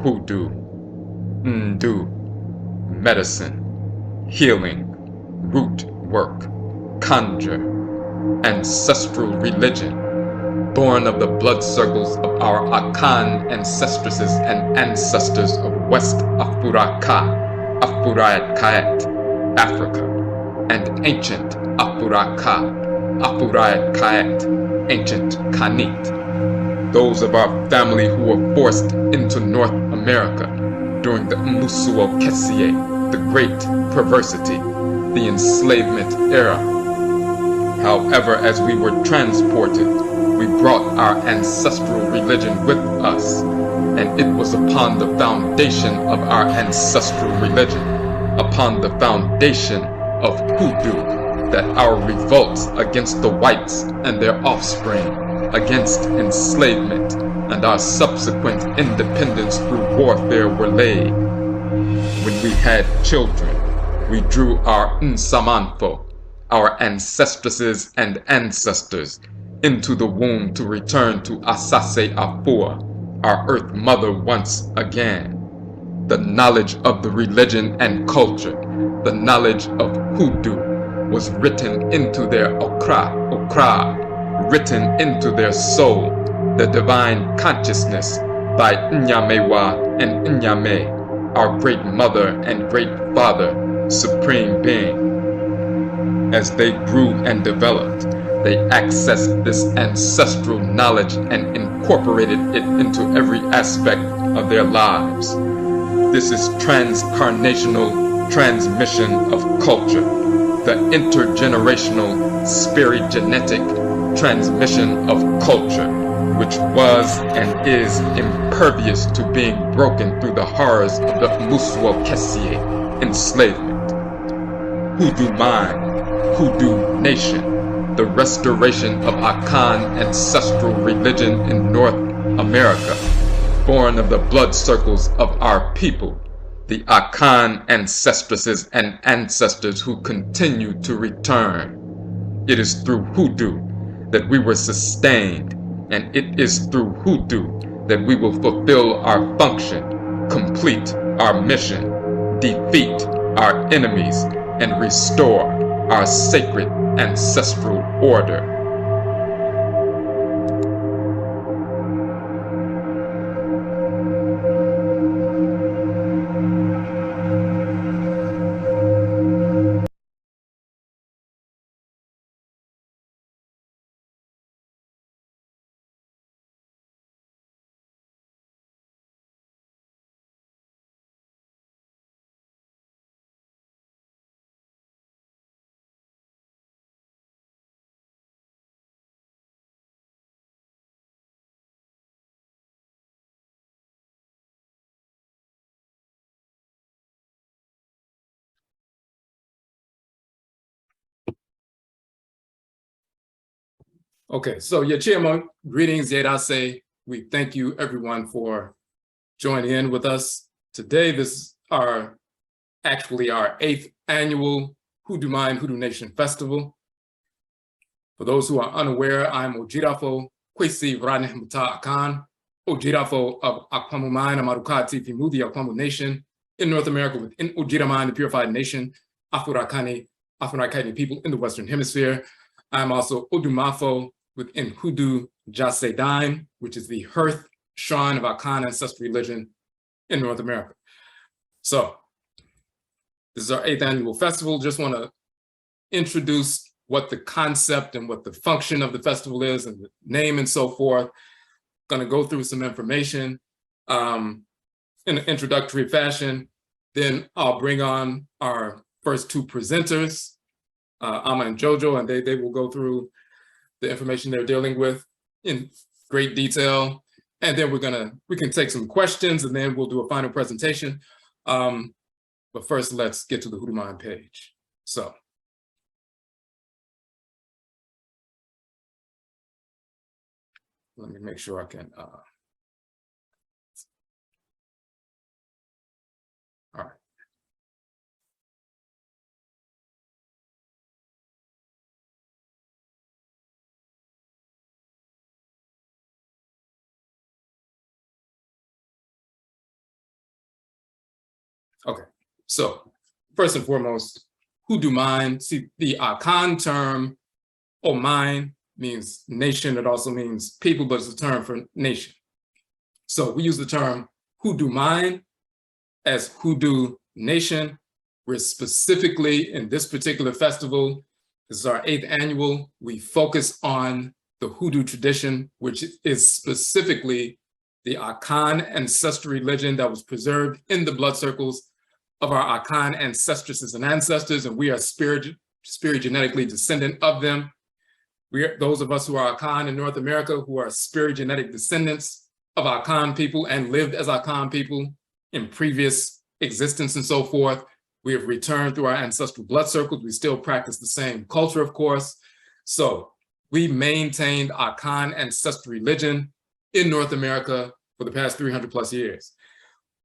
hoodoo, ndu, medicine, healing, root work, conjure, ancestral religion, born of the blood circles of our Akan Ancestresses and Ancestors of West Afuraitkaitnit, Africa, and ancient Afuraitkaitnit, ancient Kanit, those of our family who were forced into North America during the Amansesew, the Great Perversity, the enslavement era. However, as we were transported, we brought our ancestral religion with us, and it was upon the foundation of our ancestral religion, upon the foundation of hoodoo, that our revolts against the whites and their offspring, against enslavement, and our subsequent independence through warfare were laid. When we had children, we drew our Nsamanfo, our ancestresses and ancestors, into the womb to return to Asase Afua, our earth mother once again. The knowledge of the religion and culture, the knowledge of hoodoo, was written into their okra, written into their soul, the divine consciousness by Nyamewa and Nyame, our great mother and great father, supreme being. As they grew and developed, they accessed this ancestral knowledge and incorporated it into every aspect of their lives. This is transcarnational transmission of culture, the intergenerational spiri-genetic transmission of culture, which was and is impervious to being broken through the horrors of the Amansesew enslavement. Hoodoo Mayn, Hoodoo Nation, the restoration of Akan Ancestral Religion in North America, born of the blood circles of our people, the Akan Ancestresses and Ancestors who continue to return. It is through hoodoo that we were sustained, and it is through hoodoo that we will fulfill our function, complete our mission, defeat our enemies, and restore our sacred ancestral order. Okay, so Yachima, greetings, Yedase. We thank you everyone for joining in with us today. This is actually our 8th annual Hoodoo Mayn, Hoodoo Nation Festival. For those who are unaware, I'm Odwiraman Akan, Odwiraman of Aakhuamuman Amaruka Atifi Mu, the Akwamu Nation in North America, within Odwiraman, the Purified Nation, Afurakani, Afuraitkaitnit people in the Western Hemisphere. I'm also Odumafo within Hoodoo Jasedaim, which is the hearth shrine of Akan Ancestral Religion in North America. So this is our 8th annual festival. Just want to introduce what the concept and what the function of the festival is and the name and so forth. Going to go through some information in an introductory fashion. Then I'll bring on our first 2 presenters, Ama and Jojo, and they will go through the information they're dealing with in great detail. And then we can take some questions, and then we'll do a final presentation. But first, let's get to the Hoodoo Mayn page. So let me make sure I can. All right. Okay, so first and foremost, Hoodoo Mayn. See, the Akan term, Omayn, means nation. It also means people, but it's a term for nation. So we use the term Hoodoo Mayn as Hoodoo Nation. We're specifically in this particular festival, this is our 8th annual, we focus on the Hoodoo tradition, which is specifically the Akan Ancestral Religion that was preserved in the blood circles of our Akan Ancestresses and Ancestors, and we are spiri-genetically descendant of them. Those of us who are Akan in North America, who are spiri-genetic descendants of Akan people and lived as Akan people in previous existence and so forth. We have returned through our ancestral blood circles. We still practice the same culture, of course. So we maintained Akan Ancestral Religion in North America for the past 300 plus years.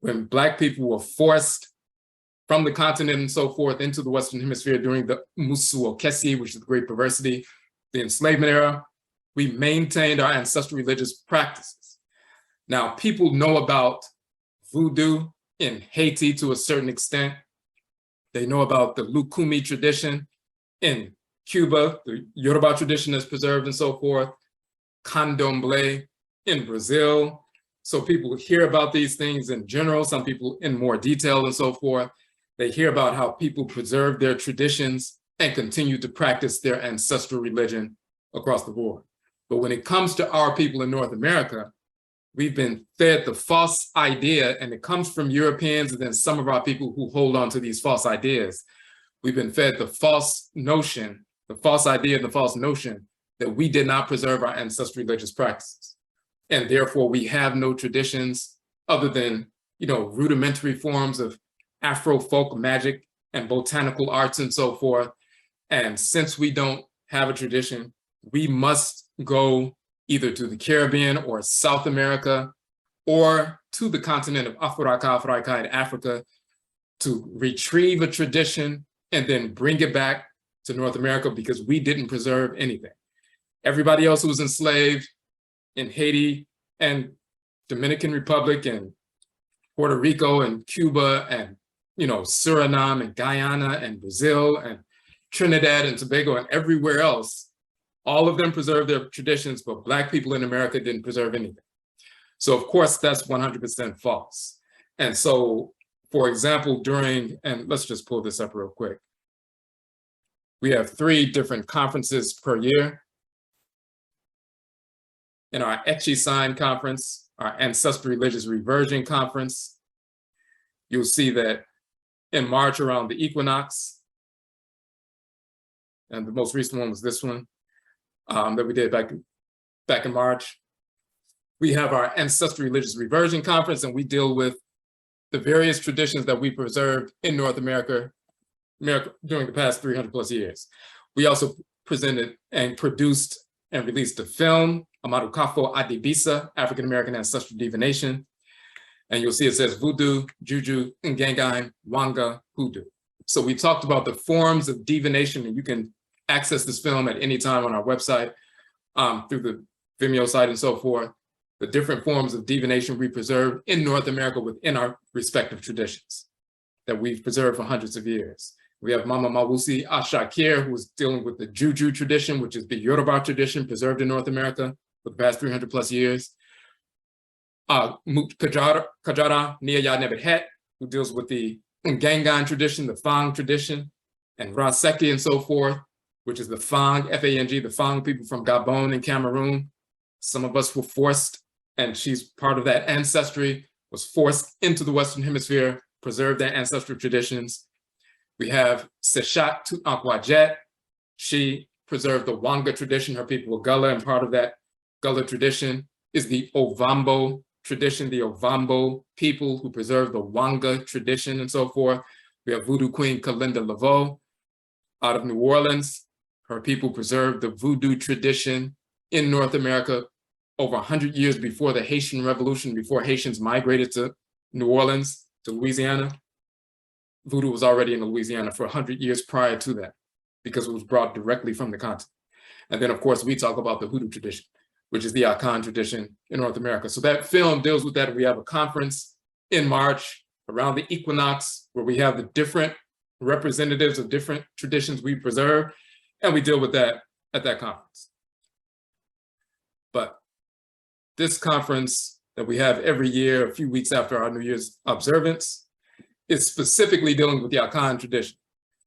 When Black people were forced from the continent and so forth into the Western Hemisphere during the Musuo Kesi, which is the Great Perversity, the enslavement era, we maintained our ancestral religious practices. Now, people know about voodoo in Haiti to a certain extent. They know about the Lukumi tradition in Cuba, the Yoruba tradition is preserved and so forth, Candomblé in Brazil. So people hear about these things in general, some people in more detail and so forth. They hear about how people preserve their traditions and continue to practice their ancestral religion across the board. But when it comes to our people in North America, we've been fed the false idea, and it comes from Europeans and then some of our people who hold on to these false ideas. We've been fed the false notion, the false idea, the false notion that we did not preserve our ancestral religious practices. And therefore we have no traditions other than, rudimentary forms of Afro folk magic and botanical arts and so forth. And since we don't have a tradition, we must go either to the Caribbean or South America or to the continent of Afuraitkaitnut, Africa, to retrieve a tradition and then bring it back to North America because we didn't preserve anything. Everybody else who was enslaved in Haiti and Dominican Republic and Puerto Rico and Cuba and Suriname and Guyana and Brazil and Trinidad and Tobago and everywhere else, all of them preserved their traditions, but Black people in America didn't preserve anything. So of course, that's 100% false. And so, for example, and let's just pull this up real quick. We have 3 different conferences per year. In our Etchi Sign Conference, our Ancestral Religious Reversion Conference, you'll see that in March around the equinox, and the most recent one was this one that we did back in March. We have our Ancestral Religious Reversion Conference, and we deal with the various traditions that we preserved in North America during the past 300 plus years. We also presented and produced and released a film, Amaruka Atifi Mu, African American Ancestral Divination. And you'll see it says Voodoo, Juju, Ngangai, Wanga, Hoodoo. So we talked about the forms of divination, and you can access this film at any time on our website through the Vimeo site and so forth. The different forms of divination we preserved in North America within our respective traditions that we've preserved for hundreds of years. We have Mama Mawusi Ashakir, who is dealing with the Juju tradition, which is the Yoruba tradition preserved in North America for the past 300 plus years. Mut Kajara Niyaya Nebethet, who deals with the Ngangan tradition, the Fang tradition, and Raseki and so forth, which is the Fang, F-A-N-G, the Fang people from Gabon and Cameroon. Some of us were forced, and she's part of that ancestry, was forced into the Western Hemisphere, preserved their ancestral traditions. We have Sechat Tut Ankwajet. She preserved the Wanga tradition. Her people were Gullah, and part of that Gullah tradition is the Ovambo tradition, the Ovambo people who preserve the Wanga tradition and so forth. We have Voodoo Queen Kalinda Laveau out of New Orleans. Her people preserved the Voodoo tradition in North America over 100 years before the Haitian Revolution, before Haitians migrated to New Orleans, to Louisiana. Voodoo was already in Louisiana for 100 years prior to that because it was brought directly from the continent. And then, of course, we talk about the Hoodoo tradition, which is the Akan tradition in North America. So that film deals with that. We have a conference in March around the equinox, where we have the different representatives of different traditions we preserve, and we deal with that at that conference. But this conference that we have every year, a few weeks after our New Year's observance, is specifically dealing with the Akan tradition.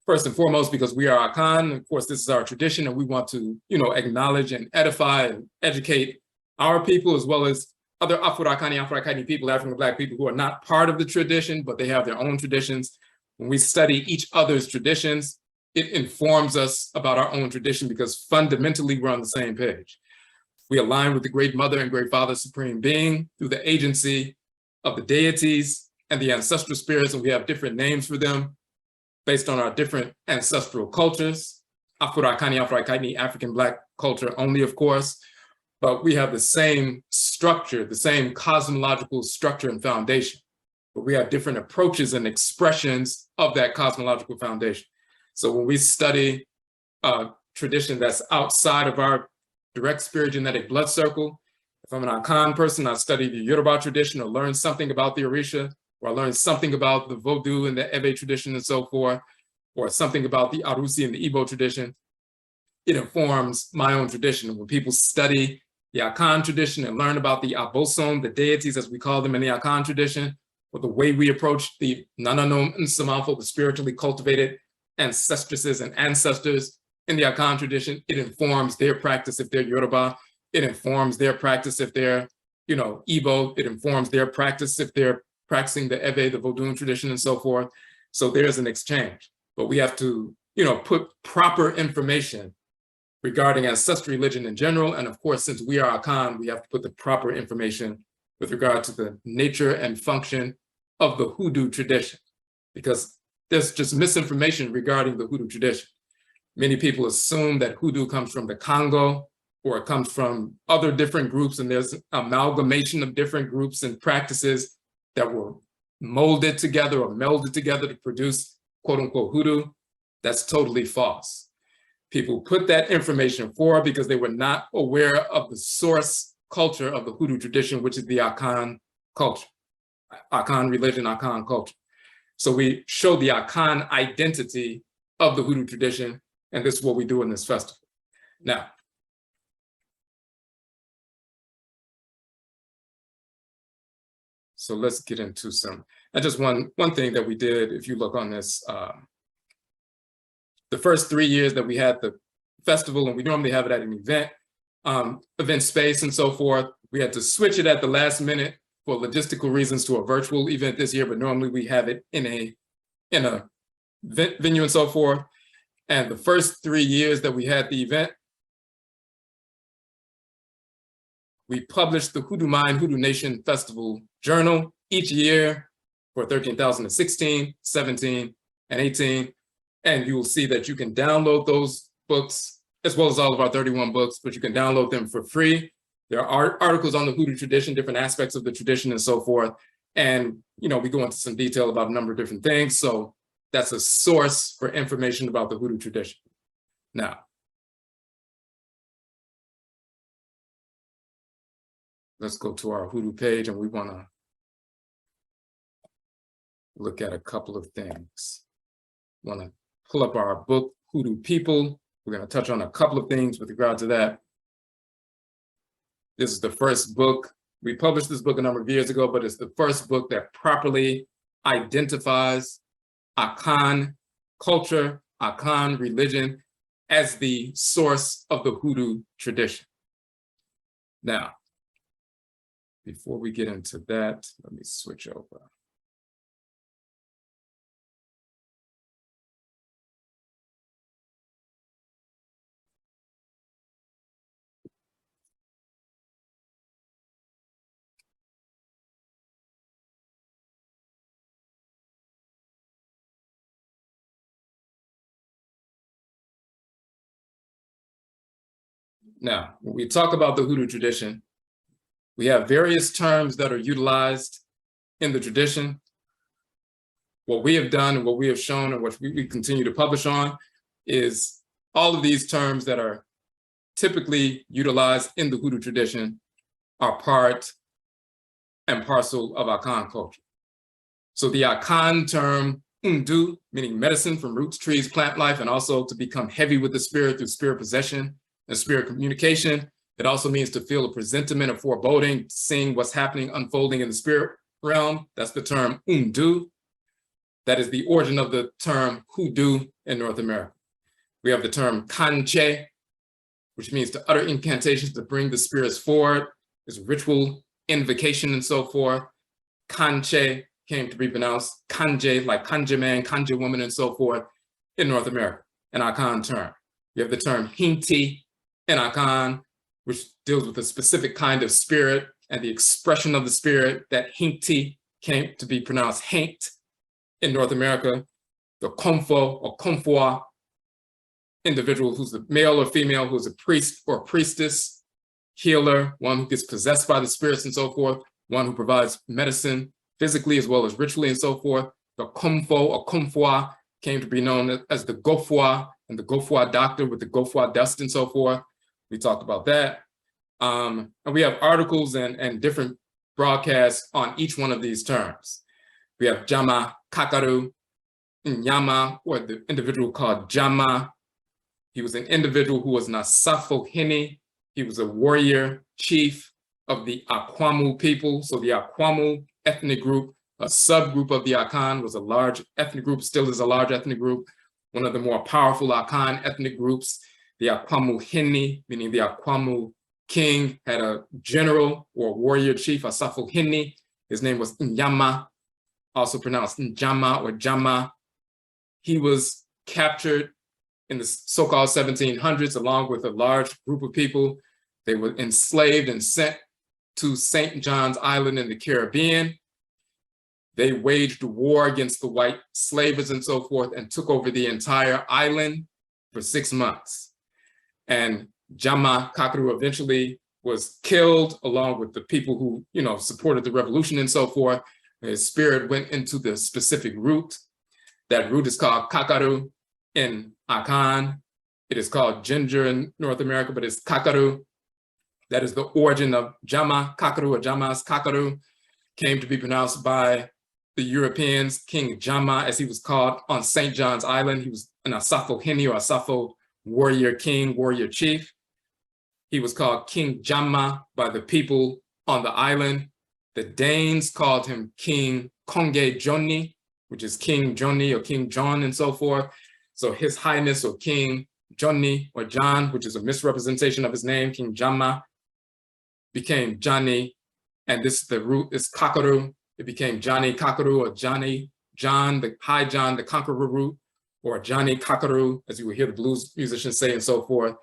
First and foremost, because we are Akan, of course, this is our tradition, and we want to, acknowledge and edify and educate our people, as well as other Afurakani, Afuraitkaitnit people, African Black people who are not part of the tradition, but they have their own traditions. When we study each other's traditions, it informs us about our own tradition because fundamentally we're on the same page. We align with the Great Mother and Great Father Supreme Being through the agency of the deities and the ancestral spirits, and we have different names for them based on our different ancestral cultures. Afurakani, Afuraitkaitnit, African Black culture only, of course, but we have the same structure, the same cosmological structure and foundation, but we have different approaches and expressions of that cosmological foundation. So when we study a tradition that's outside of our direct spiri-genetic blood circle, if I'm an Akan person, I study the Yoruba tradition or learn something about the Orisha, or I learn something about the Vodou and the Eve tradition and so forth, or something about the Arusi and the Igbo tradition, it informs my own tradition. When people study the Akan tradition and learn about the Abosom, the deities as we call them in the Akan tradition, or the way we approach the Nananom Nsamafo, the spiritually cultivated ancestresses and ancestors in the Akan tradition, it informs their practice if they're Yoruba, it informs their practice if they're, Igbo, it informs their practice if they're practicing the Eve, the Vodun tradition and so forth. So there's an exchange, but we have to, put proper information regarding ancestral religion in general. And of course, since we are Akan, we have to put the proper information with regard to the nature and function of the Hoodoo tradition, because there's just misinformation regarding the Hoodoo tradition. Many people assume that Hoodoo comes from the Congo, or it comes from other different groups, and there's amalgamation of different groups and practices that were molded together or melded together to produce quote unquote Hoodoo. That's totally false. People put that information forward because they were not aware of the source culture of the Hoodoo tradition, which is the Akan culture, Akan religion, Akan culture. So we show the Akan identity of the Hoodoo tradition, and this is what we do in this festival. Now, so let's get into some, and just one thing that we did, if you look on this, the first 3 years that we had the festival, and we normally have it at an event space and so forth, we had to switch it at the last minute for logistical reasons to a virtual event this year, but normally we have it in a venue and so forth. And the first 3 years that we had the event, we published the HOODOO MAYN Hoodoo Nation Festival Journal each year for 13,016, 17, and 18. And you will see that you can download those books, as well as all of our 31 books, but you can download them for free. There are articles on the Hoodoo tradition, different aspects of the tradition and so forth. And, we go into some detail about a number of different things. So that's a source for information about the Hoodoo tradition. Now, let's go to our Hoodoo page, and we want to look at a couple of things. We want to pull up our book, Hoodoo People. We're going to touch on a couple of things with regard to that. This is the first book. We published this book a number of years ago, but it's the first book that properly identifies Akan culture, Akan religion as the source of the Hoodoo tradition. Now, before we get into that, let me switch over. Now, when we talk about the Hoodoo tradition, we have various terms that are utilized in the tradition. What we have done and what we have shown and what we continue to publish on is all of these terms that are typically utilized in the Hoodoo tradition are part and parcel of Akan culture. So the Akan term undu, meaning medicine from roots, trees, plant life, and also to become heavy with the spirit through spirit possession and spirit communication. It also means to feel a presentiment of foreboding, seeing what's happening, unfolding in the spirit realm. That's the term undu. That is the origin of the term hoodoo in North America. We have the term kanche, which means to utter incantations to bring the spirits forward. It's ritual invocation and so forth. Kanche came to be pronounced kanje, like kanje man, kanje woman, and so forth in North America, an Akan term. You have the term hinti in Akan, which deals with a specific kind of spirit and the expression of the spirit. That hinti came to be pronounced haint in North America. The komfo or komfoa individual who's a male or female, who's a priest or priestess, healer, one who gets possessed by the spirits and so forth, one who provides medicine physically as well as ritually and so forth. The komfo or komfoa came to be known as the gofwa, and the gofwa doctor with the gofwa dust and so forth. We talked about that. And we have articles and different broadcasts on each one of these terms. We have Jama Kakaru, Nyama, or the individual called Jama. He was an individual who was Nasafo Hini. He was a warrior chief of the Akwamu people. So the Akwamu ethnic group, a subgroup of the Akan, was a large ethnic group, still is a large ethnic group, one of the more powerful Akan ethnic groups. The Akwamu Hini, meaning the Akwamu king, had a general or warrior chief, Asafo Hini. His name was Nyama, also pronounced Njama or Jama. He was captured in the so-called 1700s, along with a large group of people. They were enslaved and sent to St. John's Island in the Caribbean. They waged war against the white slavers and so forth and took over the entire island for 6 months. And Jama Kakaru eventually was killed along with the people who, supported the revolution and so forth. His spirit went into the specific root. That root is called Kakaru in Akan. It is called ginger in North America, but it's Kakaru. That is the origin of Jama Kakaru, or Jama's Kakaru, came to be pronounced by the Europeans. King Jama, as he was called on St. John's Island. He was an Asafo Hini or Asafo warrior king, warrior chief. He was called King Jama by the people on the island. The Danes called him King Konge Joni, which is King Joni or King John and so forth. So His Highness or King Joni or John, which is a misrepresentation of his name, King Jama, became Johnny. And the root is Kakaru. It became Johnny Kakaru or Johnny John, the High John, the Conqueror root, or Johnny Kakaru, as you will hear the blues musicians say and so forth.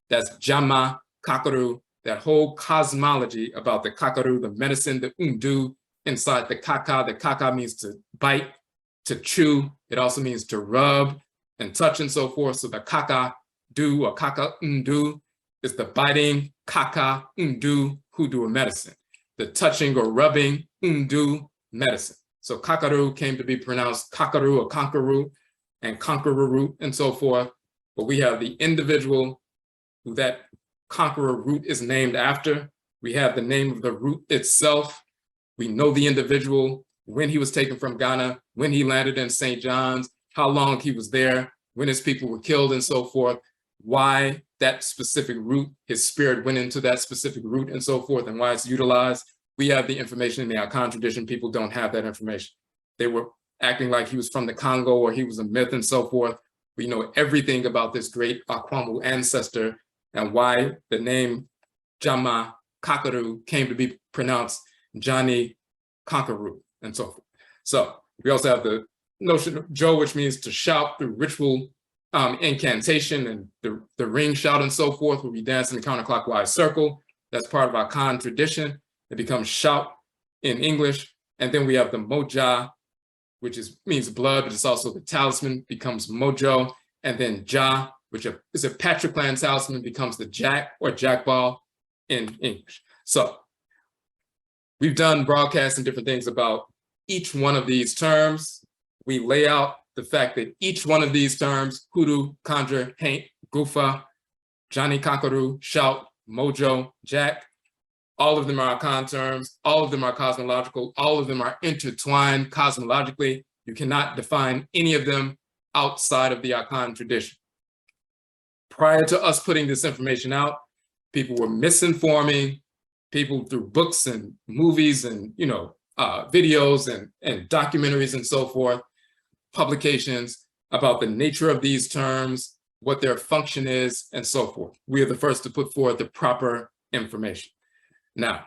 That's Jama Kakaru, that whole cosmology about the Kakaru, the medicine, the undu inside the kaka. The kaka means to bite, to chew. It also means to rub and touch and so forth. So the kaka do or kaka undu is the biting kaka undu hoodoo medicine. The touching or rubbing undu medicine. So kakaru came to be pronounced kakaru or conqueror and conqueror root and so forth. But we have the individual who that conqueror root is named after. We have the name of the root itself. We know the individual, when he was taken from Ghana, when he landed in St. John's, how long he was there, when his people were killed and so forth, why that specific root, his spirit went into that specific root and so forth, and why it's utilized. We have the information in the Akan tradition. People don't have that information. They were acting like he was from the Congo or he was a myth and so forth. We know everything about this great Akwamu ancestor and why the name Jama Kakaru came to be pronounced Johnny Conqueror and so forth. So we also have the notion of Jo, which means to shout through ritual incantation, and the ring shout and so forth, where we dance in a counterclockwise circle. That's part of our Akan tradition. It becomes shout in English. And then we have the moja, which means blood, but it's also the talisman, becomes mojo. And then ja, which is a patriclan talisman, becomes the jack or jackball in English. So we've done broadcasts and different things about each one of these terms. We lay out the fact that each one of these terms, hoodoo, conjure, haint, gufa, Johnny Kakaru, shout, mojo, jack, All of them are Akan terms. All of them are cosmological. All of them are intertwined cosmologically. You cannot define any of them outside of the Akan tradition. Prior to us putting this information out, people were misinforming people through books and movies and videos and documentaries and so forth, publications about the nature of these terms, what their function is, and so forth. We are the first to put forward the proper information. Now,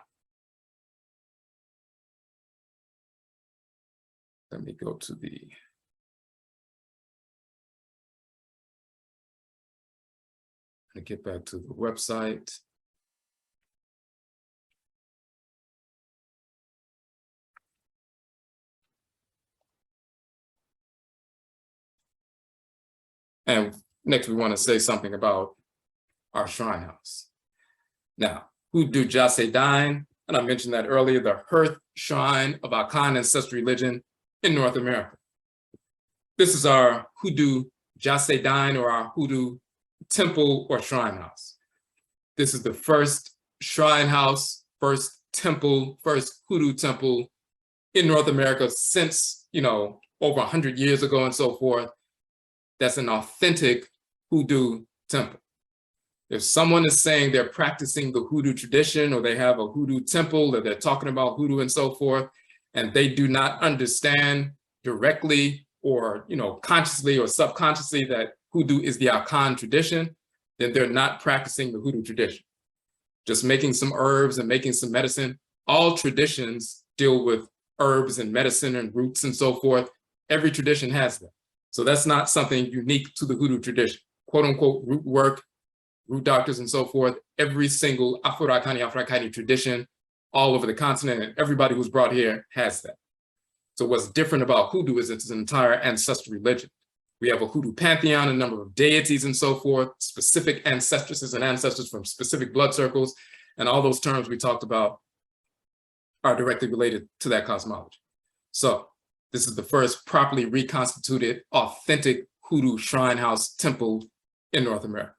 let me go to get back to the website. And next, we want to say something about our shrine house. Now, Hoodoo Jase Dine, and I mentioned that earlier, the hearth shrine of Akan Ancestral Religion in North America. This is our Hoodoo Jase Dine, or our Hoodoo temple or shrine house. This is the first shrine house, first temple, first Hoodoo temple in North America since, over 100 years ago and so forth. That's an authentic Hoodoo temple. If someone is saying they're practicing the Hoodoo tradition, or they have a Hoodoo temple, or they're talking about Hoodoo and so forth, and they do not understand directly or consciously or subconsciously that Hoodoo is the Akan tradition, then they're not practicing the Hoodoo tradition. Just making some herbs and making some medicine. All traditions deal with herbs and medicine and roots and so forth. Every tradition has that. So that's not something unique to the Hoodoo tradition. Quote unquote root work, root doctors and so forth. Every single Afurakani, Afuraitkaitnit tradition all over the continent, and everybody who's brought here has that. So what's different about Hoodoo is it's an entire ancestral religion. We have a Hoodoo pantheon, a number of deities and so forth, specific ancestresses and ancestors from specific blood circles, and all those terms we talked about are directly related to that cosmology. So this is the first properly reconstituted, authentic Hoodoo shrine house temple in North America.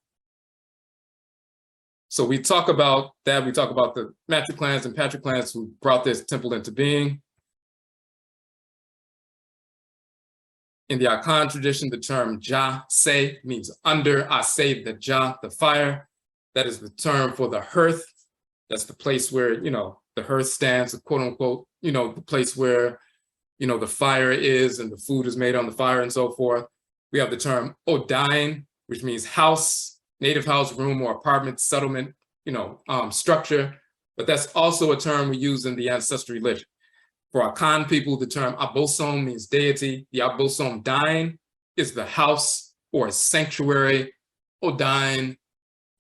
So we talk about that. We talk about the matriclans and patriclans who brought this temple into being. In the Akan tradition, the term Ja-se means under. Ase, the Ja, the fire. That is the term for the hearth. That's the place where, the hearth stands, quote unquote, the place where, the fire is and the food is made on the fire and so forth. We have the term Odine, which means house, native house, room, or apartment, settlement, structure. But that's also a term we use in the ancestral religion. For Akan people, the term Abosom means deity. The Abosom Dine is the house or sanctuary, Odine,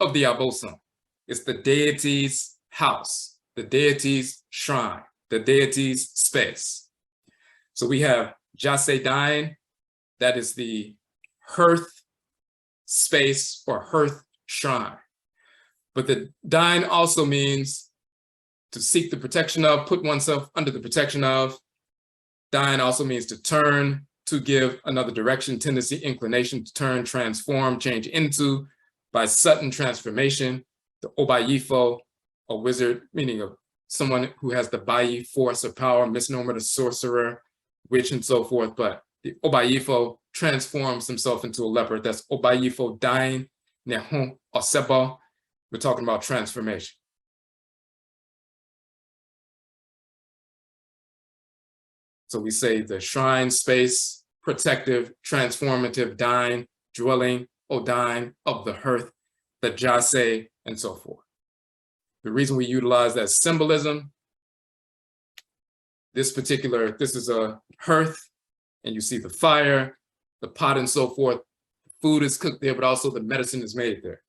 of the Abosom. It's the deity's house, the deity's shrine, the deity's space. So we have Jase Dine, that is the hearth space or hearth shrine. But the Dine also means to seek the protection of, put oneself under the protection of. Dine also means to turn, to give another direction, tendency, inclination, to turn, transform, change into, by sudden transformation. The Obayifo, a wizard, meaning of someone who has the Bayi force or power, misnomer, the sorcerer, witch, and so forth. But the Obayifo transforms himself into a leopard. That's Obayifo Dine, Nehon, Osebo. We're talking about transformation. So we say the shrine space, protective, transformative, Dine, dwelling, Odine, of the hearth, the Jase, and so forth. The reason we utilize that symbolism, this is a hearth, and you see the fire, the pot, and so forth. Food is cooked there, but also the medicine is made there.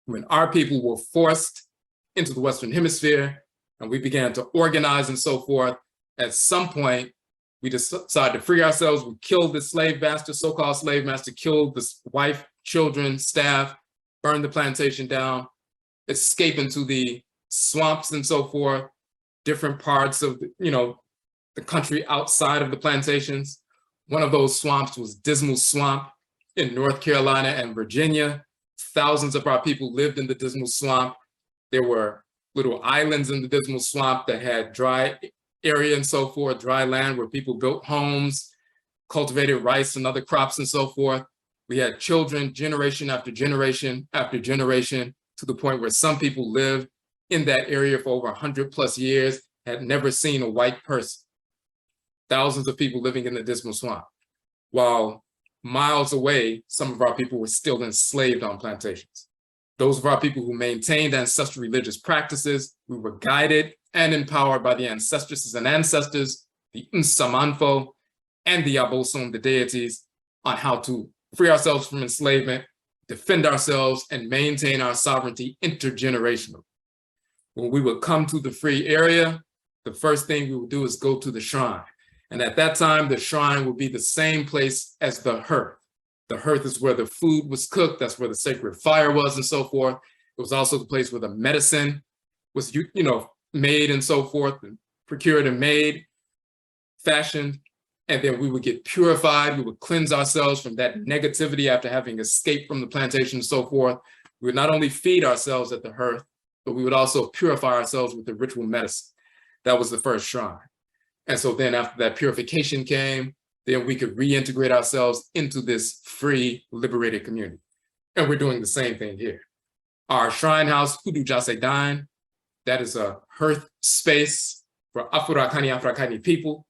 When our people were forced into the Western Hemisphere and we began to organize and so forth, at some point, we decided to free ourselves. We killed the slave master, so-called slave master, killed the wife, children, staff, burned the plantation down, escape into the swamps and so forth, different parts of the country outside of the plantations. One of those swamps was Dismal Swamp in North Carolina and Virginia. Thousands of our people lived in the Dismal Swamp. There were little islands in the Dismal Swamp that had dry area and so forth, dry land where people built homes, cultivated rice and other crops and so forth. We had children generation after generation after generation, to the point where some people lived in that area for over 100+ years, had never seen a white person. Thousands of people living in the Dismal Swamp. While miles away, some of our people were still enslaved on plantations. Those of our people who maintained ancestral religious practices, we were guided and empowered by the ancestresses and ancestors, the Nsamanfo, and the Abosom, the deities, on how to free ourselves from enslavement, defend ourselves, and maintain our sovereignty intergenerationally. When we would come to the free area, the first thing we would do is go to the shrine. And at that time, the shrine would be the same place as the hearth. The hearth is where the food was cooked. That's where the sacred fire was and so forth. It was also the place where the medicine was, made and so forth, and procured and made, fashioned. And then we would get purified. We would cleanse ourselves from that negativity after having escaped from the plantation and so forth. We would not only feed ourselves at the hearth, but we would also purify ourselves with the ritual medicine. That was the first shrine. And so then after that purification came, then we could reintegrate ourselves into this free, liberated community. And we're doing the same thing here. Our shrine house, Hoodoo Jasedain, that is a hearth space for Afurakani, Afuraitkaitnit people.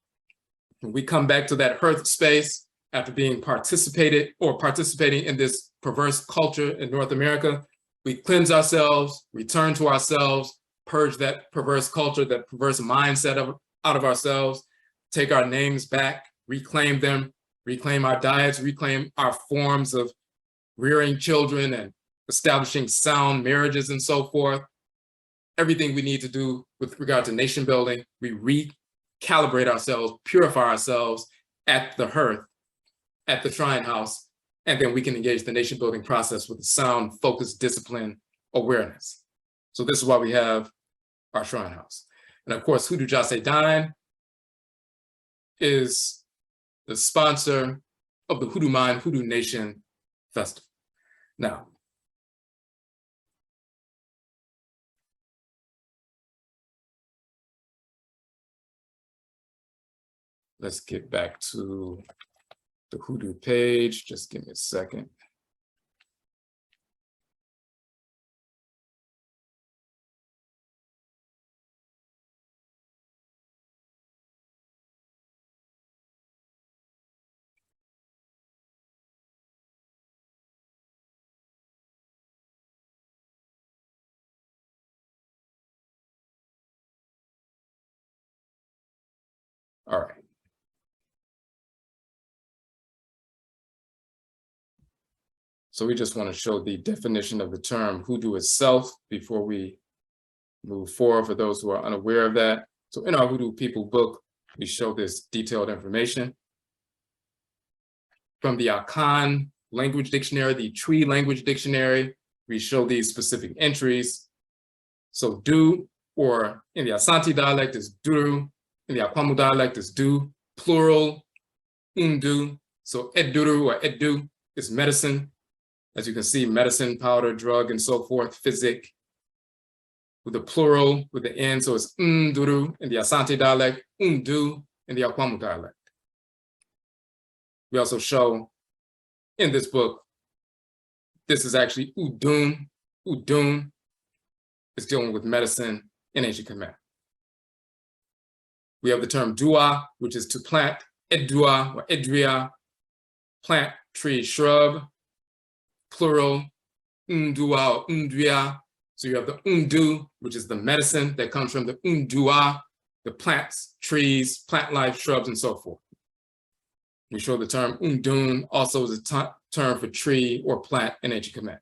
When we come back to that hearth space after being participating in this perverse culture in North America, we cleanse ourselves, return to ourselves, purge that perverse culture, that perverse mindset out of ourselves, take our names back, reclaim them, reclaim our diets, reclaim our forms of rearing children and establishing sound marriages and so forth. Everything we need to do with regard to nation building, we recalibrate ourselves, purify ourselves at the hearth, at the shrine house, and then we can engage the nation building process with a sound, focused, discipline, awareness. So this is why we have our shrine house. And of course, Hoodoo Jasedain is the sponsor of the Hoodoo Mayn Hoodoo Nation Festival. Now, let's get back to the Hoodoo page. Just give me a second. All right. So we just want to show the definition of the term hoodoo itself before we move forward for those who are unaware of that. So in our Hoodoo People book, we show this detailed information. From the Akan language dictionary, the Tree language dictionary, we show these specific entries. So do, or in the Asante dialect is duru, in the Akwamu dialect is do, plural, undu. So eduru or edu is medicine. As you can see, medicine, powder, drug, and so forth, physic. With the plural, with the N, so it's nduru in the Asante dialect, undu in the Akwamu dialect. We also show in this book, this is actually udun. Udun is dealing with medicine in ancient Khmer. We have the term dua, which is to plant, edua or edria, plant, tree, shrub, plural, undua or undria. So you have the undu, which is the medicine that comes from the undua, the plants, trees, plant life, shrubs, and so forth. We show the term undun also as a term for tree or plant in ancient Khmer.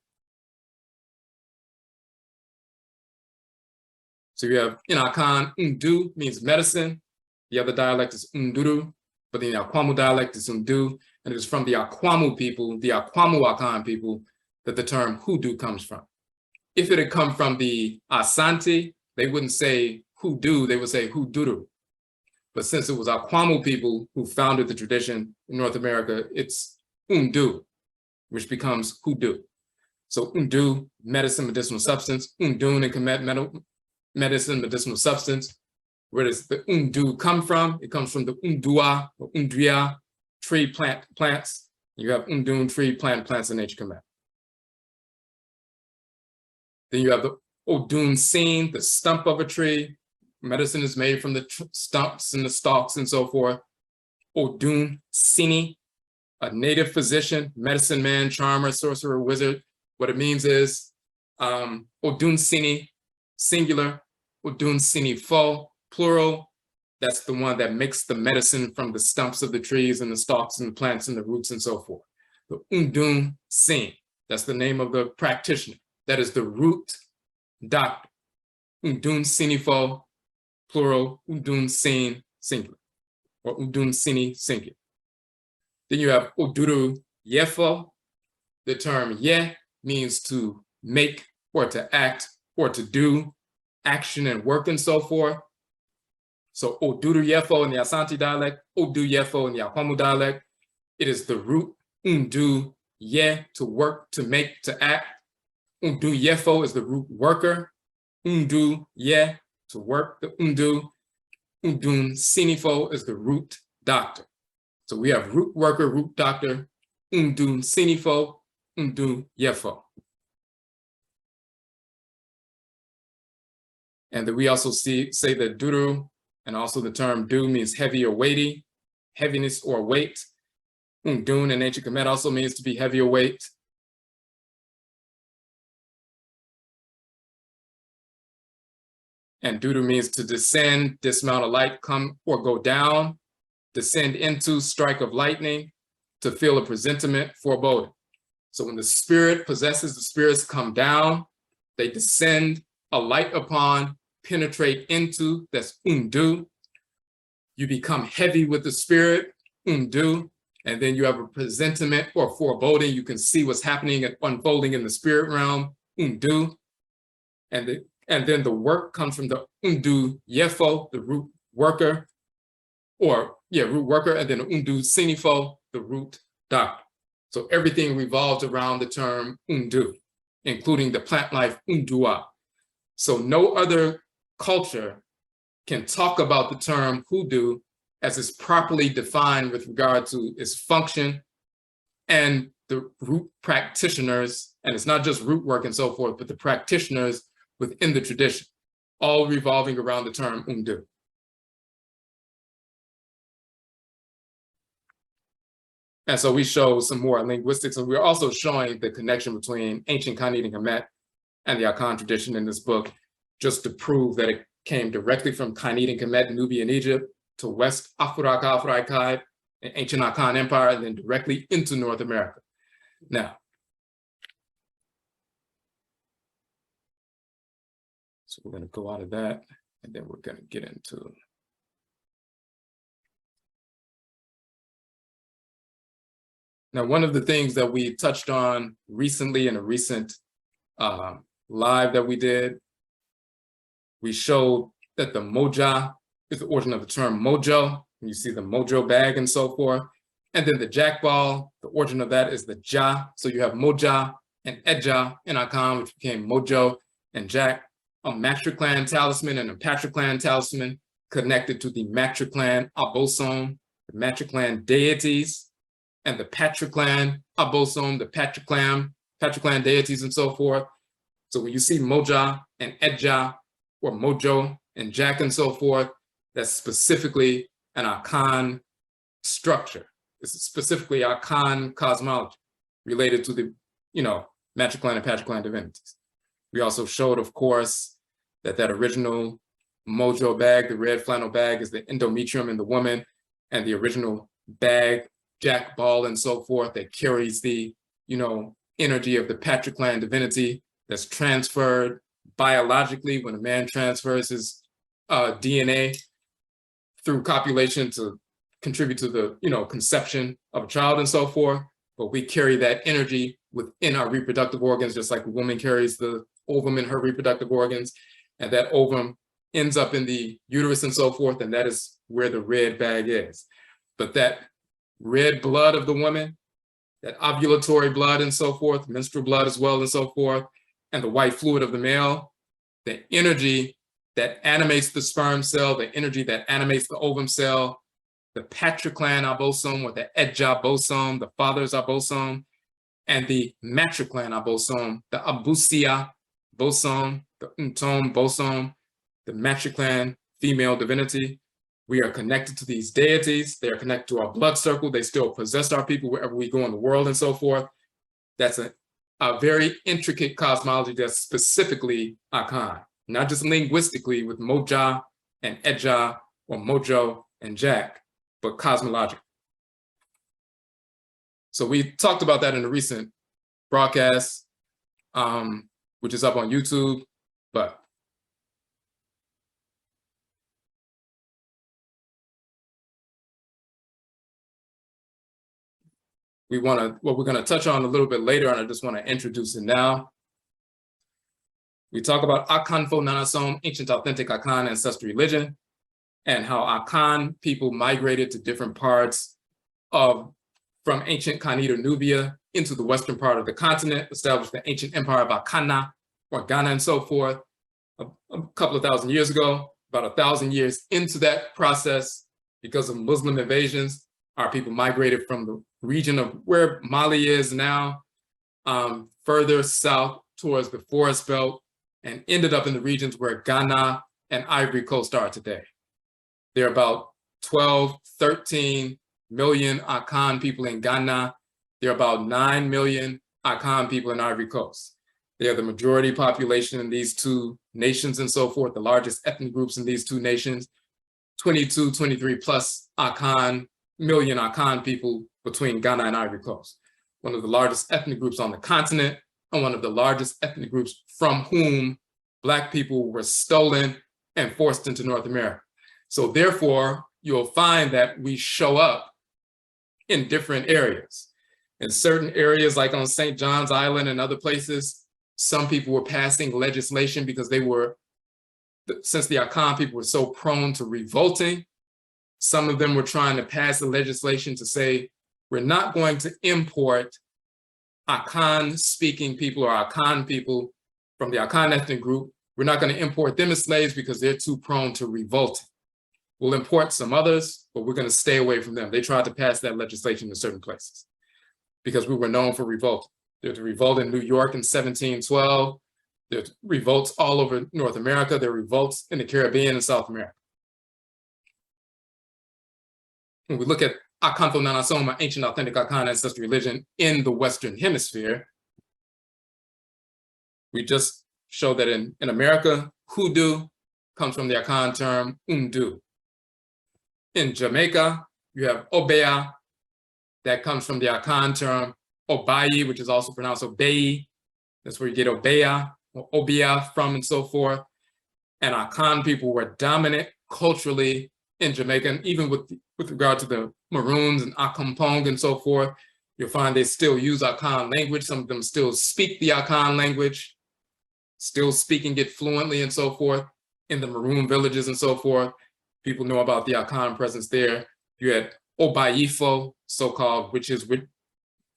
So you have in Akan, undu means medicine. The other dialect is unduru, but in the Akwamu dialect is undu, and it is from the Akwamu people, the Akwamu Akan people, that the term hoodoo comes from. If it had come from the Asante, they wouldn't say hoodoo, they would say hooduru. But since it was Akwamu people who founded the tradition in North America, it's undu, which becomes hoodoo. So undu, medicine, medicinal substance, undun in Kemet medicine, medicinal substance. Where does the undu come from? It comes from the undua or undria, tree plants. You have undun, tree plants in nature Kemet. Then you have the odun sin, the stump of a tree. Medicine is made from the stumps and the stalks and so forth. Odun sini, a native physician, medicine man, charmer, sorcerer, wizard. What it means is odun sini, singular, odun sini fo, plural. That's the one that makes the medicine from the stumps of the trees and the stalks and the plants and the roots and so forth. The undun sin, that's the name of the practitioner. That is the root doctor. Undun sinifo, plural, undun sin, singular, or undun sini, singular. Then you have oduru yefo. The term ye means to make or to act or to do action and work and so forth. So oduru yefo in the Asante dialect, odu yefo in the Akwamu dialect. It is the root undu ye, to work, to make, to act. Undu yefo is the root worker. Undu ye, to work, the undu. Undun sinifo is the root doctor. So we have root worker, root doctor, undun sinifo, undu yefo. And then we also say that duru, and also the term du means heavy or weighty, heaviness or weight. Undun in ancient Kemet also means to be heavy or weight. And duru means to descend, dismount a light, come or go down, descend into, strike of lightning, to feel a presentiment, foreboding. So when the spirit possesses, the spirits come down, they descend, alight upon, penetrate into, that's undu. You become heavy with the spirit, undu, and then you have a presentiment or foreboding. You can see what's happening and unfolding in the spirit realm, undu. And then the work comes from the undu yefo, the root worker, root worker, and then undu sinifo, the root doctor. So everything revolves around the term undu, including the plant life undua. So no other culture can talk about the term hoodoo as it's properly defined with regard to its function and the root practitioners, and it's not just root work and so forth, but the practitioners within the tradition, all revolving around the term undu. And so we show some more linguistics, and we're also showing the connection between ancient Khanate and Kemet and the Akan tradition in this book, just to prove that it came directly from Khanate and Kemet, Nubia and Egypt, to West Afuraitkaitnut and ancient Akan Empire, and then directly into North America. Now, so we're going to go out of that, and then we're going to get into. Now, one of the things that we touched on recently in a recent live that we did, we showed that the moja is the origin of the term mojo. You see the mojo bag and so forth. And then the jackball, the origin of that is the ja. So you have moja and eja in Akan, which became mojo and jack. A matriclan talisman and a patriclan talisman connected to the matriclan abosom, the matriclan deities, and the patriclan abosom, the patriclan deities and so forth. So when you see moja and eja, or mojo and jack and so forth, that's specifically an Akan structure. It's specifically Akan cosmology related to the, matriclan and patriclan divinities. We also showed, of course, that original mojo bag, the red flannel bag, is the endometrium in the woman, and the original bag, jack ball and so forth, that carries the, energy of the patriclan divinity that's transferred biologically when a man transfers his DNA through copulation to contribute to the, conception of a child and so forth. But we carry that energy within our reproductive organs, just like a woman carries the ovum in her reproductive organs, and that ovum ends up in the uterus and so forth, and that is where the red bag is. But that red blood of the woman, that ovulatory blood and so forth, menstrual blood as well and so forth, and the white fluid of the male, the energy that animates the sperm cell, the energy that animates the ovum cell, the patriclan abosom or the edja bosom, the father's abosom, and the matriclan abosom, the abusia bosom, the untom bosom, the matriclan female divinity. We are connected to these deities. They are connected to our blood circle. They still possess our people wherever we go in the world and so forth. That's a very intricate cosmology that's specifically Akan, not just linguistically with Moja and Eja or Mojo and Jack, but cosmological. So we talked about that in a recent broadcast, which is up on YouTube, but what we're going to touch on a little bit later, and I just want to introduce it now. We talk about Akan Fo Nanasom, ancient authentic Akan ancestral religion, and how Akan people migrated to different parts from ancient Khanid Nubia into the western part of the continent, established the ancient empire of Akana or Ghana and so forth a couple of thousand years ago. About 1,000 years into that process, because of Muslim invasions, our people migrated from the region of where Mali is now, further south towards the forest belt, and ended up in the regions where Ghana and Ivory Coast are today. There are about 12, 13 million Akan people in Ghana. There are about 9 million Akan people in Ivory Coast. They are the majority population in these two nations and so forth, the largest ethnic groups in these two nations, 22, 23 plus million Akan people between Ghana and Ivory Coast. One of the largest ethnic groups on the continent, and one of the largest ethnic groups from whom Black people were stolen and forced into North America. So therefore, you'll find that we show up in different areas. In certain areas, like on St. John's Island and other places, some people were passing legislation because since the Akan people were so prone to revolting, some of them were trying to pass the legislation to say, we're not going to import Akan-speaking people or Akan people from the Akan ethnic group. We're not going to import them as slaves because they're too prone to revolting. We'll import some others, but we're going to stay away from them. They tried to pass that legislation in certain places because we were known for revolt. There's a revolt in New York in 1712. There's revolts all over North America. There are revolts in the Caribbean and South America. When we look at Akan Fo Nanasom, ancient authentic Akan ancestral religion in the Western Hemisphere, we just show that in America, hoodoo comes from the Akan term undu. In Jamaica, you have obea, that comes from the Akan term obayi, which is also pronounced obei. That's where you get obea or obia from and so forth. And Akan people were dominant culturally in Jamaica, and even with regard to the Maroons and Akampong and so forth, you'll find they still use Akan language. Some of them still speak the Akan language, still speaking it fluently and so forth in the Maroon villages and so forth. People know about the Akan presence there. You had Obayifo, so-called, which is with,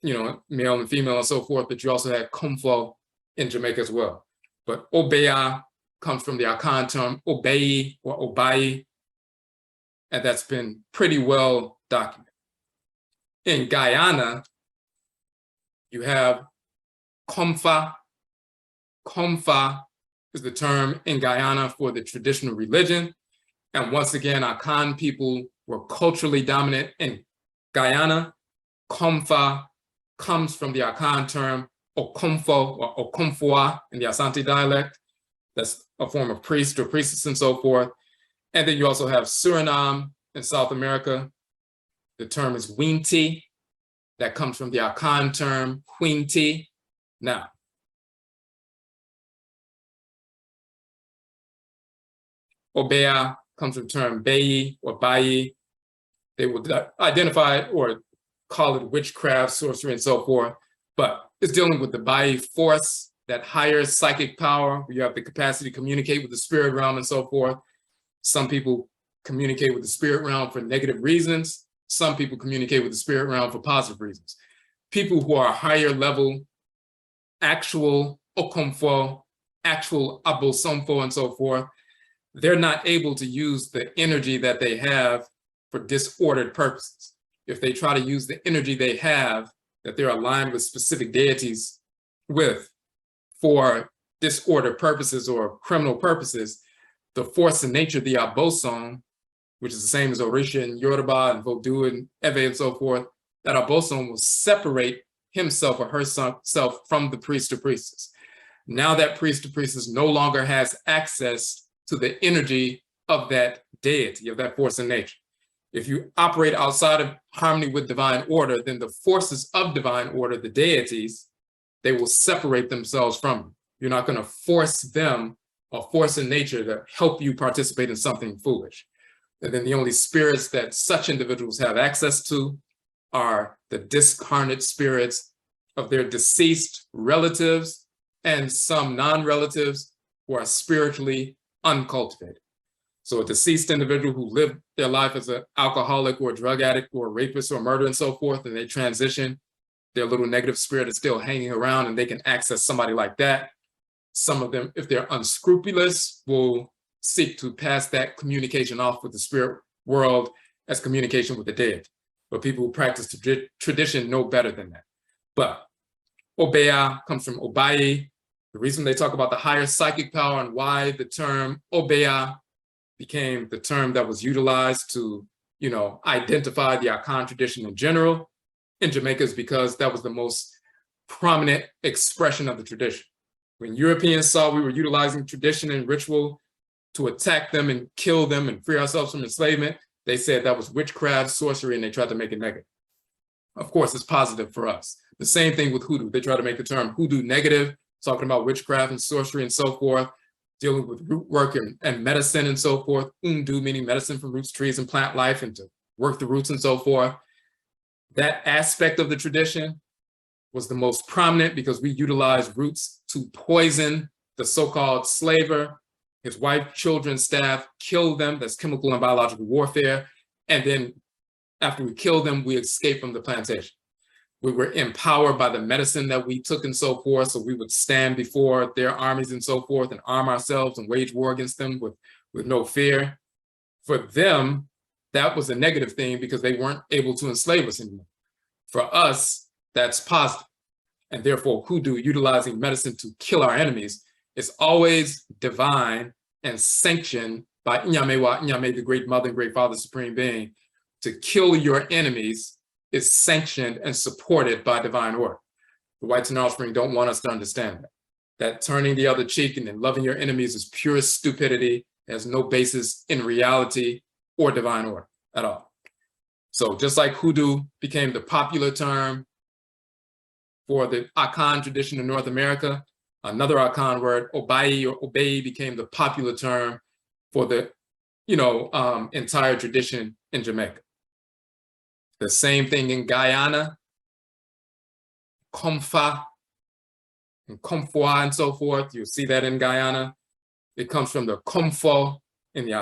male and female and so forth, but you also had Kumfo in Jamaica as well. But Obeya comes from the Akan term Obeyi or Obayi, and that's been pretty well documented. In Guyana, you have Komfa. Komfa is the term in Guyana for the traditional religion. And once again, Akan people were culturally dominant in Guyana. Komfa comes from the Akan term Okomfo or Okomfoa in the Asante dialect. That's a form of priest or priestess and so forth. And then you also have Suriname in South America. The term is Winti. That comes from the Akan term Winti. Now, Obea comes from the term Beyi or Bayi. They will identify or call it witchcraft, sorcery, and so forth. But it's dealing with the Bayi force, that higher psychic power, where you have the capacity to communicate with the spirit realm and so forth. Some people communicate with the spirit realm for negative reasons. Some people communicate with the spirit realm for positive reasons. People who are higher level, actual Okomfo, actual Abosomfo, and so forth, they're not able to use the energy that they have for disordered purposes. If they try to use the energy they have that they're aligned with specific deities with for disordered purposes or criminal purposes, the force in nature, the aboson, which is the same as Orisha and Yoruba and Vodou and Ewe and so forth, that aboson will separate himself or herself from the priest or priestess. Now that priest or priestess no longer has access to the energy of that deity, of that force in nature. If you operate outside of harmony with divine order, then the forces of divine order, the deities, they will separate themselves from you. You're not going to force them or force in nature to help you participate in something foolish. And then the only spirits that such individuals have access to are the discarnate spirits of their deceased relatives and some non-relatives who are spiritually uncultivated. So a deceased individual who lived their life as an alcoholic or a drug addict or a rapist or murderer and so forth, and they transition, their little negative spirit is still hanging around and they can access somebody like that. Some of them, if they're unscrupulous, will seek to pass that communication off with the spirit world as communication with the dead. But people who practice tradition know better than that. But Obeya comes from Obaye. The reason they talk about the higher psychic power and why the term Obeya became the term that was utilized to, identify the Akan tradition in general in Jamaica is because that was the most prominent expression of the tradition. When Europeans saw we were utilizing tradition and ritual to attack them and kill them and free ourselves from enslavement, they said that was witchcraft, sorcery, and they tried to make it negative. Of course, it's positive for us. The same thing with hoodoo. They try to make the term hoodoo negative, talking about witchcraft and sorcery and so forth, dealing with root work and medicine and so forth. Undu meaning medicine from roots, trees, and plant life, and to work the roots and so forth. That aspect of the tradition was the most prominent because we utilized roots to poison the so-called slaver, his wife, children, staff, kill them. That's chemical and biological warfare. And then after we kill them, we escape from the plantation. We were empowered by the medicine that we took and so forth. So we would stand before their armies and so forth and arm ourselves and wage war against them with no fear. For them, that was a negative thing because they weren't able to enslave us anymore. For us, that's positive. And therefore, hoodoo, utilizing medicine to kill our enemies, is always divine and sanctioned by Nyame, the great mother and great father, supreme being. To kill your enemies is sanctioned and supported by divine order. The whites and offspring don't want us to understand that. That turning the other cheek and then loving your enemies is pure stupidity. It has no basis in reality or divine order at all. So just like hoodoo became the popular term for the Akan tradition in North America, another Akan word, Obaye or Obey, became the popular term for the entire tradition in Jamaica. The same thing in Guyana, Komfa and Komfwa and so forth. You'll see that in Guyana. It comes from the Komfo in the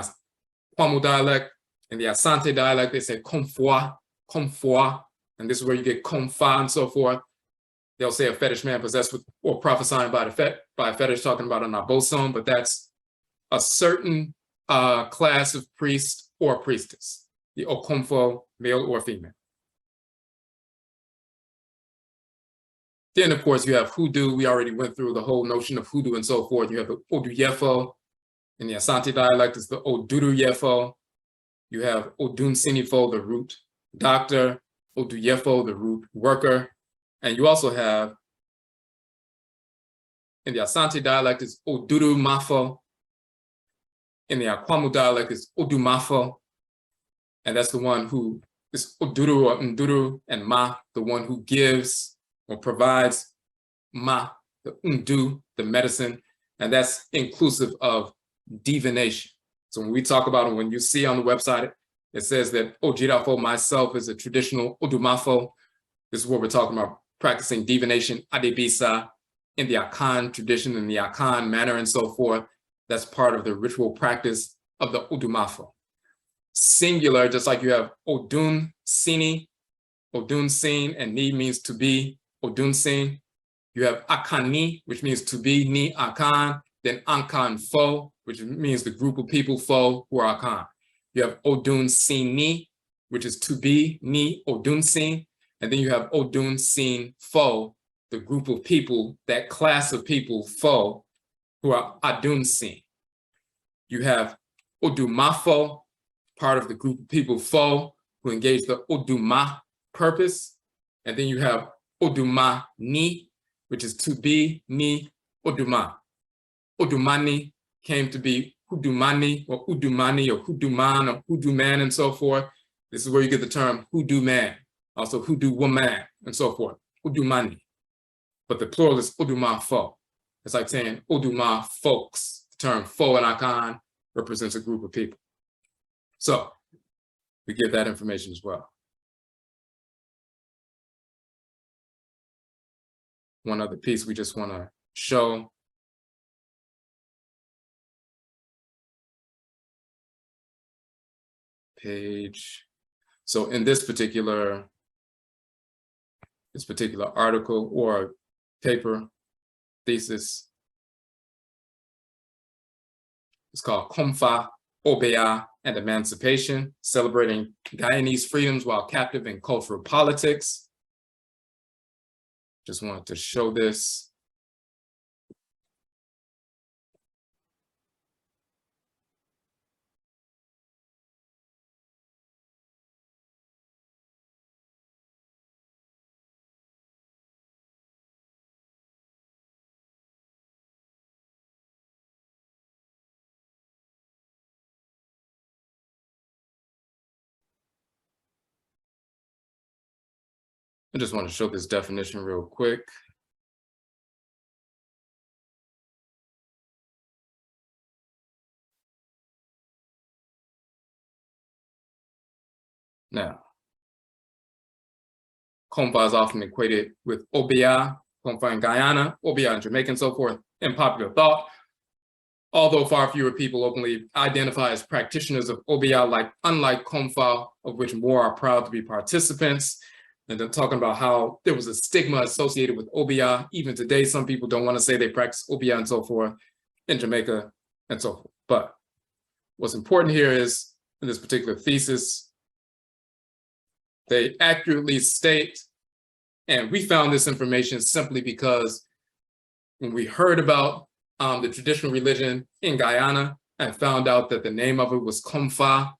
Akwamu dialect. In the Asante dialect, they say Komfwa, Komfwa, and this is where you get Komfa and so forth. They'll say a fetish man possessed with or prophesying by a fetish, talking about an aboson, but that's a certain class of priest or priestess, the Okomfo, male or female. Then, of course, you have hoodoo. We already went through the whole notion of hoodoo and so forth. You have the Oduyefo. In the Asante dialect, it's the Oduruyefo. You have Odunsinifo, the root doctor, Oduyefo, the root worker. And you also have, in the Asante dialect, it's Oduru Mafo. In the Akwamu dialect, it's Odumafo. And that's the one who is Oduru or Nduru, and Ma, the one who gives or provides Ma, the Undu, the medicine. And that's inclusive of divination. So when we talk about it, when you see on the website, it says that Ojirafo, myself, is a traditional Odumafo. This is what we're talking about, practicing divination, Adebisa, in the Akan tradition, in the Akan manner and so forth. That's part of the ritual practice of the Odumafo. Singular, just like you have Odun Sini, Odun Sin, and Ni means to be, Odun Sin. You have Akani, which means to be, Ni Akan. then Akan Fo, which means the group of people Fo who are Akan. You have Odun Sin Ni, which is to be, Ni, Odun Sin. And then you have Odun Sin Fo, the group of people, that class of people Fo, who are Adun Sin. You have Odumafo, part of the group of people Fo, who engage the Oduma purpose. And then you have Oduma Ni, which is to be, Ni, Oduma. Odumani came to be Hoodoo-mani or Udumani or Hoodoo-man or Hoodoo man and so forth. This is where you get the term Hoodoo man, also Hoodoo woman and so forth, Odumani. But the plural is Oduma Fo. It's like saying Oduma folks. The term Fo and Akan represents a group of people. So we give that information as well. One other piece we just want to show. Page. So in this particular article or paper thesis, it's called Komfa, Obeya, and Emancipation, Celebrating Guyanese Freedoms While Captive in Cultural Politics. Just wanted to show this. I just want to show this definition real quick. Now, Komfa is often equated with Obeya, Komfa in Guyana, Obeya in Jamaica, and so forth, in popular thought. Although far fewer people openly identify as practitioners of Obeya, unlike Komfa, of which more are proud to be participants. And then talking about how there was a stigma associated with Obeya. Even today, some people don't want to say they practice Obeya and so forth in Jamaica and so forth. But what's important here is, in this particular thesis, they accurately state, and we found this information simply because when we heard about the traditional religion in Guyana and found out that the name of it was Komfa,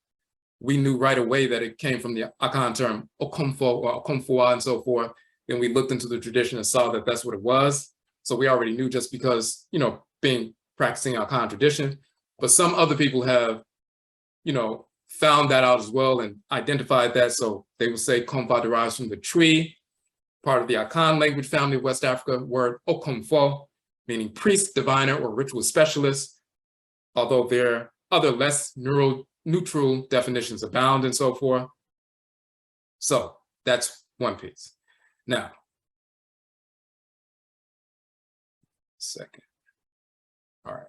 we knew right away that it came from the Akan term Okomfo or Okomfoa and so forth. Then we looked into the tradition and saw that that's what it was. So we already knew just because, being practicing Akan tradition. But some other people have, found that out as well and identified that. So they would say Komfa derives from the tree, part of the Akan language family of West Africa, word Okomfo, meaning priest, diviner, or ritual specialist. Although there are other less neutral definitions abound and so forth. So that's one piece. Now, second. All right.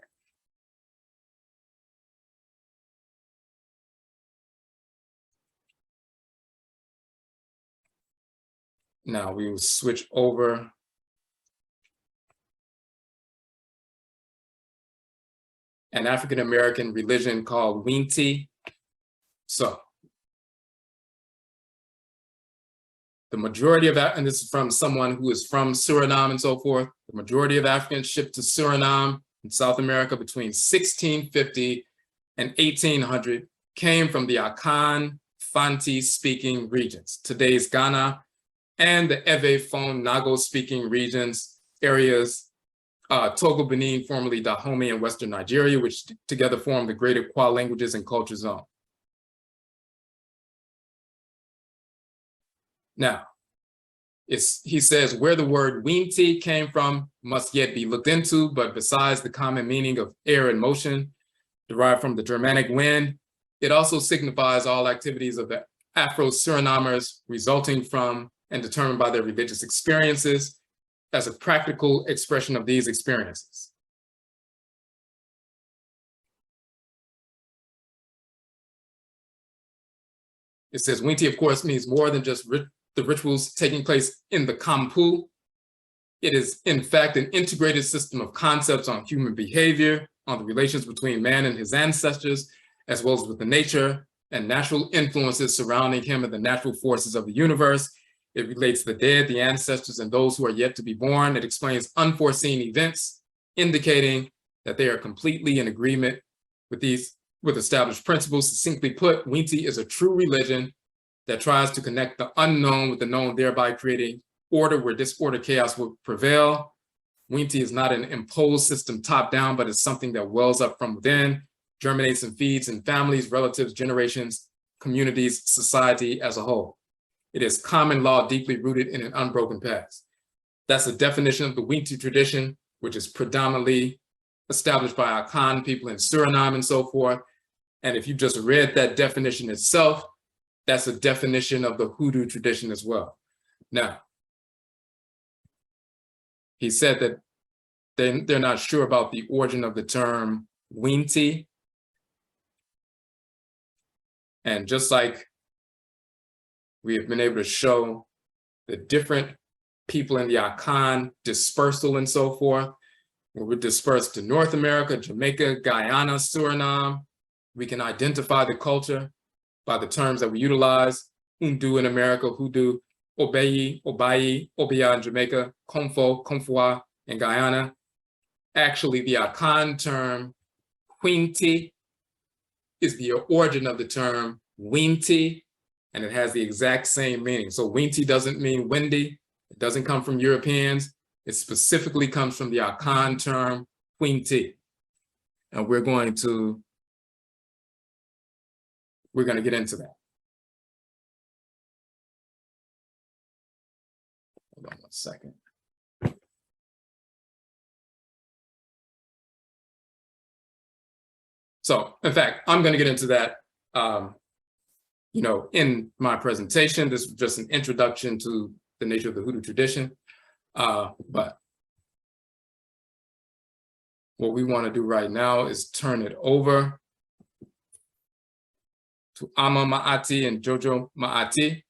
Now we will switch over. An African-American religion called Winti. So the majority of that, and this is from someone who is from Suriname and so forth, the majority of Africans shipped to Suriname in South America between 1650 and 1800 came from the Akan Fanti speaking regions, today's Ghana, and the Ewe Fon Nago speaking regions, areas, Togo, Benin, formerly Dahomey, and Western Nigeria, which together form the Greater Kwa Languages and Culture Zone. Now, he says where the word Winti came from must yet be looked into, but besides the common meaning of air and motion, derived from the Germanic wind, it also signifies all activities of the Afro-Surinamers resulting from and determined by their religious experiences as a practical expression of these experiences. It says Winti, of course, means more than just the rituals taking place in the Kampu, It is, in fact, an integrated system of concepts on human behavior, on the relations between man and his ancestors, as well as with the nature and natural influences surrounding him and the natural forces of the universe. It relates the dead, the ancestors, and those who are yet to be born. It explains unforeseen events, indicating that they are completely in agreement with established principles. Succinctly put, Winti is a true religion that tries to connect the unknown with the known, thereby creating order where disorder, chaos will prevail. Winti is not an imposed system top-down, but is something that wells up from within, germinates and feeds in families, relatives, generations, communities, society as a whole. It is common law deeply rooted in an unbroken past. That's a definition of the Winti tradition, which is predominantly established by Akan people in Suriname and so forth. And if you just read that definition itself, that's a definition of the Hoodoo tradition as well. Now, he said that they're not sure about the origin of the term Winti. And just like we have been able to show the different people in the Akan dispersal and so forth, where we're dispersed to North America, Jamaica, Guyana, Suriname, we can identify the culture by the terms that we utilize: Hoodoo in America, Hoodoo, Obeyi, Obayi, Obeya in Jamaica, Komfo, Komfwa in Guyana. Actually, the Akan term Winti is the origin of the term Winti, and it has the exact same meaning. So Winti doesn't mean windy. It doesn't come from Europeans. It specifically comes from the Akan term Winti. And we're going to get into that. Hold on 1 second. So, in fact, I'm going to get into that, in my presentation. This was just an introduction to the nature of the Hoodoo tradition. But what we want to do right now is turn it over to Ama Ma'ati and Jojo Ma'ati.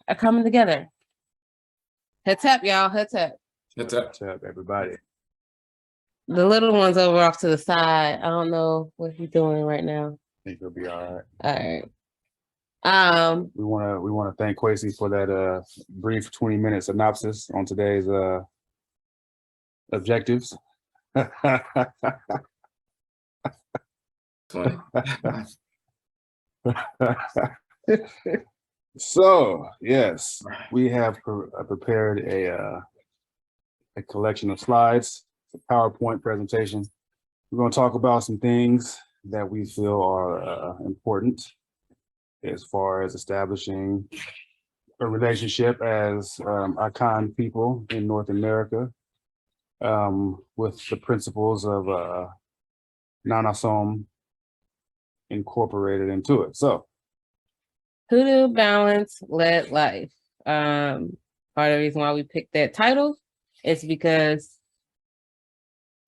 Are coming together. Heads up, y'all. Heads up. Heads up. What's up, everybody? The little one's over off to the side. I don't know what he's doing right now. I think it'll be all right. All right. We want to thank Kwesi for that brief 20-minute synopsis on today's objectives. So yes, we have prepared a collection of slides, a PowerPoint presentation. We're going to talk about some things that we feel are important as far as establishing a relationship as Akan people in North America with the principles of Nanasom incorporated into it. So Hoodoo Balance Led Life. Part of the reason why we picked that title is because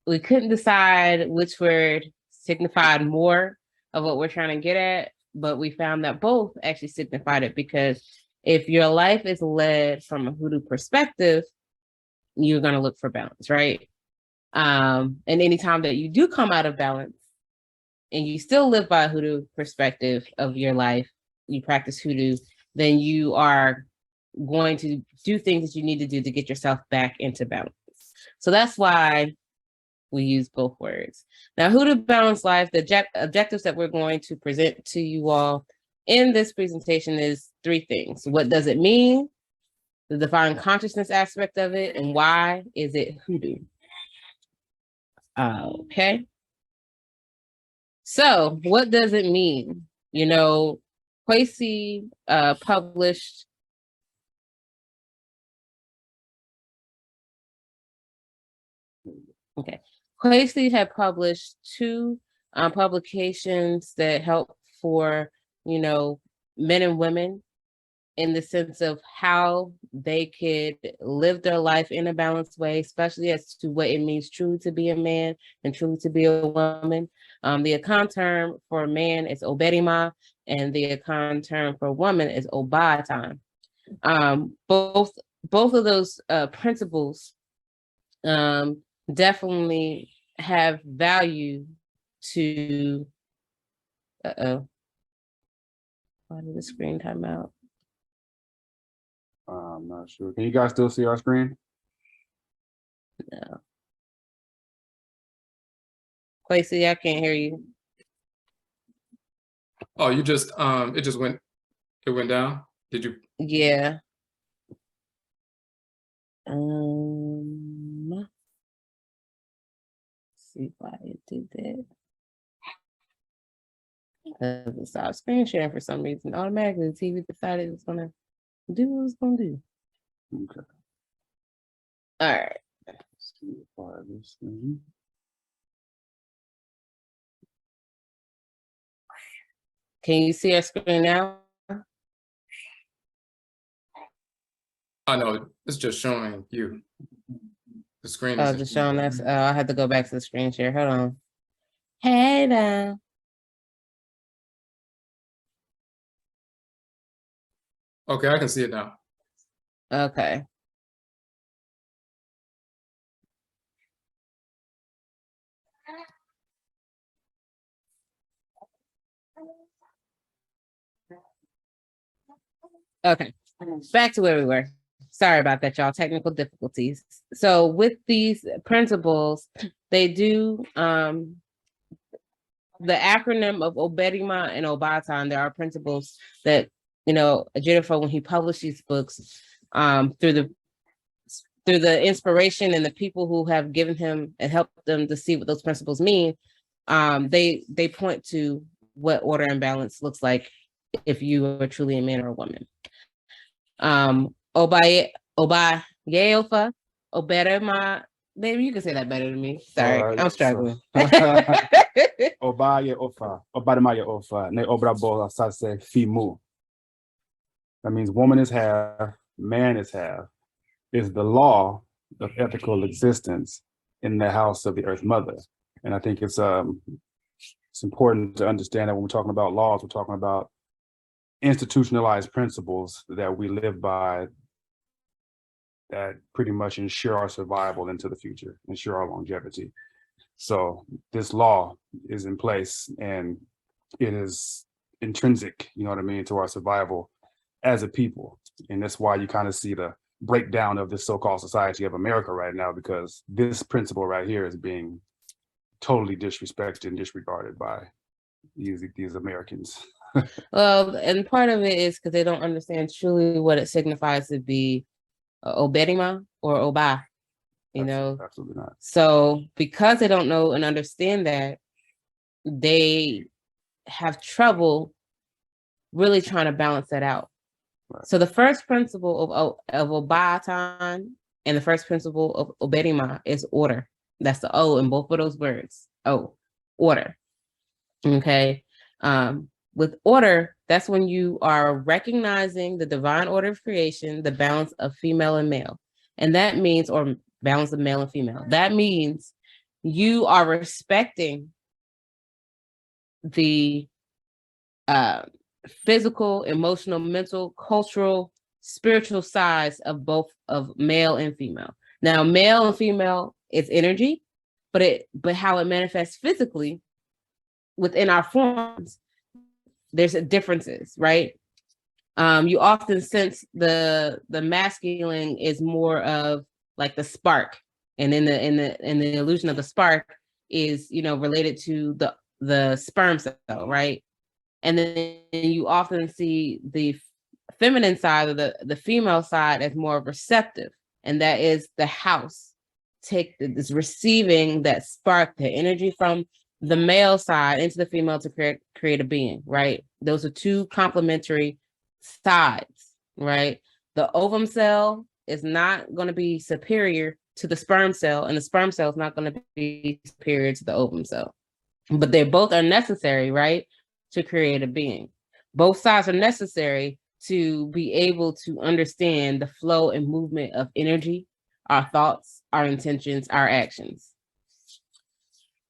we couldn't decide which word signified more of what we're trying to get at, but we found that both actually signified it, because if your life is led from a Hoodoo perspective, you're going to look for balance, right? And anytime that you do come out of balance and you still live by a Hoodoo perspective of your life, you practice Hoodoo, then you are going to do things that you need to do to get yourself back into balance. So that's why we use both words. Now, Hoodoo Balanced Life, the objectives that we're going to present to you all in this presentation is 3 things. What does it mean? The divine consciousness aspect of it, and why is it Hoodoo? Okay. So what does it mean? You know, Kwesi published Kwesi had published 2 publications that help for, you know, men and women in the sense of how they could live their life in a balanced way, especially as to what it means truly to be a man and truly to be a woman. The Akan term for man is Oberima, and the Akan term for woman is Obatan. Both of those principles definitely have value to. Uh-oh. Why did the screen time out? I'm not sure. Can you guys still see our screen? No. Quasi, I can't hear you. Oh, you just it went down. Did you? Yeah. See why it did that. It stopped screen sharing for some reason. Automatically, the TV decided it was gonna do what it was gonna do. Okay. All right. Let's see if I have this thing. Can you see our screen now? I know it's just showing you. The screen Oh, is just showing us. Oh, I had to go back to the screen share. Hold on. Hey now. okay. I can see it now. Okay. Okay. Back to where we were. Sorry about that, y'all. Technical difficulties. So with these principles, they do the acronym of Oberima and Obatan. There are principles that, you know, Jennifer, when he published these books, through the inspiration and the people who have given him and helped them to see what those principles mean, they point to what order and balance looks like if you are truly a man or a woman. Oba Yeofa, Oberima. Maybe you can say that better than me. Sorry, I'm struggling. Obaye Ofa, Obadamaya Ofa, Ne Obrabo Sase Fimu. That means woman is half, man is half, is the law of ethical existence in the house of the Earth Mother. And I think it's important to understand that when we're talking about laws, we're talking about institutionalized principles that we live by that pretty much ensure our survival into the future, ensure our longevity. So this law is in place and it is intrinsic, you know what I mean, to our survival as a people. And that's why you kind of see the breakdown of this so-called society of America right now, because this principle right here is being totally disrespected and disregarded by these Americans. Well, and part of it is because they don't understand truly what it signifies to be Oberima or Oba, you know? Absolutely not. So because they don't know and understand that, they have trouble really trying to balance that out. Right. So the first principle of Obatan and the first principle of Oberima is order. That's the O in both of those words. O, order. Okay. With order, that's when you are recognizing the divine order of creation, the balance of female and male. And that means, or balance of male and female. That means you are respecting the physical, emotional, mental, cultural, spiritual sides of both of male and female. Now, male and female is energy, but how it manifests physically within our forms, there's differences, right? You often sense the masculine is more of like the spark, and in the illusion of the spark is, you know, related to the sperm cell, right? And then you often see the feminine side of the female side as more receptive, and that is the house is receiving that spark, the energy from the male side into the female to create a being, right? Those are two complementary sides, right? The ovum cell is not going to be superior to the sperm cell, and the sperm cell is not going to be superior to the ovum cell. but they both are necessary, right, to create a being. Both sides are necessary to be able to understand the flow and movement of energy, our thoughts, our intentions, our actions.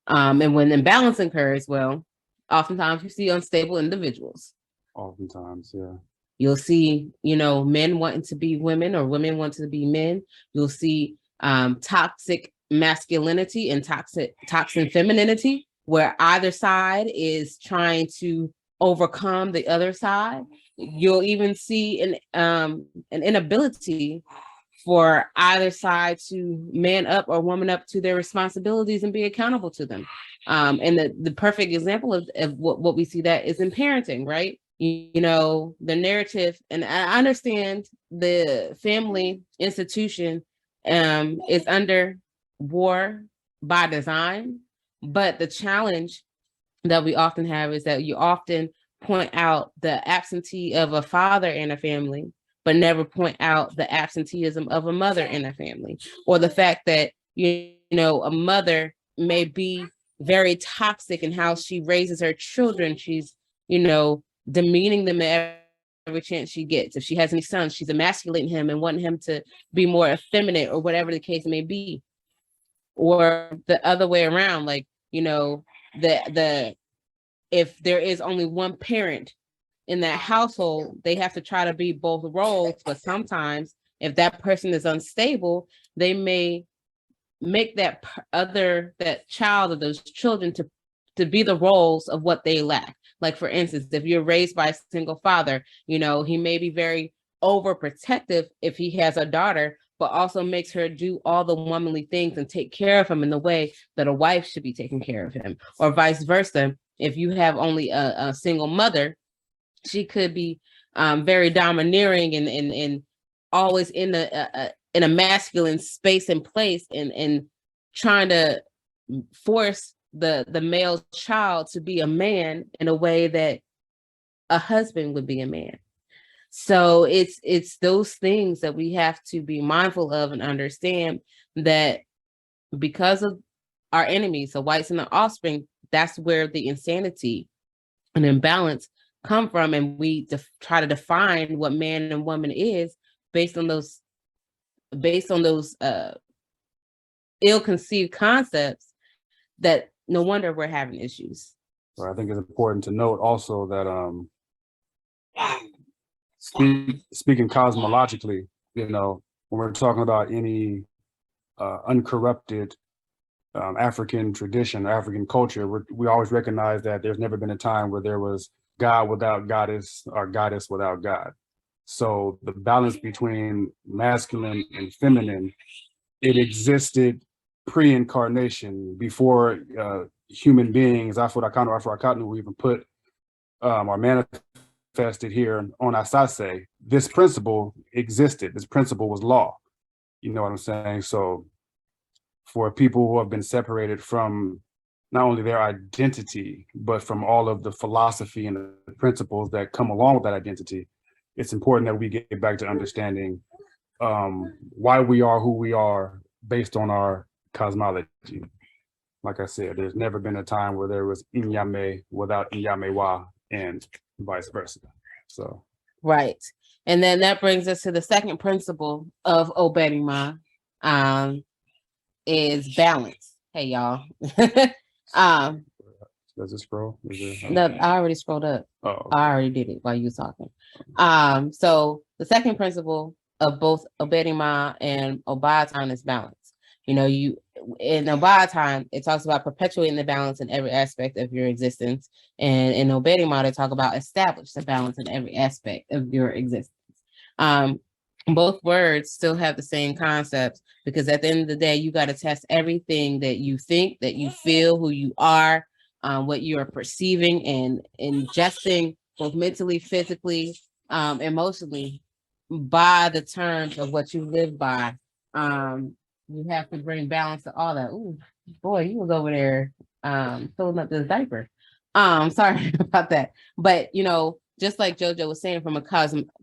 And when imbalance occurs, well, oftentimes you see unstable individuals. Oftentimes, yeah. You'll see, men wanting to be women or women wanting to be men. You'll see toxic masculinity and toxic femininity, where either side is trying to overcome the other side. You'll even see an inability for either side to man up or woman up to their responsibilities and be accountable to them. And the perfect example of what we see that is in parenting, right? The narrative, and I understand the family institution is under war by design, but the challenge that we often have is that you often point out the absentee of a father in a family, but never point out the absenteeism of a mother in a family, or the fact that, a mother may be very toxic in how she raises her children. She's, demeaning them every chance she gets. If she has any sons, she's emasculating him and wanting him to be more effeminate or whatever the case may be. Or the other way around, like, if there is only one parent in that household, they have to try to be both roles. But sometimes if that person is unstable, they may make that child or those children to be the roles of what they lack. Like, for instance, if you're raised by a single father, he may be very overprotective if he has a daughter, but also makes her do all the womanly things and take care of him in the way that a wife should be taking care of him, or vice versa. If you have only a single mother, she could be very domineering and always in a masculine space and place, and trying to force the male child to be a man in a way that a husband would be a man. So it's those things that we have to be mindful of and understand, that because of our enemies, the whites and the offspring, that's where the insanity and imbalance come from. And we try to define what man and woman is based on those ill-conceived concepts, that no wonder we're having issues. So I think it's important to note also that speaking cosmologically, when we're talking about any uncorrupted African tradition, African culture, we always recognize that there's never been a time where there was God without goddess or goddess without God. So the balance between masculine and feminine, it existed pre-incarnation, before human beings, Afurakanu, Afuraitkaitnut, we even put or manifested here on Asase. This principle existed. This principle was law. You know what I'm saying? So for people who have been separated from not only their identity, but from all of the philosophy and the principles that come along with that identity, it's important that we get back to understanding why we are who we are based on our cosmology. Like I said, there's never been a time where there was Inyame without Inyamewa, and vice versa. So right. And then that brings us to the second principle of Odwiraman, is balance. Hey, y'all. Does it scroll? No, I already scrolled up. Oh, okay. I already did it while you were talking. So the second principle of both Odwiraman and Odwiraman is balance. In Odwiraman, it talks about perpetuating the balance in every aspect of your existence. And in Odwiraman, they talk about establish the balance in every aspect of your existence. Both words still have the same concepts, because at the end of the day, you got to test everything that you think, that you feel, who you are, what you are perceiving and ingesting, both mentally, physically, emotionally, by the terms of what you live by. You have to bring balance to all that. Ooh, boy, you was over there filling up this diaper. Sorry about that. But, just like JoJo was saying, from a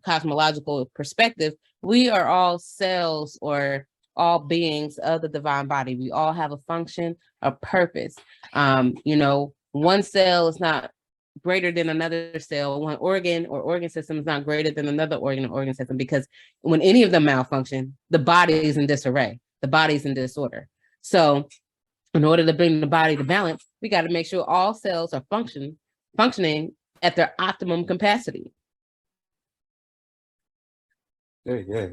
cosmological perspective, we are all cells or all beings of the divine body. We all have a function, a purpose. one cell is not greater than another cell. One organ or organ system is not greater than another organ or organ system, because when any of them malfunction, the body is in disarray. The body is in disorder. So in order to bring the body to balance, we got to make sure all cells are functioning at their optimum capacity. Yeah.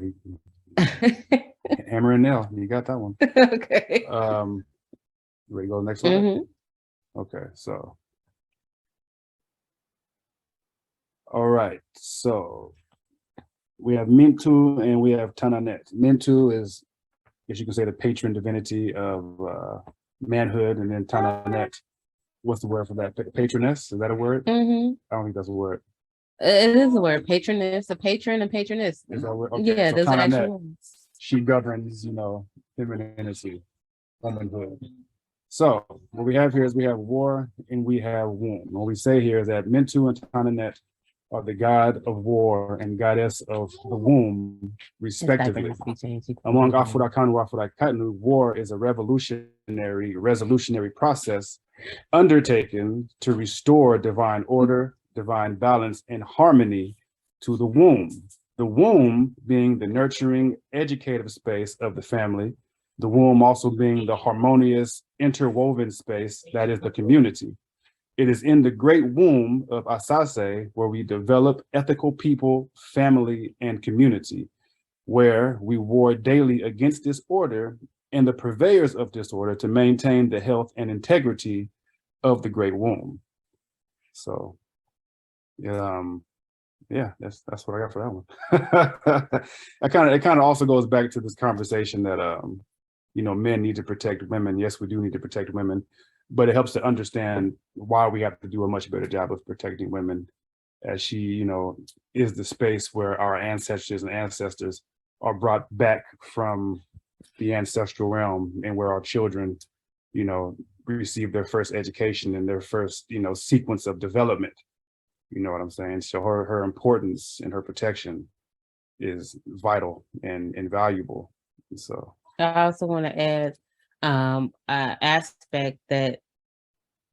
Hammer and nail. You got that one. Okay. Ready to go next slide? Mhm. Okay, so. All right, so we have Mintu and we have Tananet. Mintu is, as you can say, the patron divinity of manhood, and then Tananet, what's the word for that? Patroness, is that a word? Mhm. I don't think that's a word. It is a word. Patroness, a patron, and patroness. Is that a word? Okay, Yeah, so those are actual Tananet, words. she governs, femininity, womanhood. So what we have here is we have war and we have womb. What we say here is that Mintu and Tananet are the god of war and goddess of the womb, respectively. Among Afurakanu, Afuraitkaitnut, war is a revolutionary process undertaken to restore divine order, divine balance, and harmony to the womb. The womb being the nurturing, educative space of the family, the womb also being the harmonious, interwoven space that is the community. It is in the great womb of Asase where we develop ethical people, family, and community, where we war daily against disorder and the purveyors of disorder to maintain the health and integrity of the great womb. So, yeah, that's what I got for that one. It kind of also goes back to this conversation that men need to protect women. Yes, we do need to protect women, but it helps to understand why we have to do a much better job of protecting women, as she, is the space where our ancestors and ancestors are brought back from the ancestral realm, and where our children, receive their first education and their first, sequence of development. You know what I'm saying? So her importance and her protection is vital and invaluable. So I also want to add an aspect that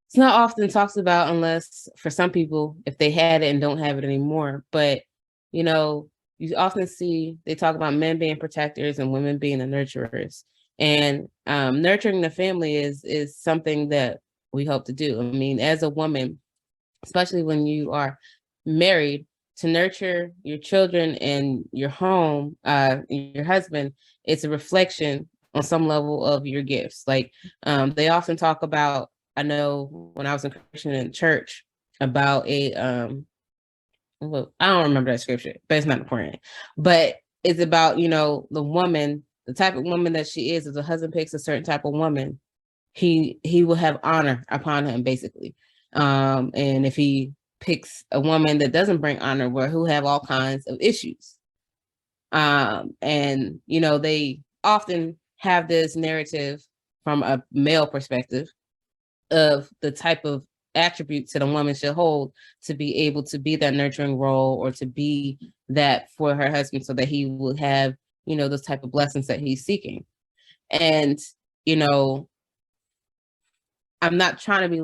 it's not often talked about, unless for some people, if they had it and don't have it anymore. But, you often see they talk about men being protectors and women being the nurturers. And nurturing the family is something that we hope to do. I mean, as a woman, especially when you are married, to nurture your children and your home, your husband, it's a reflection on some level of your gifts. Like they often talk about, I know when I was in Christian in church, about I don't remember that scripture, but it's not important. But it's about, the woman, the type of woman that she is. If the husband picks a certain type of woman, he will have honor upon him, basically. And if he picks a woman that doesn't bring honor, where he'll have all kinds of issues. And they often have this narrative from a male perspective of the type of attributes that a woman should hold to be able to be that nurturing role, or to be that for her husband, so that he will have, those type of blessings that he's seeking. And, I'm not trying to be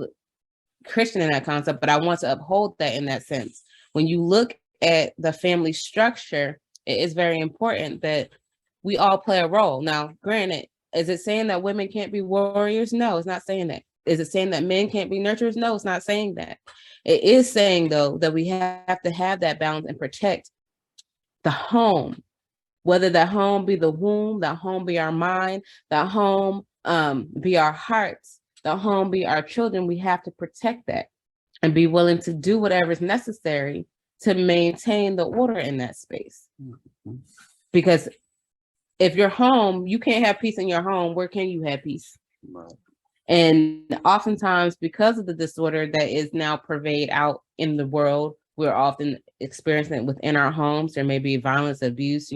Christian in that concept, but I want to uphold that in that sense. When you look at the family structure, it is very important that we all play a role. Now, granted, is it saying that women can't be warriors? No, it's not saying that. Is it saying that men can't be nurturers? No, it's not saying that. It is saying, though, that we have to have that balance and protect the home, whether that home be the womb, that home be our mind, that home be our hearts, the home be our children. We have to protect that and be willing to do whatever is necessary to maintain the order in that space. Because if you're home, you can't have peace in your home, where can you have peace? Right. And oftentimes, because of the disorder that is now pervade out in the world, we're often experiencing it within our homes. There may be violence, abuse,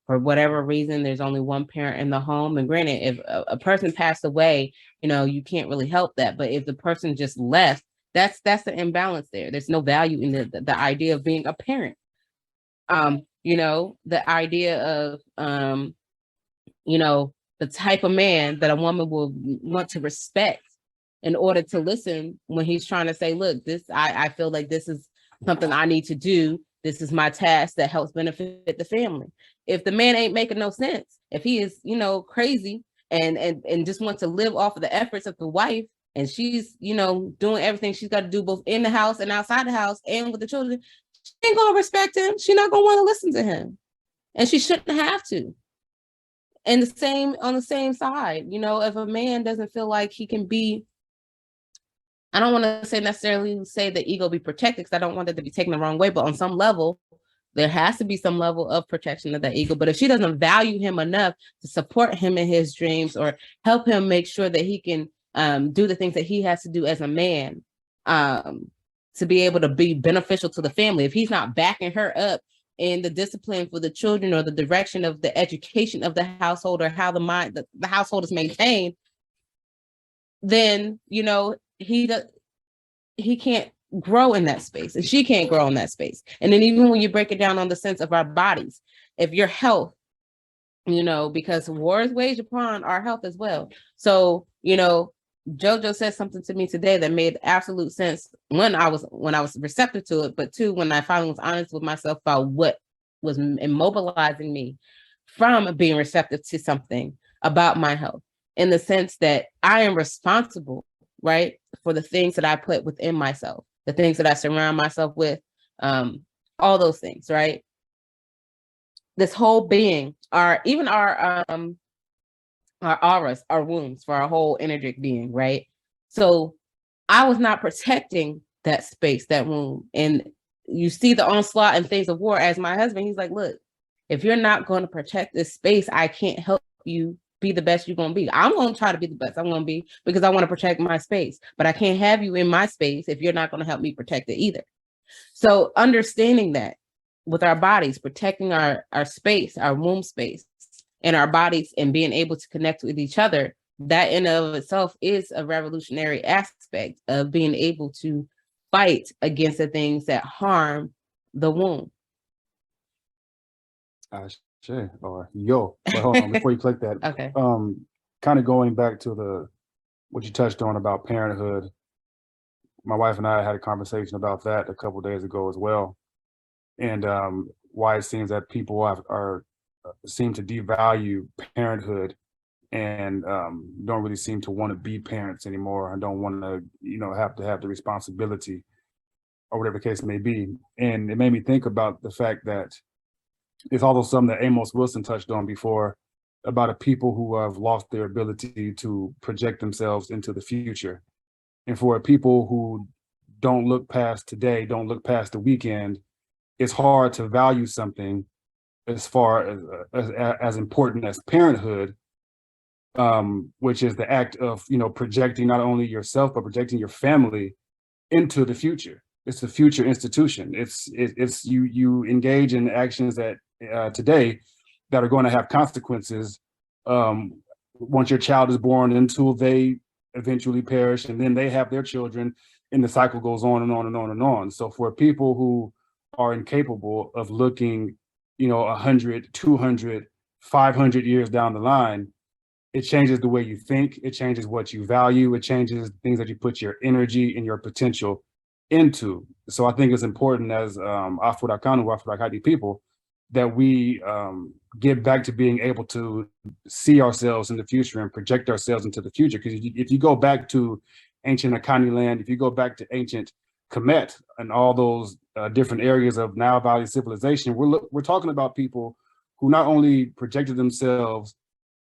for whatever reason. There's only one parent in the home. And granted, if a person passed away, you can't really help that. But if the person just left, that's the imbalance there. There's no value in the idea of being a parent. The idea of, the type of man that a woman will want to respect in order to listen when he's trying to say, look, I feel like this is something I need to do. This is my task that helps benefit the family. If the man ain't making no sense, if he is, crazy and just wants to live off of the efforts of the wife, and she's, doing everything she's got to do both in the house and outside the house and with the children, she ain't gonna respect him. She's not gonna want to listen to him. And she shouldn't have to. And on the same side, if a man doesn't feel like he can be, I don't want to necessarily say the ego be protected, because I don't want it to be taken the wrong way, but on some level, there has to be some level of protection of that ego. But if she doesn't value him enough to support him in his dreams or help him make sure that he can do the things that he has to do as a man to be able to be beneficial to the family, if he's not backing her up in the discipline for the children or the direction of the education of the household or how the household is maintained, then he can't grow in that space, and she can't grow in that space. And then even when you break it down on the sense of our bodies, if your health, because war is waged upon our health as well. So Jojo said something to me today that made absolute sense when I was receptive to it, but two, when I finally was honest with myself about what was immobilizing me from being receptive to something about my health, in the sense that I am responsible, right, for the things that I put within myself, the things that I surround myself with, all those things, right? This whole being, our auras, our wombs, for our whole energetic being, right? So I was not protecting that space, that womb. And you see the onslaught and things of war as my husband, he's like, look, if you're not going to protect this space, I can't help you be the best you're going to be. I'm going to try to be the best I'm going to be because I want to protect my space, but I can't have you in my space if you're not going to help me protect it either. So understanding that with our bodies, protecting our space, our womb space, and our bodies, and being able to connect with each other, that in and of itself is a revolutionary aspect of being able to fight against the things that harm the womb. Sure. Or yo, but hold on, before you click that, Okay. Kind of going back to what you touched on about parenthood. My wife and I had a conversation about that a couple of days ago as well, and why it seems that people seem to devalue parenthood and don't really seem to want to be parents anymore, and don't want to, have the responsibility or whatever the case may be. And it made me think about the fact that it's also something that Amos Wilson touched on before, about a people who have lost their ability to project themselves into the future. And for people who don't look past today, don't look past the weekend, it's hard to value something as far as important as parenthood, which is the act of, projecting not only yourself, but projecting your family into the future. It's a future institution. It's you engage in actions that today that are going to have consequences once your child is born, until they eventually perish, and then they have their children, and the cycle goes on and on and on and on. So for people who are incapable of looking, 100, 200, 500 years down the line, it changes the way you think, it changes what you value, it changes things that you put your energy and your potential into. So I think it's important as Afurakanu, Afuraitkaitnit people, that we get back to being able to see ourselves in the future and project ourselves into the future. Because if you go back to ancient Akani land, if you go back to ancient Kemet and all those different areas of Nile Valley civilization, we're talking about people who not only projected themselves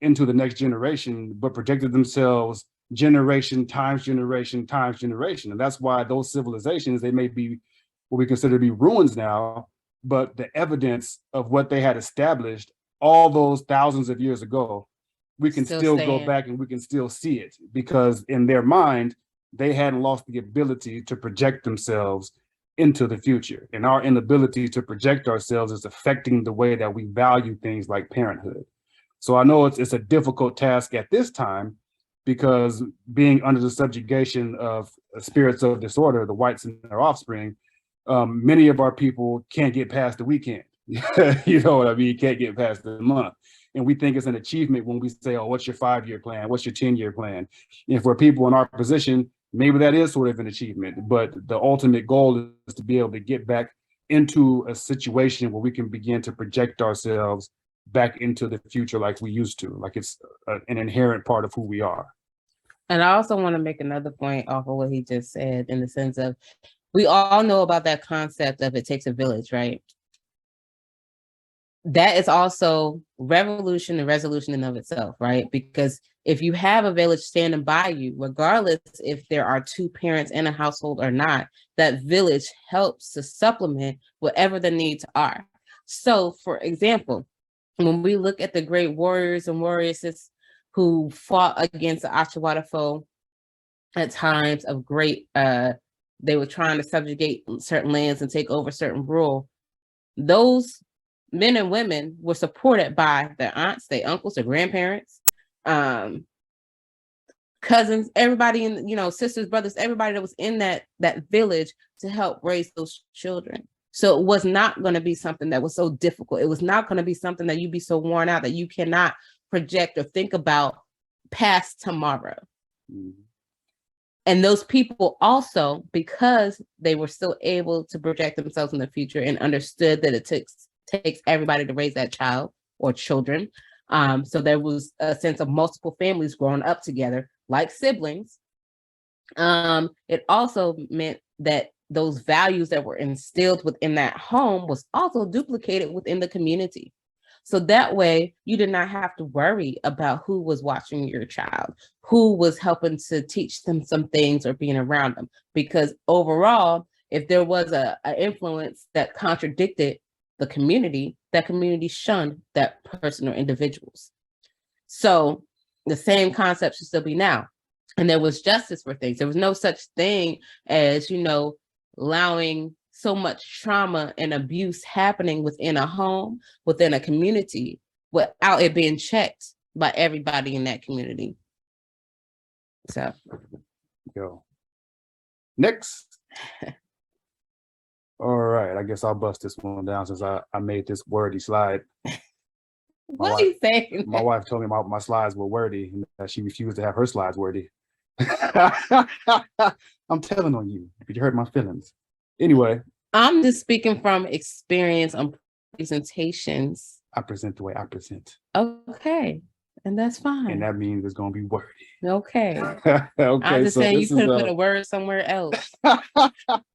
into the next generation, but projected themselves generation times generation times generation. And that's why those civilizations, they may be what we consider to be ruins now, but the evidence of what they had established all those thousands of years ago, we can still go back and we can still see it, because in their mind, they hadn't lost the ability to project themselves into the future. And our inability to project ourselves is affecting the way that we value things like parenthood. So I know it's a difficult task at this time, because being under the subjugation of spirits of disorder, the whites and their offspring, many of our people can't get past the weekend. You know what I mean? You can't get past the month. And we think it's an achievement when we say, oh, what's your 5-year plan? What's your 10-year plan? And for people in our position, maybe that is sort of an achievement, but the ultimate goal is to be able to get back into a situation where we can begin to project ourselves back into the future like we used to, like it's an inherent part of who we are. And I also want to make another point off of what he just said, in the sense of, we all know about that concept of it takes a village, right? That is also revolution and resolution in of itself, right? Because if you have a village standing by you, regardless if there are 2 parents in a household or not, that village helps to supplement whatever the needs are. So, for example, when we look at the great warriors and warrioresses who fought against the Ashawatta foe at times of great, they were trying to subjugate certain lands and take over certain rule, those men and women were supported by their aunts, their uncles, their grandparents, cousins, everybody in, you know, sisters, brothers, everybody that was in that village to help raise those children. So it was not going to be something that was so difficult. It was not going to be something that you'd be so worn out that you cannot project or think about past tomorrow. Mm-hmm. And those people also, because they were still able to project themselves in the future and understood that it takes everybody to raise that child or children. So there was a sense of multiple families growing up together like siblings. It also meant that those values that were instilled within that home was also duplicated within the community. So that way you did not have to worry about who was watching your child, who was helping to teach them some things or being around them. Because overall, if there was an influence that contradicted the community, that community shunned that person or individuals. So the same concept should still be now. And there was justice for things. There was no such thing as, you know, allowing so much trauma and abuse happening within a home, within a community, without it being checked by everybody in that community. So, go next. All right, I guess I'll bust this one down since I made this wordy slide. What are you saying? My wife told me my slides were wordy and that she refused to have her slides wordy. I'm telling on you, if you hurt my feelings. Anyway. I'm just speaking from experience on presentations. I present the way I present. Okay, and that's fine. And that means it's going to be wordy. Okay. Okay. I'm just saying you could have put a word somewhere else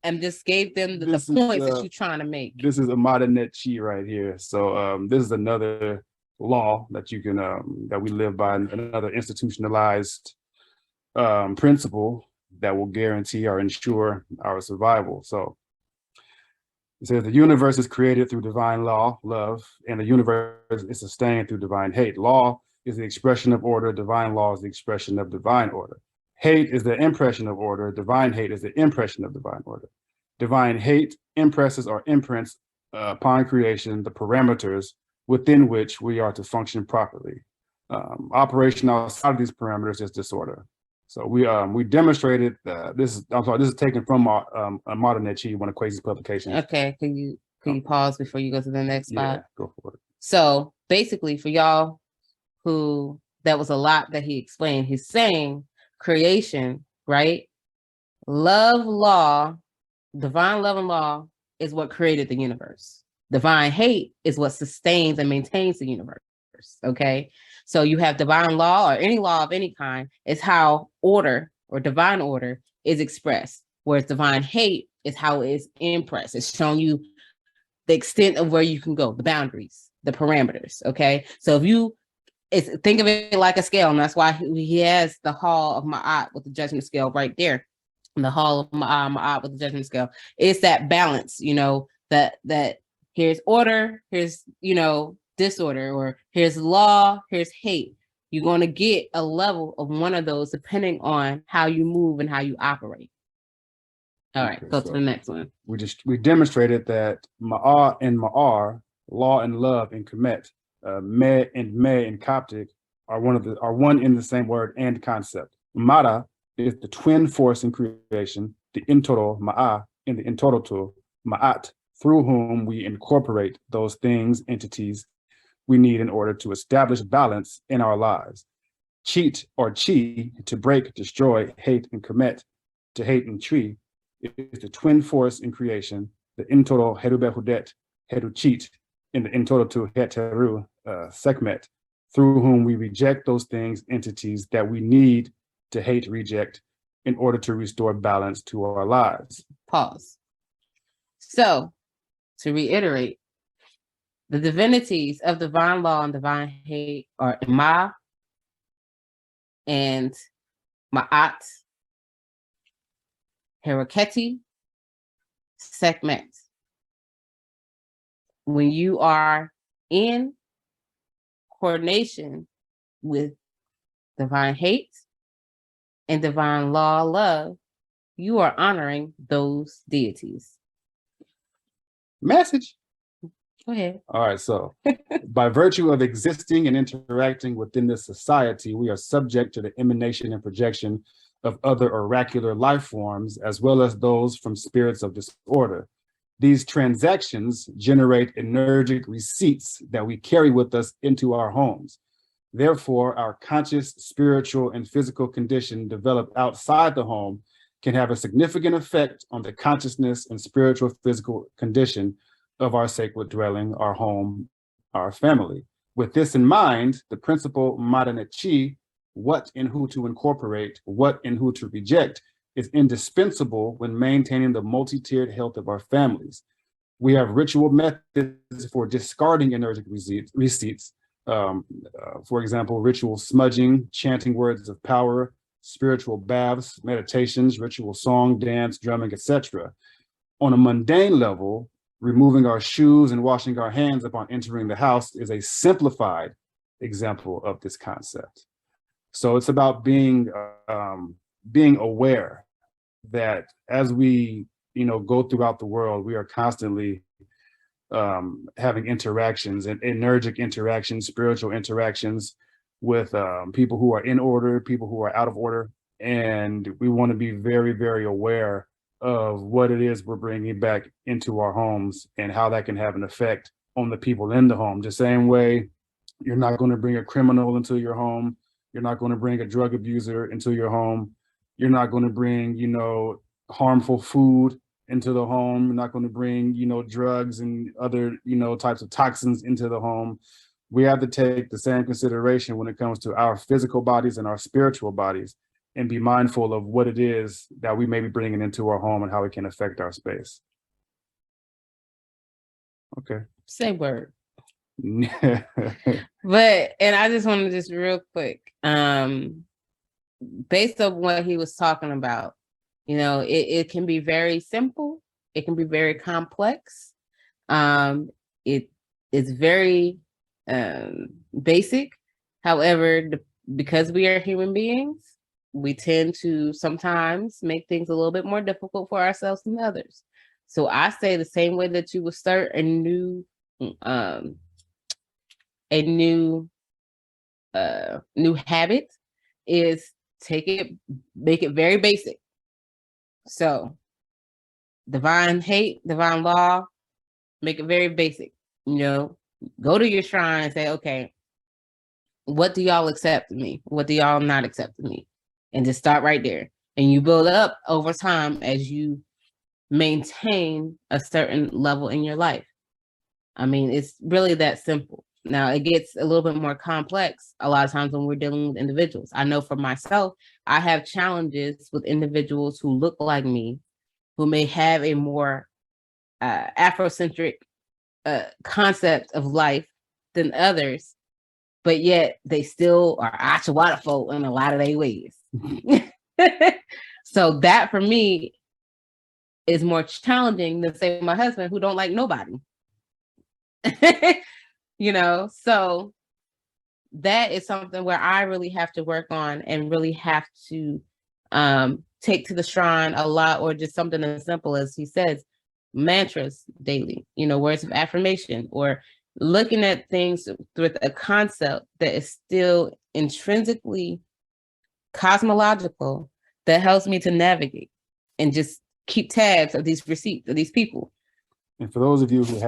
and just gave them the points that you're trying to make. This is a modern net chi right here. So this is another law that you can that we live by, another institutionalized principle that will guarantee or ensure our survival. So it says the universe is created through divine law, love, and the universe is sustained through divine hate. Law is the expression of order. Divine law is the expression of divine order. Hate is the impression of order. Divine hate is the impression of divine order. Divine hate impresses or imprints upon creation the parameters within which we are to function properly. Operation outside of these parameters is disorder. So we demonstrated this is taken from a modern net chi, one of Kwesi's publications. Okay, can you pause before you go to the next spot? Yeah, go for it. So basically, for y'all who that was a lot that he explained, he's saying creation, right? Love, law, divine love and law is what created the universe. Divine hate is what sustains and maintains the universe. Okay, so you have divine law, or any law of any kind, is how order or divine order is expressed, whereas divine hate is how it is impressed. It's showing you the extent of where you can go, the boundaries, the parameters. Okay, so if you think of it like a scale, and that's why he has the hall of Ma'at with the judgment scale right there. And the hall of Ma'at with the judgment scale. It's that balance, you know, that here's order, here's, you know, disorder, or here's law, here's hate. You're going to get a level of one of those depending on how you move and how you operate. All right, okay, go to the next one. We demonstrated that Ma'a and Ma'ar, law and love in Kemet, me and me in Coptic are one in the same word and concept. Mara is the twin force in creation, the in total Ma'a in the in total Ma'at through whom we incorporate those things, entities we need in order to establish balance in our lives. Cheat or chi, to break, destroy, hate, and commit, to hate and tree, is the twin force in creation, the intoto herube hudet, heru cheat, in the intoto to heteru sekmet, through whom we reject those things, entities that we need to hate, reject, in order to restore balance to our lives. Pause. So, to reiterate, the divinities of divine law and divine hate are Ma and Ma'at, Heraketi, Sekhmet. When you are in coordination with divine hate and divine law, love, you are honoring those deities. Message. Go ahead. All right, so by virtue of existing and interacting within this society, we are subject to the emanation and projection of other oracular life forms, as well as those from spirits of disorder. These transactions generate energetic receipts that we carry with us into our homes. Therefore, our conscious, spiritual, and physical condition developed outside the home can have a significant effect on the consciousness and spiritual physical condition of our sacred dwelling, our home, our family. With this in mind, the principle Madanechi, what and who to incorporate, what and who to reject, is indispensable when maintaining the multi-tiered health of our families. We have ritual methods for discarding energetic receipts. For example, ritual smudging, chanting words of power, spiritual baths, meditations, ritual song, dance, drumming, etc. On a mundane level, removing our shoes and washing our hands upon entering the house is a simplified example of this concept. So it's about being aware that as we go throughout the world, we are constantly having interactions and energetic interactions, spiritual interactions with people who are in order, people who are out of order. And we want to be very, very aware of what it is we're bringing back into our homes and how that can have an effect on the people in the home. The same way you're not going to bring a criminal into your home. You're not going to bring a drug abuser into your home. You're not going to bring, harmful food into the home. You're not going to bring, drugs and other, types of toxins into the home. We have to take the same consideration when it comes to our physical bodies and our spiritual bodies, and be mindful of what it is that we may be bringing into our home and how it can affect our space. Okay. Say word. But, and I just want to just real quick, based on what he was talking about, it can be very simple. It can be very complex. It is very basic. However, because we are human beings, we tend to sometimes make things a little bit more difficult for ourselves than others. So I say the same way that you would start a new habit is make it very basic. So divine hate, divine law, make it very basic. Go to your shrine and say, okay, what do y'all accept of me? What do y'all not accept of me? And just start right there. And you build up over time as you maintain a certain level in your life. I mean, it's really that simple. Now, it gets a little bit more complex a lot of times when we're dealing with individuals. I know for myself, I have challenges with individuals who look like me, who may have a more Afrocentric concept of life than others, but yet they still are Achawada folk in a lot of their ways. So that for me is more challenging than say my husband who don't like nobody. So that is something where I really have to work on and really have to take to the shrine a lot, or just something as simple as he says, mantras daily, words of affirmation, or looking at things with a concept that is still intrinsically cosmological, that helps me to navigate and just keep tabs of these receipts of these people. And for those of you who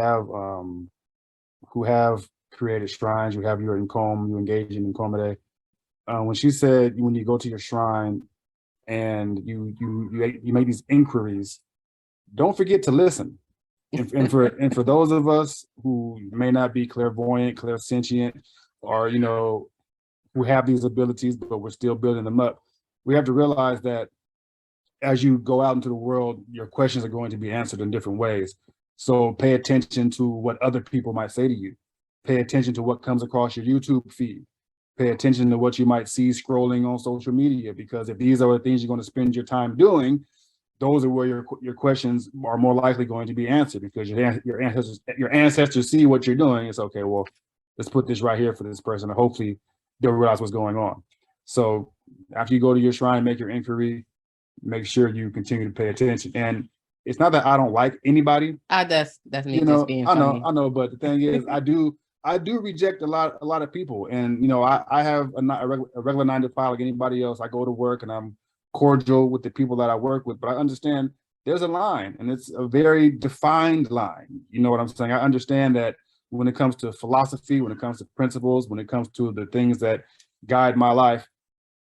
have created shrines, you have your Nkom, you engage in Nkomade. When she said when you go to your shrine and you make these inquiries, don't forget to listen. And for those of us who may not be clairvoyant, clairsentient, or who have these abilities, but we're still building them up, we have to realize that as you go out into the world, your questions are going to be answered in different ways. So pay attention to what other people might say to you. Pay attention to what comes across your YouTube feed. Pay attention to what you might see scrolling on social media, because if these are the things you're going to spend your time doing, those are where your questions are more likely going to be answered, because your ancestors see what you're doing. It's okay, well, let's put this right here for this person, and hopefully they'll realize what's going on. So after you go to your shrine, make your inquiry, make sure you continue to pay attention. And it's not that I don't like anybody. That's me just being funny. I know, but the thing is, I do reject a lot of people. And I have a regular 9 to 5 like anybody else. I go to work and I'm cordial with the people that I work with, but I understand there's a line, and it's a very defined line. You know what I'm saying? I understand that when it comes to philosophy, when it comes to principles, when it comes to the things that guide my life,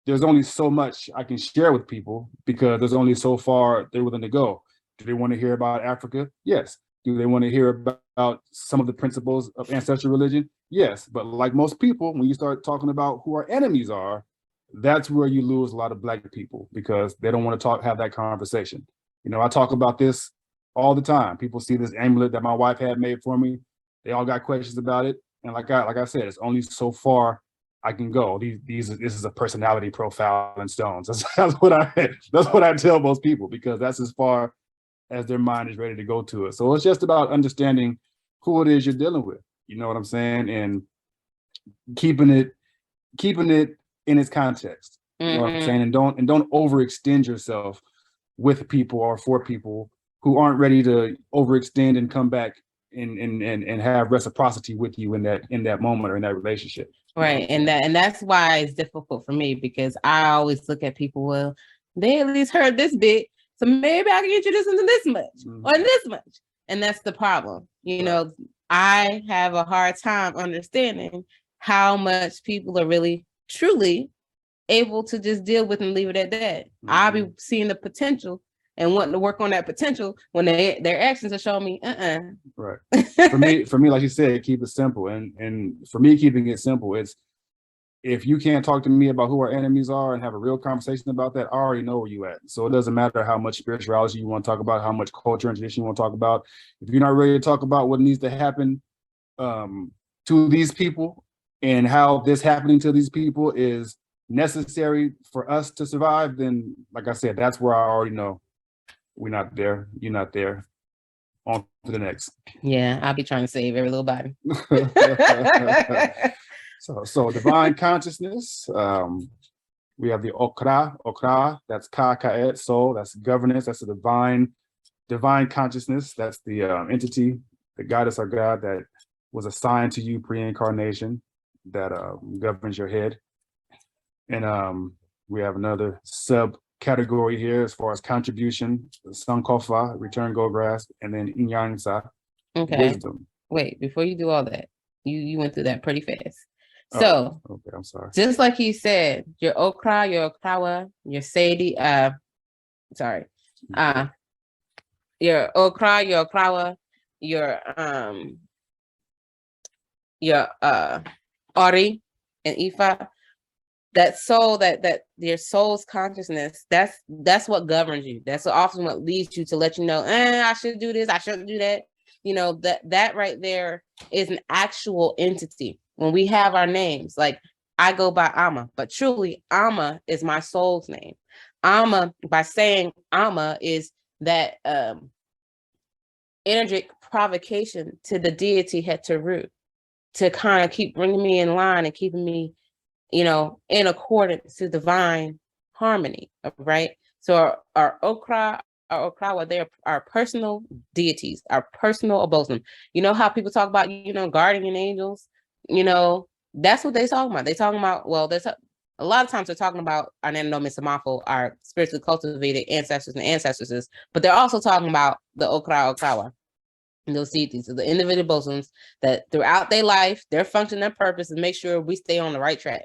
there's only so much I can share with people, because there's only so far they're willing to go. Do they want to hear about Africa? Yes. Do they want to hear about some of the principles of ancestral religion? Yes. But like most people, when you start talking about who our enemies are, that's where you lose a lot of Black people, because they don't want to have that conversation. I talk about this all the time. People see this amulet that my wife had made for me. They all got questions about it. And like I said, it's only so far I can go. This is a personality profile in stones. That's what I tell most people, because that's as far as their mind is ready to go to it. So it's just about understanding who it is you're dealing with. You know what I'm saying? And keeping it in its context. You know what I'm saying? And don't overextend yourself with people or for people who aren't ready to overextend and come back and have reciprocity with you in that moment or in that relationship. Right. And that's why it's difficult for me, because I always look at people, well, they at least heard this bit, so maybe I can introduce them to this much or this much. And that's the problem. I have a hard time understanding how much people are really truly able to just deal with and leave it at that. I'll be seeing the potential and wanting to work on that potential when their actions are showing me, Right. For me, like you said, keep it simple. And for me, keeping it simple, it's, if you can't talk to me about who our enemies are and have a real conversation about that, I already know where you at. So it doesn't matter how much spirituality you want to talk about, how much culture and tradition you want to talk about. If you're not ready to talk about what needs to happen to these people and how this happening to these people is necessary for us to survive, then, like I said, that's where I already know we're not there. You're not there. On to the next. Yeah, I'll be trying to save every little body. So divine consciousness. We have the Okra, that's Ka-Kaet, soul, that's governance, that's the divine consciousness. That's the entity, the goddess or God that was assigned to you pre-incarnation, that governs your head. And we have another subcategory here as far as contribution, Sankofa, return gold grass, and then Inyangsa, wisdom. Wait, before you do all that, you went through that pretty fast. So, okay, I'm sorry. Just like he said, your Okra, your Okrawa, your Sadie, your Okra, your Okrawa, your Ori and Ifa, that soul, that your soul's consciousness, that's what governs you. That's often what leads you to let you know, I should do this, I shouldn't do that. That right there is an actual entity. When we have our names, like I go by Ama, but truly Ama is my soul's name. Ama, by saying Ama, is that energetic provocation to the deity Heteru to kind of keep bringing me in line and keeping me, in accordance to divine harmony, right? So our Okra, our Okrawa, they're our personal deities, our personal abosom. You know how people talk about, guardian angels? That's what they're talking about. They're talking about, well, there's a lot of times they're talking about our Nanano Misamafo, our spiritually cultivated ancestors and ancestresses, but they're also talking about the Okra Okrawa. And those deities are the individual bosoms that throughout their life, their function, their purpose is make sure we stay on the right track.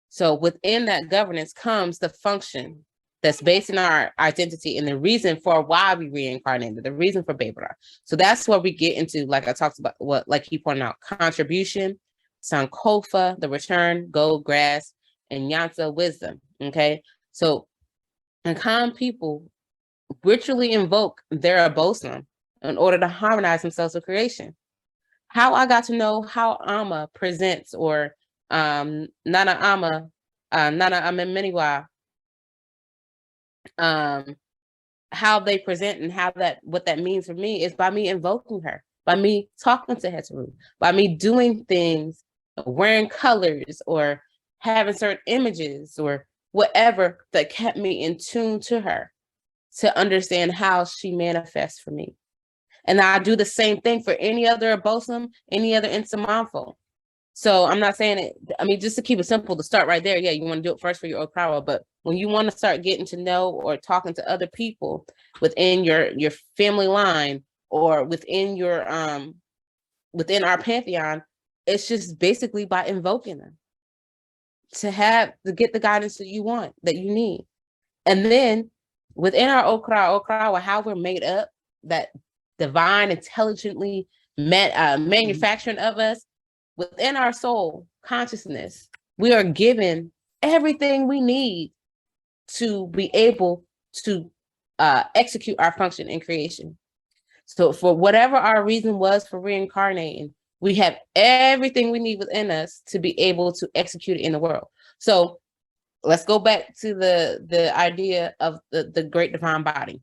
So within that governance comes the function that's based in our identity and the reason for why we reincarnated, the reason for Bebra. So that's where we get into, like I talked about, what, like he pointed out, contribution, Sankofa, the return, gold, grass, and Yansa, wisdom. Okay. So Akan people ritually invoke their bosom in order to harmonize themselves with creation. How I got to know how Ama presents, or Nana Ama, Nana Amemeniwa, how they present and how that, what that means for me is by me invoking her, by me talking to Heteru, by me doing things, wearing colors or having certain images or whatever that kept me in tune to her to understand how she manifests for me. And I do the same thing for any other bosom, any other Insamanfo. So I'm not saying it, I mean, just to keep it simple, to start right there, yeah, you want to do it first for your Okrawa, but when you want to start getting to know or talking to other people within your family line or within your within our pantheon, it's just basically by invoking them to get the guidance that you want, that you need. And then within our Okrawa, how we're made up, that divine intelligently manufacturing of us, within our soul consciousness, we are given everything we need to be able to execute our function in creation. So for whatever our reason was for reincarnating, we have everything we need within us to be able to execute it in the world. So let's go back to the idea of the great divine body,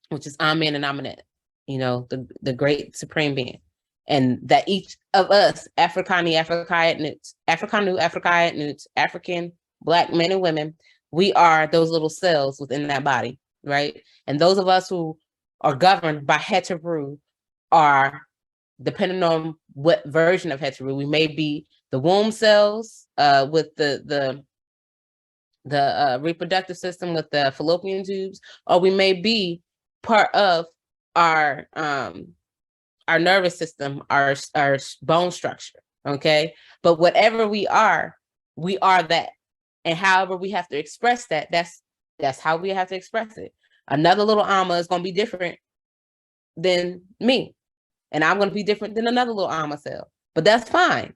which is Amen and Amenet, you know, the great supreme being. And that each of us, Afurakani, Afuraitkaitnut, Afurakanu, Afuraitkaitnut, African, Black men and women, we are those little cells within that body, right? And those of us who are governed by Heteru are, depending on what version of Heteru, we may be the womb cells with the reproductive system with the fallopian tubes, or we may be part of our nervous system, our bone structure, okay? But whatever we are that. And however we have to express that, that's how we have to express it. Another little Ama is going to be different than me. And I'm going to be different than another little Ama cell. But that's fine.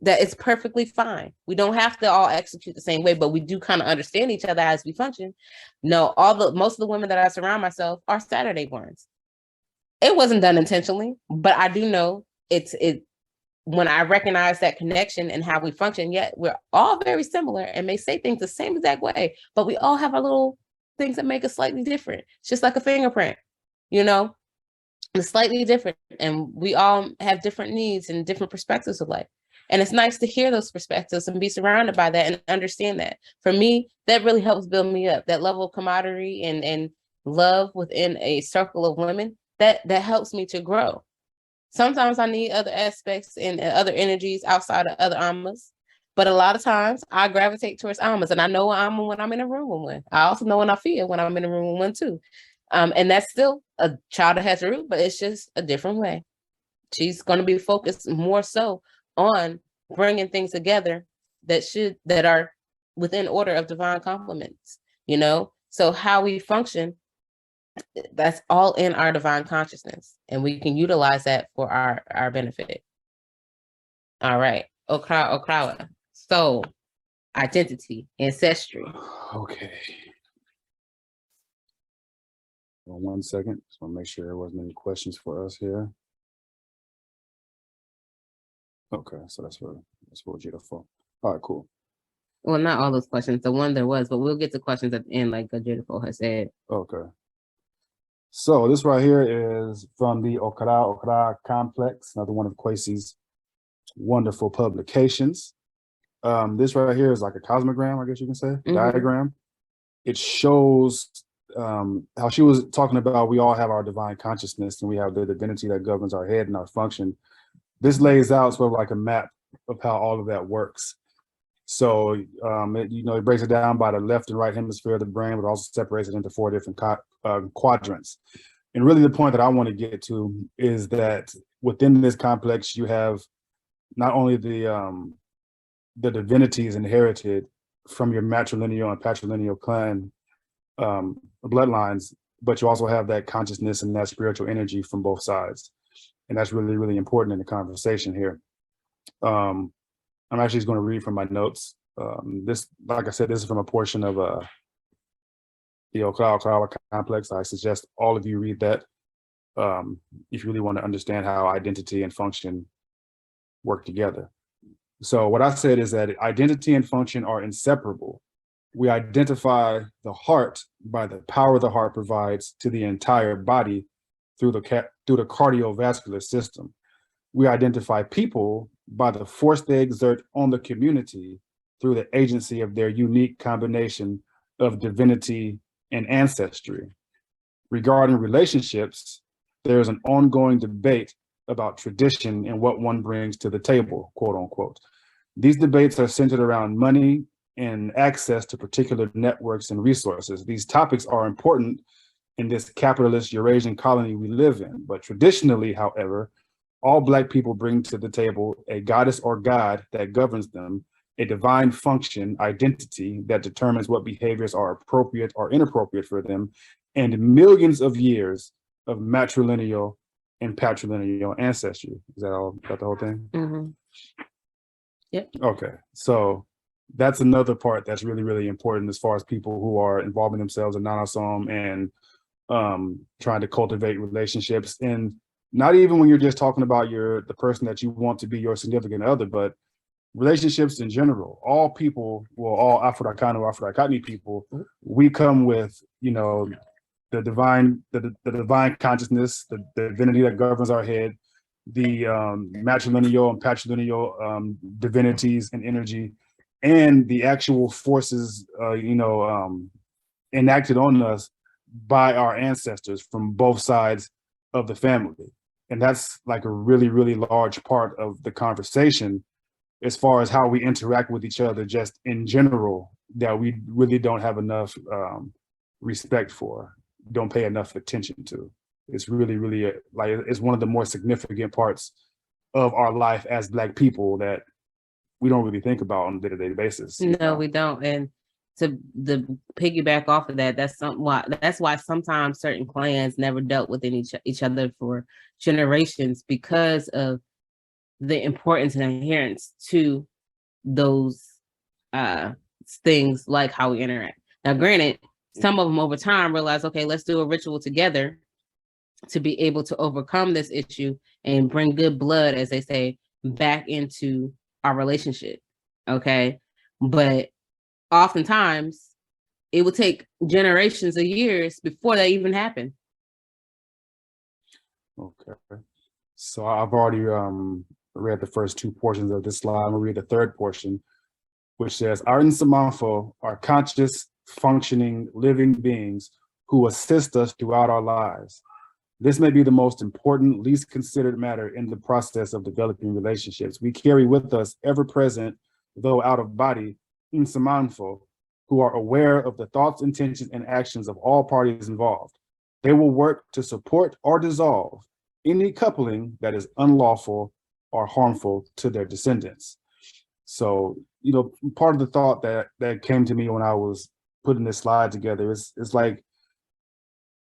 That is perfectly fine. We don't have to all execute the same way, but we do kind of understand each other as we function. No, most of the women that I surround myself are Saturday borns. It wasn't done intentionally, but I do know it when I recognize that connection and how we function, yet we're all very similar and may say things the same exact way, but we all have our little things that make us slightly different. It's just like a fingerprint, you know, it's slightly different. And we all have different needs and different perspectives of life. And it's nice to hear those perspectives and be surrounded by that and understand that. For me, that really helps build me up. That level of camaraderie and love within a circle of women, that helps me to grow. Sometimes I need other aspects and other energies outside of other Amas, but a lot of times I gravitate towards Amas, and I know Ama when I'm in a room with one. I also know when I feel when I'm in a room with one too. And that's still a child of Heteru, but it's just a different way. She's going to be focused more so on bringing things together that are within order of divine complements, you know? So how we function, that's all in our divine consciousness, and we can utilize that for our benefit. All right, Okrawa, soul, identity, ancestry. Okay. Well, 1 second. Just want to make sure there wasn't any questions for us here. Okay, so that's for Jidafo. All right, cool. Well, not all those questions. The one there was, but we'll get to questions at the end, like Jidafo has said. Okay. So this right here is from the Okra Complex, another one of Kwesi's wonderful publications. This right here is like a cosmogram, I guess you can say, diagram. It shows how she was talking about we all have our divine consciousness and we have the divinity that governs our head and our function. This lays out sort of like a map of how all of that works. So, it breaks it down by the left and right hemisphere of the brain, but also separates it into 4 different quadrants. And really the point that I want to get to is that within this complex, you have not only the divinities inherited from your matrilineal and patrilineal clan bloodlines, but you also have that consciousness and that spiritual energy from both sides. And that's really, really important in the conversation here. I'm actually just going to read from my notes. This, like I said, this is from a portion of the Okla complex. I suggest all of you read that if you really want to understand how identity and function work together. So what I said is that identity and function are inseparable. We identify the heart by the power the heart provides to the entire body through the cardiovascular system. We identify people by the force they exert on the community through the agency of their unique combination of divinity and ancestry. Regarding relationships, there's an ongoing debate about tradition and what one brings to the table, quote unquote. These debates are centered around money and access to particular networks and resources. These topics are important in this capitalist Eurasian colony we live in, but traditionally, however, all Black people bring to the table a goddess or god that governs them, a divine function, identity that determines what behaviors are appropriate or inappropriate for them, and millions of years of matrilineal and patrilineal ancestry. Is that all? Is that the whole thing? Mm-hmm. Yep. Okay, so that's another part that's really, really important as far as people who are involving themselves in Nanasom and trying to cultivate relationships. And not even when you're just talking about the person that you want to be your significant other, but relationships in general. All people, well, all Afurakanu, Afuraitkaitnit people, we come with, the divine consciousness, the divinity that governs our head, the matrilineal and patrilineal divinities and energy, and the actual forces, enacted on us by our ancestors from both sides of the family. And that's like a really, really large part of the conversation as far as how we interact with each other just in general, that we really don't have enough respect for, don't pay enough attention to. It's really, really it's one of the more significant parts of our life as Black people that we don't really think about on a day-to-day basis. No, we don't. And to the piggyback off of that, that's why sometimes certain clans never dealt with each other for generations, because of the importance and adherence to those things, like how we interact. Now, granted, some of them over time realize, okay, let's do a ritual together to be able to overcome this issue and bring good blood, as they say, back into our relationship. Okay. But oftentimes it would take generations of years before that even happened. Okay. So I've already read the first two portions of this slide. I'm gonna read the third portion, which says, our Nsamanfo are conscious, functioning, living beings who assist us throughout our lives. This may be the most important, least considered matter in the process of developing relationships. We carry with us, ever present, though out of body, Nsamanfo, who are aware of the thoughts, intentions, and actions of all parties involved. They will work to support or dissolve any coupling that is unlawful or harmful to their descendants. So, part of the thought that came to me when I was putting this slide together is like,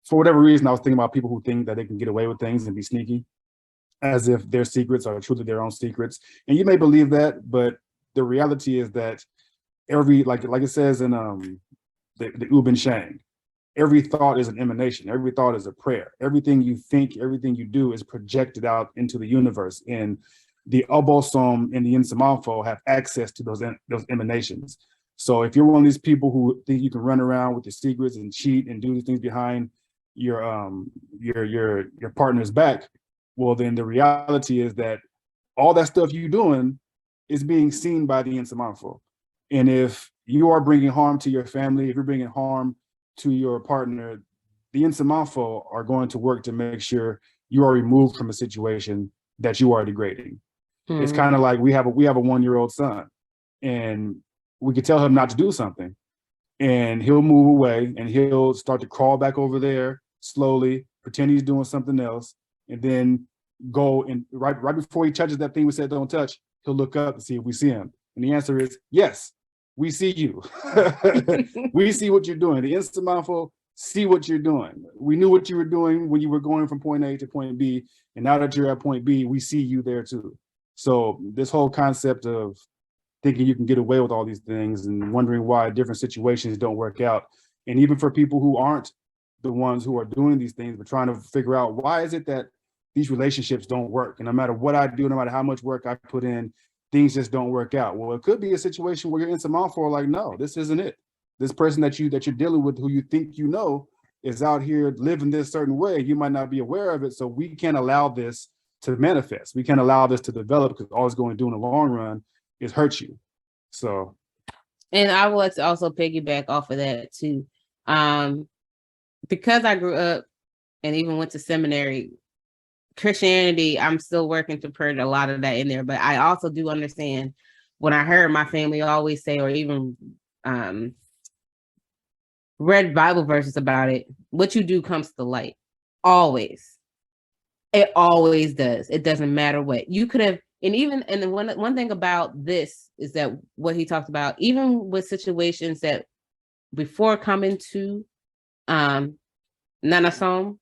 for whatever reason, I was thinking about people who think that they can get away with things and be sneaky, as if their secrets are truly their own secrets. And you may believe that, but the reality is that like it says in the Ubin Shang, every thought is an emanation. Every thought is a prayer. Everything you think, everything you do is projected out into the universe. And the Obosom and the Nsamanfo have access to those emanations. So if you're one of these people who think you can run around with your secrets and cheat and do these things behind your partner's back, well, then the reality is that all that stuff you're doing is being seen by the Nsamanfo. And if you are bringing harm to your family, if you're bringing harm to your partner, the Nsamanfo are going to work to make sure you are removed from a situation that you are degrading. Mm-hmm. It's kind of like we have a 1-year-old son, and we could tell him not to do something, and he'll move away and he'll start to crawl back over there slowly pretend he's doing something else, and then go and right before he touches that thing we said don't touch, he'll look up and see if we see him. And the answer is yes, we see you. We see what you're doing. The instant mindful see what you're doing. We knew what you were doing when you were going from point A to point B, and now that you're at point B, we see you there too. So this whole concept of thinking you can get away with all these things and wondering why different situations don't work out, and even for people who aren't the ones who are doing these things, but trying to figure out why is it that these relationships don't work, and no matter what I do, no matter how much work I put in, things just don't work out. Well, it could be a situation where you're insurmountable, like, no, this isn't it. This person that you're dealing with, who you think you know, is out here living this certain way. You might not be aware of it, so we can't allow this to manifest. We can't allow this to develop, because all it's going to do in the long run is hurt you. So, and I would also piggyback off of that too, because I grew up and even went to seminary. Christianity, I'm still working to put a lot of that in there, but I also do understand when I heard my family always say, or even read Bible verses about it, what you do comes to light. Always. It always does. It doesn't matter what. You could have, and one thing about this is that what he talked about, even with situations that before coming to Nanasom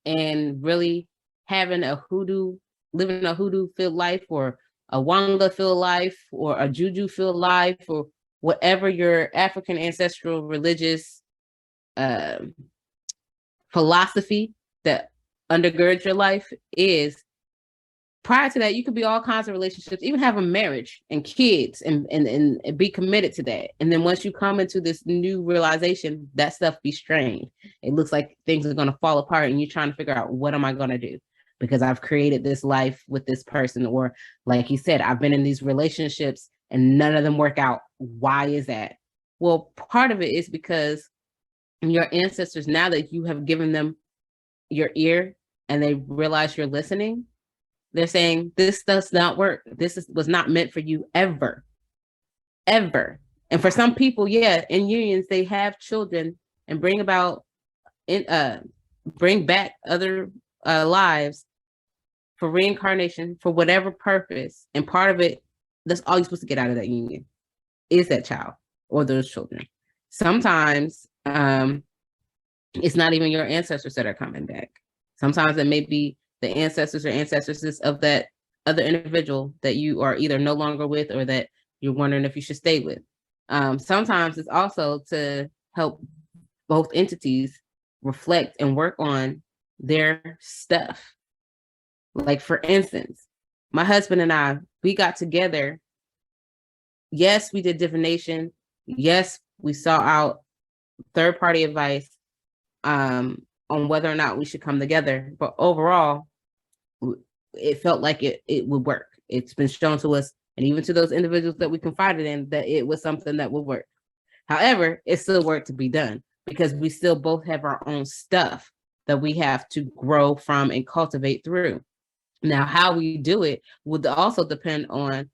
and really having a hoodoo, living a hoodoo filled life, or a Wanga filled life, or a Juju filled life, or whatever your African ancestral religious philosophy that undergirds your life is, prior to that, you could be all kinds of relationships, even have a marriage and kids and be committed to that. And then once you come into this new realization, that stuff be strained. It looks like things are going to fall apart and you're trying to figure out, what am I going to do? Because I've created this life with this person, or like he said, I've been in these relationships and none of them work out. Why is that? Well, part of it is because your ancestors, now that you have given them your ear and they realize you're listening, they're saying, this does not work. Was not meant for you ever, ever. And for some people, yeah, in unions, they have children and bring back other lives for reincarnation, for whatever purpose. And part of it, that's all you're supposed to get out of that union, is that child or those children. Sometimes it's not even your ancestors that are coming back. Sometimes it may be the ancestors or ancestresses of that other individual that you are either no longer with, or that you're wondering if you should stay with. Sometimes it's also to help both entities reflect and work on their stuff. Like, for instance, my husband and I, we got together. Yes, we did divination. Yes, we sought out third-party advice on whether or not we should come together. But overall, it felt like it would work. It's been shown to us, and even to those individuals that we confided in, that it was something that would work. However, it's still work to be done, because we still both have our own stuff that we have to grow from and cultivate through. Now, how we do it would also depend on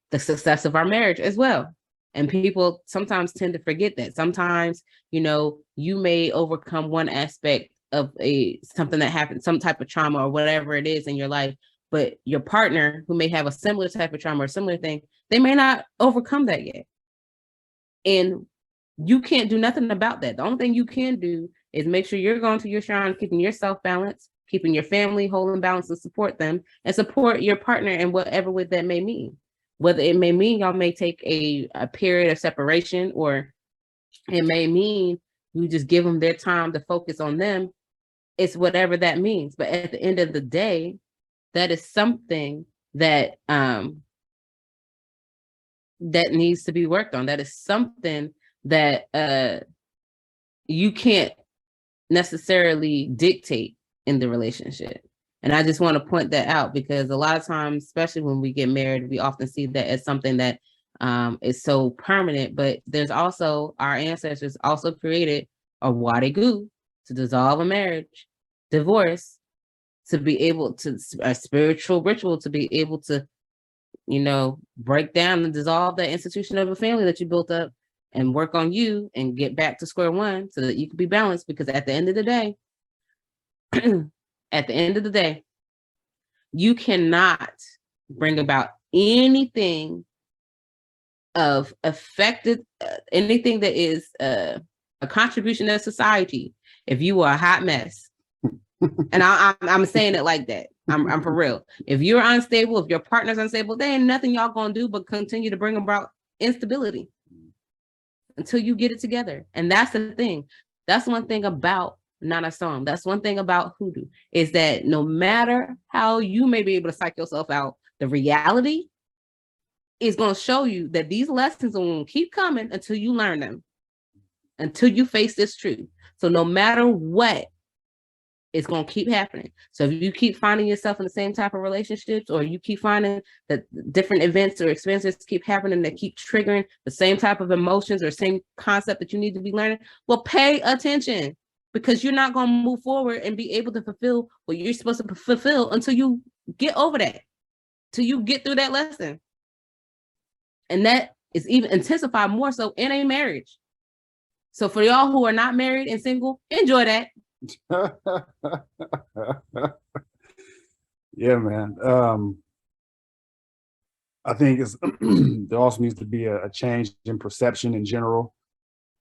the success of our marriage as well. And people sometimes tend to forget that. Sometimes, you may overcome one aspect of something that happened, some type of trauma or whatever it is in your life, but your partner, who may have a similar type of trauma or similar thing, they may not overcome that yet. And you can't do nothing about that. The only thing you can do is make sure you're going to your shrine, keeping yourself balanced, keeping your family whole and balanced, and support them, and support your partner in whatever way that may mean. Whether it may mean y'all may take a period of separation, or it may mean you just give them their time to focus on them. It's whatever that means. But at the end of the day, that is something that that needs to be worked on. That is something that you can't necessarily dictate in the relationship. And I just want to point that out, because a lot of times, especially when we get married, we often see that as something that is so permanent. But there's also, our ancestors also created a wadigu to dissolve a marriage, divorce, to be able to, a spiritual ritual to be able to, break down and dissolve that institution of a family that you built up, and work on you and get back to square one so that you can be balanced. Because at the end of the day, at the end of the day, you cannot bring about anything of affected, anything that is a contribution to society if you are a hot mess. And I'm saying it like that. I'm for real. If you're unstable, if your partner's unstable, there ain't nothing y'all gonna do but continue to bring about instability until you get it together. And that's the thing. That's one thing about Nana Song. That's one thing about hoodoo, is that no matter how you may be able to psych yourself out, the reality is going to show you that these lessons will keep coming until you learn them, until you face this truth. So no matter what, it's going to keep happening. So if you keep finding yourself in the same type of relationships, or you keep finding that different events or experiences keep happening that keep triggering the same type of emotions or same concept that you need to be learning, well, pay attention, because you're not going to move forward and be able to fulfill what you're supposed to fulfill until you get over that, till you get through that lesson. And that is even intensified more so in a marriage. So for y'all who are not married and single, enjoy that. Yeah, man. I think it's there also needs to be a change in perception in general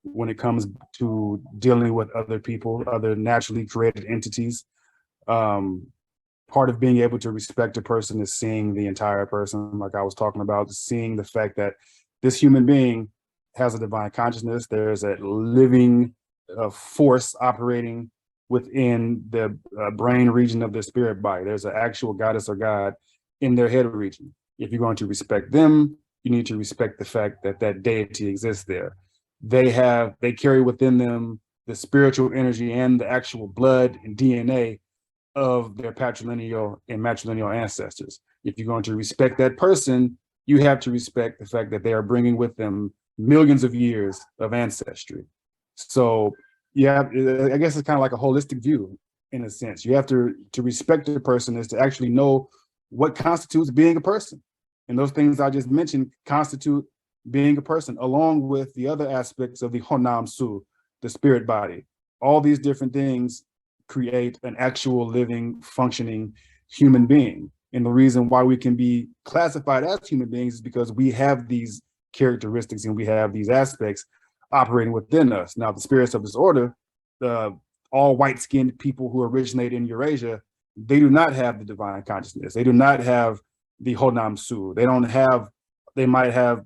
when it comes to dealing with other people, other naturally created entities. Part of being able to respect a person is seeing the entire person, like I was talking about, seeing the fact that this human being has a divine consciousness. There's a living force operating within the brain region of their spirit body. There's an actual goddess or god in their head region. If you're going to respect them, you need to respect the fact that that deity exists there. They carry within them the spiritual energy and the actual blood and DNA of their patrilineal and matrilineal ancestors. If you're going to respect that person, you have to respect the fact that they are bringing with them millions of years of ancestry. So yeah, I guess it's kind of like a holistic view in a sense. You have to respect a person is to actually know what constitutes being a person. And those things I just mentioned constitute being a person, along with the other aspects of the Honam-su, the spirit body. All these different things create an actual living, functioning human being. And the reason why we can be classified as human beings is because we have these characteristics and we have these aspects operating within us. Now, the spirits of disorder, all white-skinned people who originate in Eurasia, they do not have the divine consciousness. They do not have the Honam-su. They might have,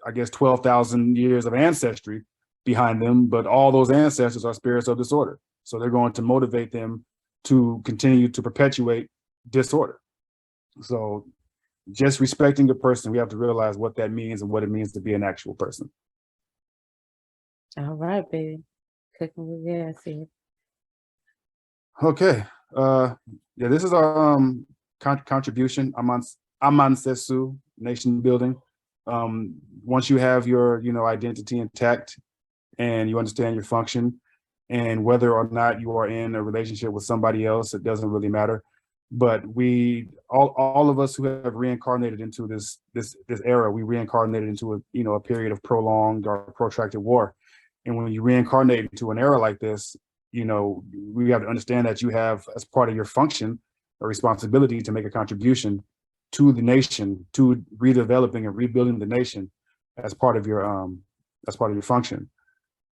I guess 12,000 years of ancestry behind them, but all those ancestors are spirits of disorder. So they're going to motivate them to continue to perpetuate disorder. So just respecting a person, we have to realize what that means and what it means to be an actual person. All right, baby. Cooking with gas here. Okay. Yeah, this is our contribution. Amansesew, nation building. Once you have your identity intact and you understand your function, and whether or not you are in a relationship with somebody else, it doesn't really matter. But all of us who have reincarnated into this era, we reincarnated into a period of prolonged or protracted war. And when you reincarnate into an era like this, we have to understand that you have, as part of your function, a responsibility to make a contribution to the nation, to redeveloping and rebuilding the nation as part of your function.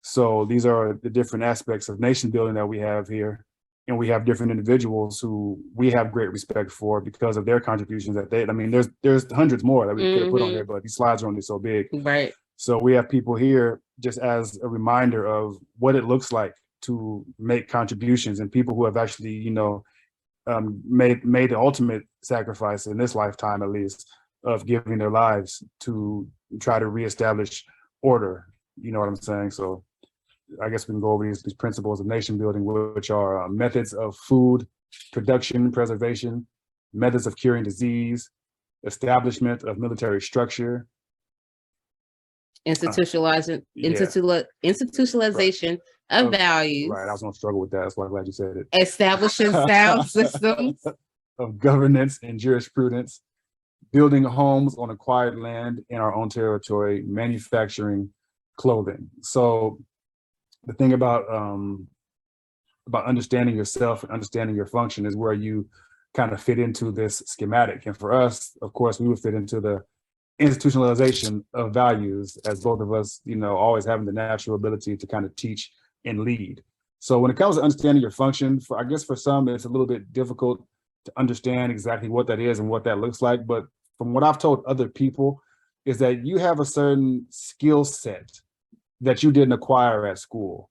So these are the different aspects of nation building that we have here. And we have different individuals who we have great respect for because of their contributions there's hundreds more that we could have put on here, but these slides are only so big. Right. So we have people here just as a reminder of what it looks like to make contributions, and people who have actually, made the ultimate sacrifice in this lifetime, at least, of giving their lives to try to reestablish order. You know what I'm saying? So I guess we can go over these principles of nation building, which are methods of food production, preservation, methods of curing disease, establishment of military structure, institutionalization of values. Right, I was gonna struggle with that. That's why I'm glad you said it. Establishing sound systems of governance and jurisprudence, building homes on acquired land in our own territory, manufacturing clothing. So the thing about about understanding yourself and understanding your function is where you kind of fit into this schematic. And for us, of course, we would fit into the institutionalization of values, as both of us, always having the natural ability to kind of teach and lead. So when it comes to understanding your function, I guess for some, it's a little bit difficult to understand exactly what that is and what that looks like. But from what I've told other people is that you have a certain skill set that you didn't acquire at school.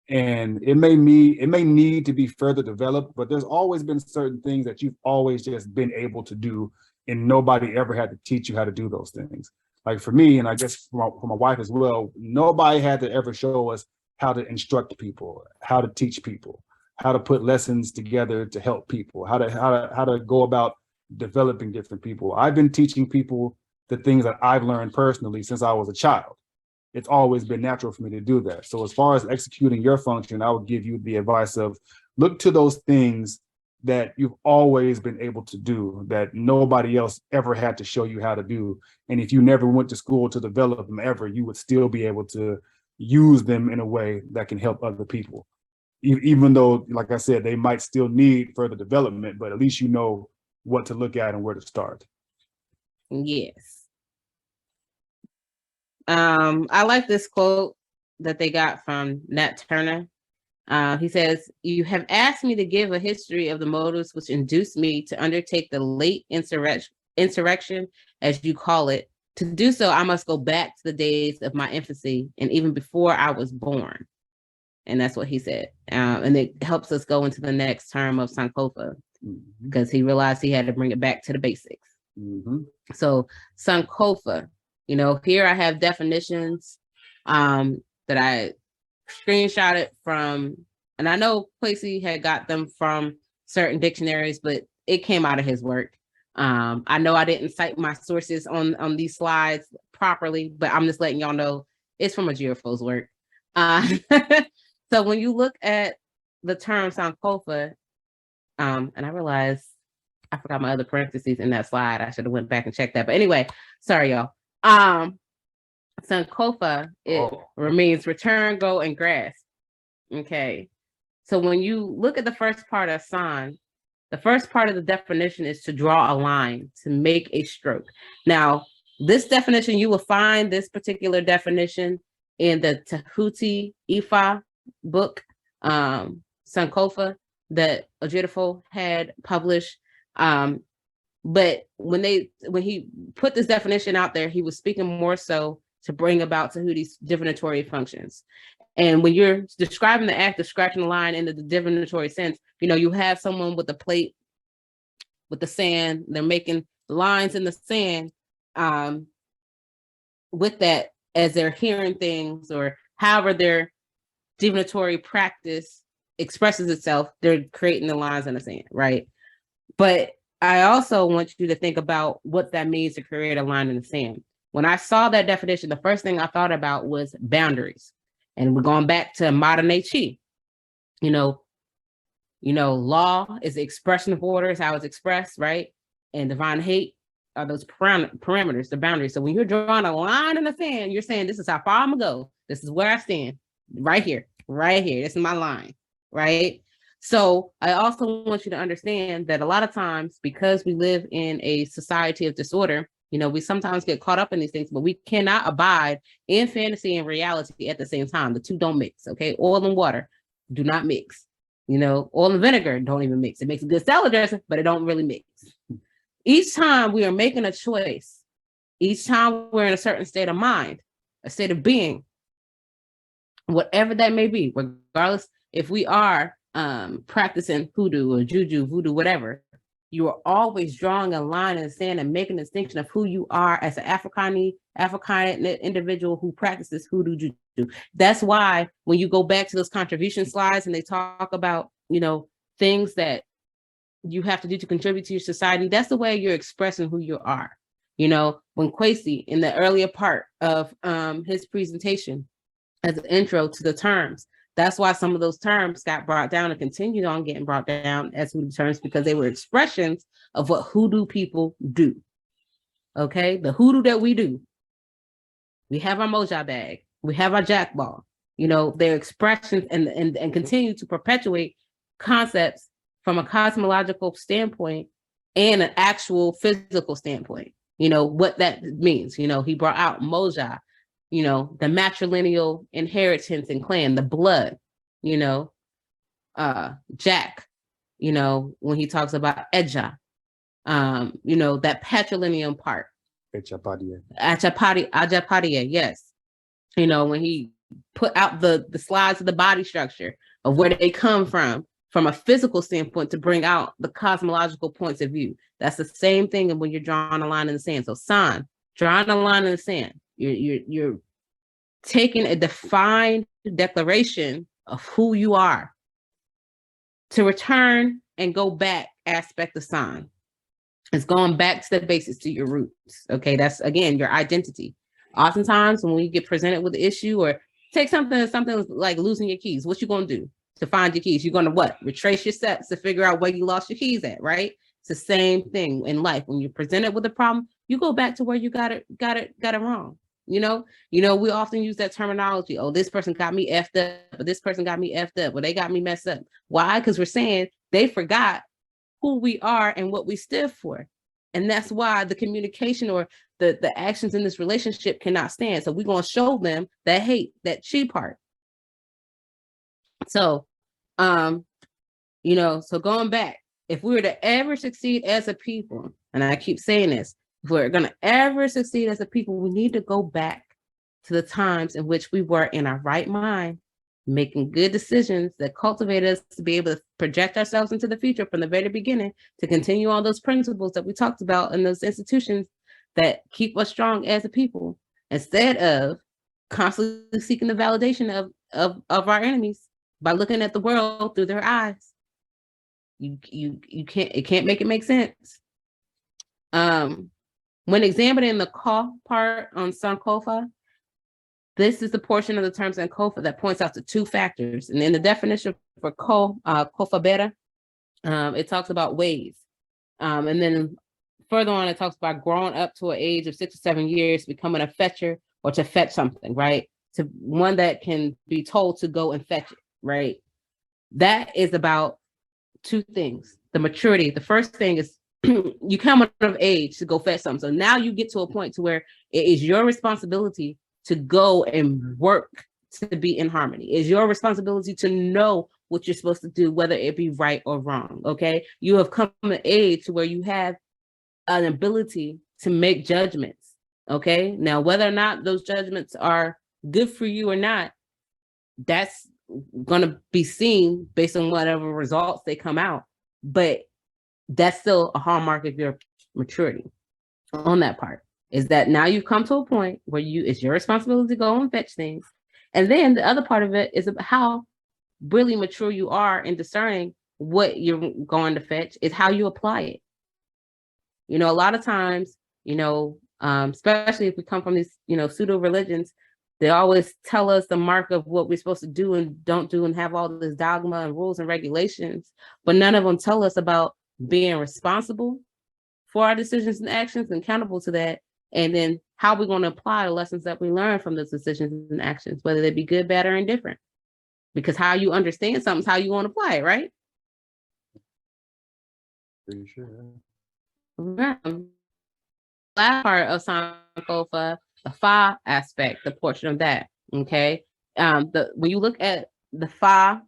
And it may need to be further developed, but there's always been certain things that you've always just been able to do, and nobody ever had to teach you how to do those things. Like for me, and I guess for my wife as well, nobody had to ever show us how to instruct people, how to teach people, how to put lessons together to help people, how to go about developing different people. I've been teaching people the things that I've learned personally since I was a child. It's always been natural for me to do that. So as far as executing your function, I would give you the advice of look to those things that you've always been able to do, that nobody else ever had to show you how to do. And if you never went to school to develop them ever, you would still be able to use them in a way that can help other people. Even though, like I said, they might still need further development, but at least you know what to look at and where to start. Yes. I like this quote that they got from Nat Turner. He says, "You have asked me to give a history of the motives which induced me to undertake the late insurrection, as you call it. To do so, I must go back to the days of my infancy and even before I was born." And that's what he said. And it helps us go into the next term of Sankofa, because he realized he had to bring it back to the basics. So Sankofa, here I have definitions that I screenshotted from, and I know Quasi had got them from certain dictionaries, but it came out of his work. I know I didn't cite my sources on these slides properly, but I'm just letting y'all know it's from a Geofo's work. So when you look at the term Sankofa, and I realized I forgot my other parentheses in that slide. I should have went back and checked that. But anyway, sorry, y'all. Sankofa, it means return, go, and grasp. Okay. So when you look at the first part of San, the first part of the definition is to draw a line, to make a stroke. Now, this definition, you will find this particular definition in the Tahuti Ifa book, Sankofa, that Ojidifo had published. But when he put this definition out there, he was speaking more so to bring about Tahuti's divinatory functions. And when you're describing the act of scratching the line in the divinatory sense, you have someone with a plate with the sand, they're making lines in the sand with that as they're hearing things, or however their divinatory practice expresses itself, they're creating the lines in the sand, right? But I also want you to think about what that means to create a line in the sand. When I saw that definition, the first thing I thought about was boundaries. And we're going back to modern Chi. Law is the expression of order, is how it's expressed, right? And divine hate are those parameters, the boundaries. So when you're drawing a line in the sand, you're saying, this is how far I'm gonna go. This is where I stand, right here. This is my line, right? So I also want you to understand that a lot of times, because we live in a society of disorder, we sometimes get caught up in these things, but we cannot abide in fantasy and reality at the same time. The two don't mix, okay? Oil and water do not mix. Oil and vinegar don't even mix. It makes a good salad dressing, but it don't really mix. Each time we are making a choice, each time we're in a certain state of mind, a state of being, whatever that may be, regardless if we are practicing hoodoo or juju, voodoo, whatever, you are always drawing a line in the sand and making a distinction of who you are as an Afuraitkaitnut individual who practices hoodoo juju. That's why when you go back to those contribution slides and they talk about, things that you have to do to contribute to your society, that's the way you're expressing who you are. When Quasi, in the earlier part of his presentation, as an intro to the terms, that's why some of those terms got brought down and continued on getting brought down as hoodoo terms, because they were expressions of what hoodoo people do. Okay, the hoodoo that we do. We have our moja bag, we have our jack ball, you know, their expressions and continue to perpetuate concepts from a cosmological standpoint and an actual physical standpoint. You know, what that means. You know, he brought out Moja, you know, the matrilineal inheritance and clan, the blood, you know, Jack, you know, when he talks about Eja, you know, that patrilineal part. Ajapadia, yes. You know, when he put out the slides of the body structure of where they come from a physical standpoint to bring out the cosmological points of view. That's the same thing when you're drawing a line in the sand. So San, drawing a line in the sand, you're taking a defined declaration of who you are to return and go back aspect of San. It's going back to the basics, to your roots. Okay, that's again your identity. Oftentimes when we get presented with the issue, or take something like losing your keys, what you gonna do to find your keys? You're gonna what? Retrace your steps to figure out where you lost your keys at, right? It's the same thing in life. When you're presented with a problem, you go back to where you got it wrong. You know, we often use that terminology. Oh, this person got me effed up, but this person got me effed up, or they got me messed up. Why? Because we're saying they forgot who we are and what we stood for. And that's why the communication or the actions in this relationship cannot stand. So we're going to show them that hate, that she part. So, you know, so going back, if we were to ever succeed as a people, and I keep saying this, if we're going to ever succeed as a people, we need to go back to the times in which we were in our right mind, making good decisions that cultivate us to be able to project ourselves into the future from the very beginning, to continue all those principles that we talked about in those institutions that keep us strong as a people, instead of constantly seeking the validation of our enemies by looking at the world through their eyes. You can't make it make sense. When examining the Ka part on Sankofa, this is the portion of the term Sankofa that points out to two factors. And in the definition for Kofa Beta, it talks about ways. And then further on, it talks about growing up to an age of 6 or 7 years, becoming a fetcher or to fetch something, right? To one that can be told to go and fetch it, right? That is about two things. The maturity. The first thing is you come of age to go fetch something. So now you get to a point to where it is your responsibility to go and work to be in harmony. It's your responsibility to know what you're supposed to do, whether it be right or wrong, okay? You have come to an age to where you have an ability to make judgments, okay? Now, whether or not those judgments are good for you or not, that's gonna be seen based on whatever results they come out, but that's still a hallmark of your maturity on that part. Is that now you've come to a point where it's your responsibility to go and fetch things. And then the other part of it is about how really mature you are in discerning what you're going to fetch, is how you apply it. You know, a lot of times, you know, especially if we come from these, you know, pseudo religions, they always tell us the mark of what we're supposed to do and don't do, and have all this dogma and rules and regulations, but none of them tell us about being responsible for our decisions and actions and accountable to that. And then how we're going to apply the lessons that we learn from those decisions and actions, whether they be good, bad, or indifferent. Because how you understand something is how you want to apply it, right? Pretty sure. Last part of Sankofa, the Fa aspect, the portion of that, okay? When you look at the Fa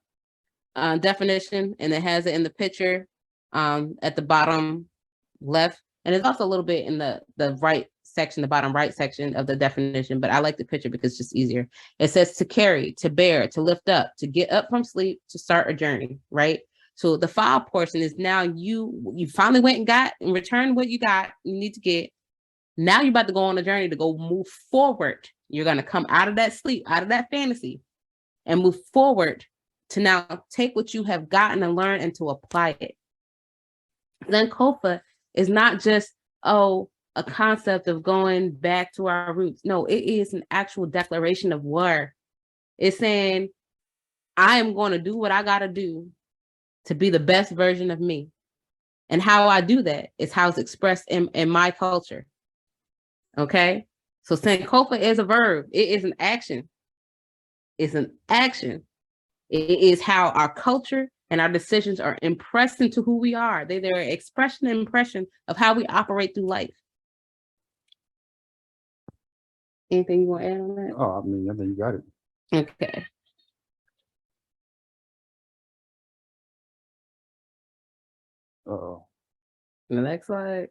definition, and it has it in the picture at the bottom left, and it's also a little bit in the right section, the bottom right section of the definition, but I like the picture because it's just easier. It says to carry, to bear, to lift up, to get up from sleep, to start a journey, right? So the Fa portion is now you finally went and got and returned what you need to get. Now you're about to go on a journey to go move forward. You're going to come out of that sleep, out of that fantasy, and move forward to now take what you have gotten and learned and to apply it. Then Kofa is not just, a concept of going back to our roots. No, it is an actual declaration of war. It's saying, I am going to do what I got to do to be the best version of me. And how I do that is how it's expressed in my culture. Okay? So Sankofa is a verb. It is an action. It's an action. It is how our culture and our decisions are impressed into who we are. They're an expression and impression of how we operate through life. Anything you want to add on that? Oh, I mean, I think you got it. Okay. Uh-oh. The next slide.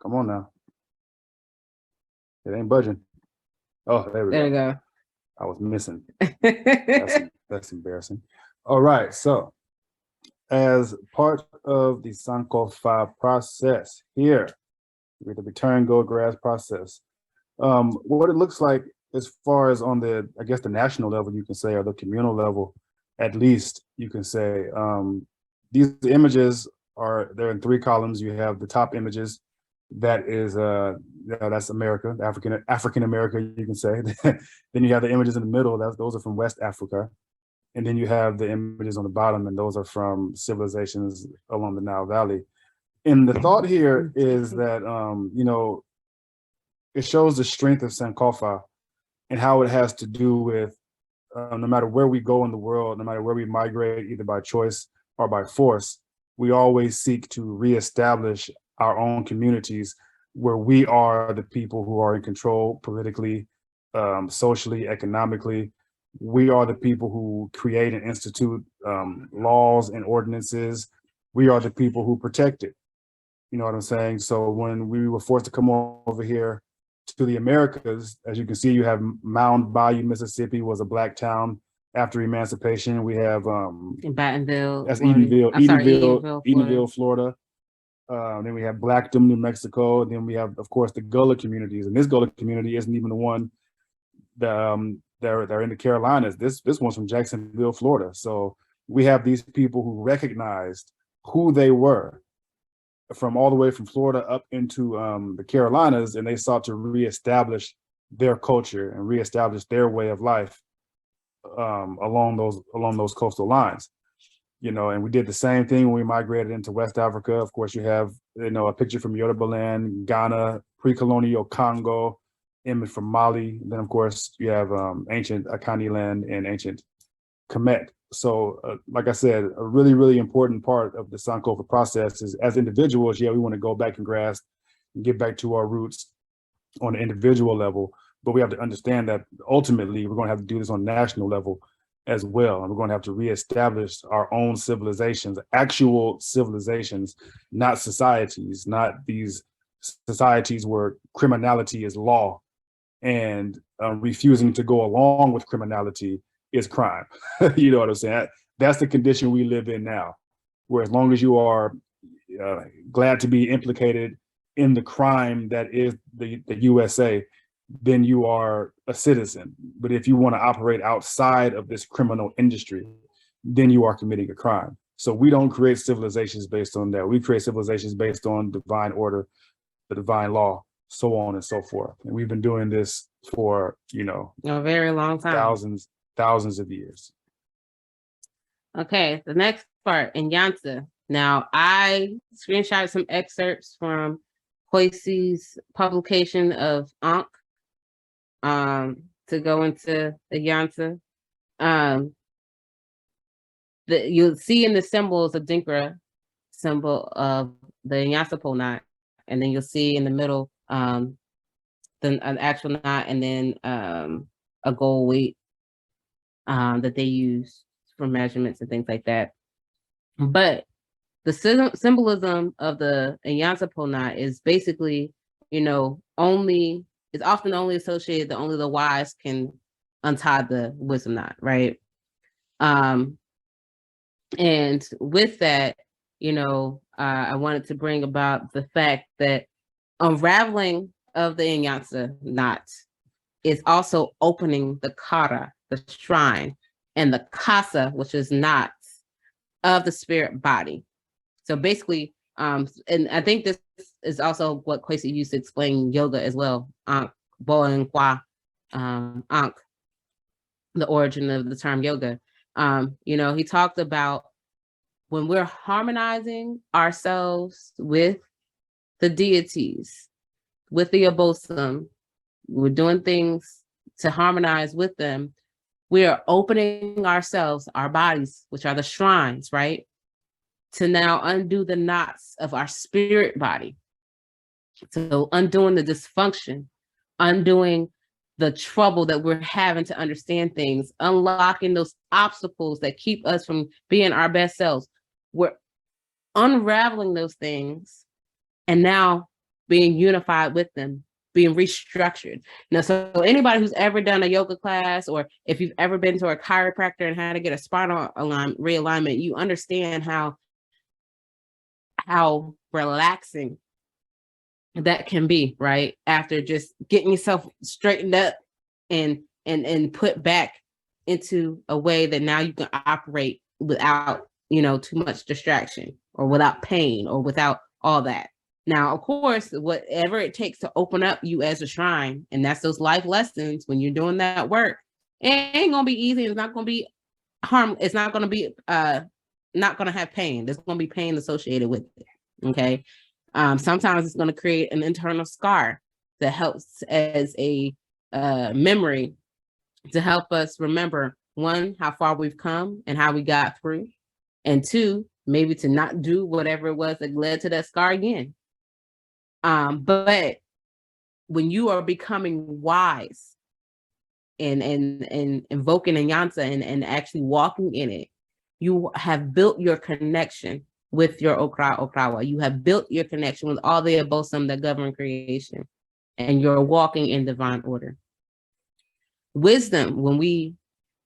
Come on now. It ain't budging. Oh, there we There we go. go. I was missing. That's embarrassing. All right. So as part of the Sankofa process here, with the return gold grass process, what it looks like as far as on the, I guess the national level, you can say, or the communal level, at least you can say, these images they're in 3 columns. You have the top images, that is that's America, African America, you can say. Then you have the images in the middle, those are from West Africa. And then you have the images on the bottom, and those are from civilizations along the Nile Valley. And the thought here is that it shows the strength of Sankofa and how it has to do with no matter where we go in the world, no matter where we migrate, either by choice or by force, we always seek to reestablish our own communities where we are the people who are in control politically, socially, economically. We are the people who create and institute laws and ordinances. We are the people who protect it. You know what I'm saying? So when we were forced to come over here to the Americas, as you can see, you have Mound Bayou, Mississippi was a Black town after emancipation. We have In Battenville. that's Florida. Edenville, Florida. Then we have Blackdom, New Mexico. Then we have, of course, the Gullah communities. And this Gullah community isn't even the one that they're in the Carolinas. This one's from Jacksonville, Florida. So we have these people who recognized who they were from all the way from Florida up into the Carolinas, and they sought to reestablish their culture and reestablish their way of life along those coastal lines. And we did the same thing when we migrated into West Africa. Of course, you have, a picture from Yorubaland, Ghana, pre-colonial Congo, image from Mali. And then, of course, you have ancient Akani land and ancient Kemet. So, like I said, a really, really important part of the Sankofa process is, as individuals, we want to go back and grasp and get back to our roots on an individual level. But we have to understand that ultimately we're going to have to do this on a national level as well. And we're going to have to reestablish our own civilizations, actual civilizations, not societies, not these societies where criminality is law and refusing to go along with criminality is crime. You know what I'm saying? That's the condition we live in now, where as long as you are glad to be implicated in the crime that is the USA, then you are a citizen. But if you want to operate outside of this criminal industry, then you are committing a crime. So we don't create civilizations based on that. We create civilizations based on divine order, the divine law, so on and so forth. And we've been doing this for, a very long time. Thousands of years. Okay, the next part, Inyasa. Now, I screenshotted some excerpts from Kwesi's publication of Ankh to go into the Inyasa. You'll see in the symbols a Dinkra symbol of the Inyasa pole knot, and then you'll see in the middle an actual knot, and then a gold weight that they use for measurements and things like that. But the symbolism of the Inyasa pole knot is basically, it's often only associated that only the wise can untie the wisdom knot, right? And with that, I wanted to bring about the fact that unraveling of the Inyasa knot is also opening the kara, the shrine, and the kasa, which is knots of the spirit body. So basically, and I think this is also what Kwesi used to explain yoga as well. Ankh, Bo and Kwa, Ankh, the origin of the term yoga. He talked about when we're harmonizing ourselves with the deities, with the Abosom, we're doing things to harmonize with them. we are opening ourselves, our bodies, which are the shrines, right? To now undo the knots of our spirit body. So undoing the dysfunction, undoing the trouble that we're having to understand things, unlocking those obstacles that keep us from being our best selves. We're unraveling those things and now being unified with them, being restructured. Now, so anybody who's ever done a yoga class, or if you've ever been to a chiropractor and had to get a spinal realignment, you understand how relaxing that can be, right? After just getting yourself straightened up and put back into a way that now you can operate without, too much distraction, or without pain, or without all that. Now, of course, whatever it takes to open up you as a shrine, and that's those life lessons when you're doing that work, it ain't gonna be easy. It's not gonna be it's not gonna be not gonna have pain. There's gonna be pain associated with it. Okay. Sometimes it's going to create an internal scar that helps as a memory to help us remember, one, how far we've come and how we got through, and two, maybe to not do whatever it was that led to that scar again. But when you are becoming wise and invoking Nyansa and actually walking in it, you have built your connection with your Okrawa. You have built your connection with all the Abosom that govern creation, and you're walking in divine order. Wisdom, when we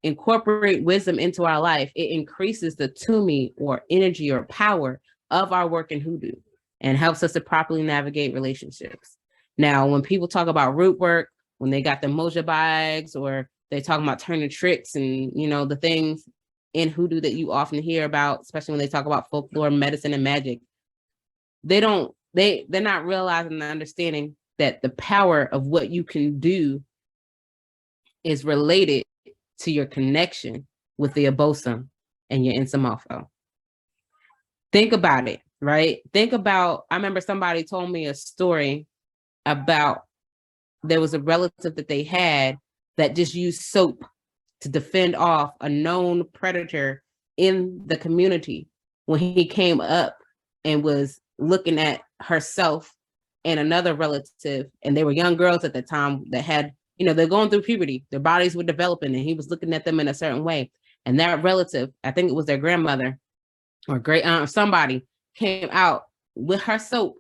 incorporate wisdom into our life, it increases the tumi, or energy or power of our work in hoodoo, and helps us to properly navigate relationships. Now, when people talk about root work, when they got the moja bags, or they talk about turning tricks and, the things in hoodoo that you often hear about, especially when they talk about folklore, medicine, and magic, they're not realizing and understanding that the power of what you can do is related to your connection with the Abosom and your Nsamofo. Think about it, right? I remember somebody told me a story about there was a relative that they had that just used soap to defend off a known predator in the community when he came up and was looking at herself and another relative, and they were young girls at the time that had, they're going through puberty, their bodies were developing, and he was looking at them in a certain way. And that relative, I think it was their grandmother or great aunt or somebody, came out with her soap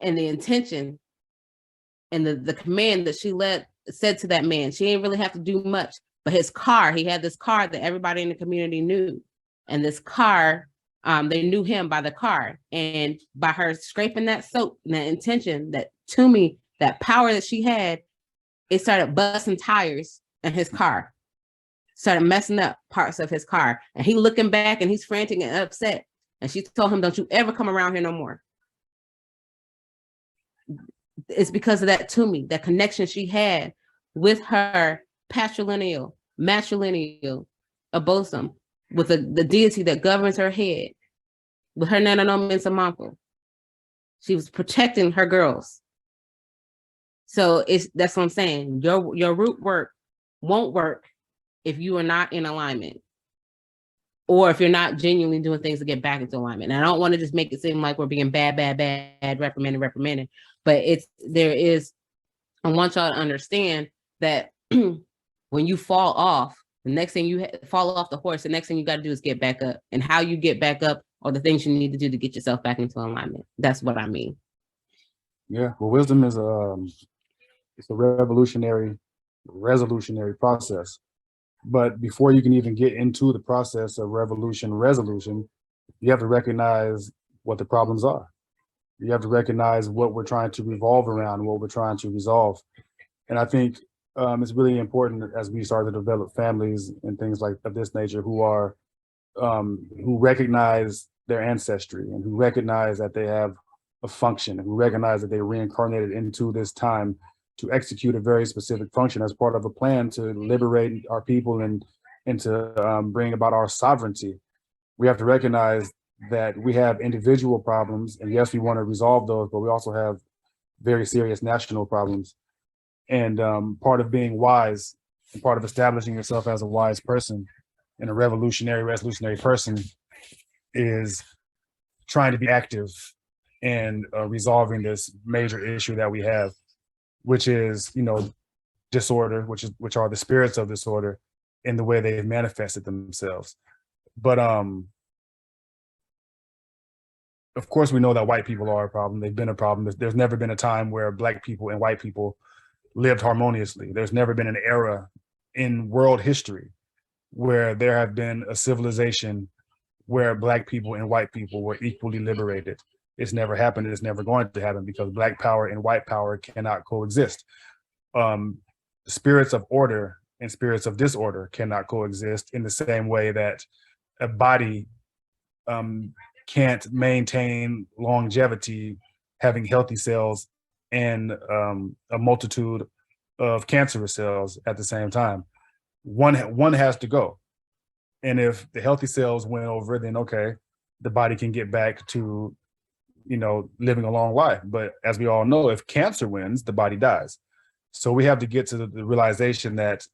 and the intention and the command that she said to that man. She didn't really have to do much. But his car, he had this car that everybody in the community knew. And this car, they knew him by the car. And by her scraping that soap, and that intention, that tumi, that power that she had, it started busting tires in his car. Started messing up parts of his car. And he looking back and he's frantic and upset. And she told him, don't you ever come around here no more. It's because of that tumi, that connection she had with her patrilineal, matrilineal Abosom, with the deity that governs her head, with her Nananom and Samanko. She was protecting her girls. So that's what I'm saying. Your root work won't work if you are not in alignment, or if you're not genuinely doing things to get back into alignment. And I don't want to just make it seem like we're being bad, reprimanding, but I want y'all to understand that when you fall off, the next thing you fall off the horse, the next thing you got to do is get back up. And how you get back up are the things you need to do to get yourself back into alignment. That's what I mean. Yeah, well, wisdom is it's a revolutionary process. But before you can even get into the process of resolution, you have to recognize what the problems are. You have to recognize what we're trying to revolve around, what we're trying to resolve. And I think it's really important as we start to develop families and things like of this nature who recognize their ancestry, and who recognize that they have a function, and who recognize that they reincarnated into this time to execute a very specific function as part of a plan to liberate our people and to bring about our sovereignty. We have to recognize that we have individual problems, and yes, we want to resolve those, but we also have very serious national problems. And part of being wise And part of establishing yourself as a wise person and a revolutionary person is trying to be active in resolving this major issue that we have, which is, you know, disorder, which are the spirits of disorder in the way they've manifested themselves. But of course, we know that white people are a problem. They've been a problem. There's never been a time where Black people and white people lived harmoniously. There's never been an era in world history where there have been a civilization where Black people and white people were equally liberated. It's never happened. It's never going to happen because Black power and white power cannot coexist. Spirits of order and spirits of disorder cannot coexist in the same way that a body can't maintain longevity having healthy cells and a multitude of cancerous cells at the same time. One has to go. And if the healthy cells went over, then okay, the body can get back to, you know, living a long life. But as we all know, if cancer wins, the body dies. So we have to get to the realization that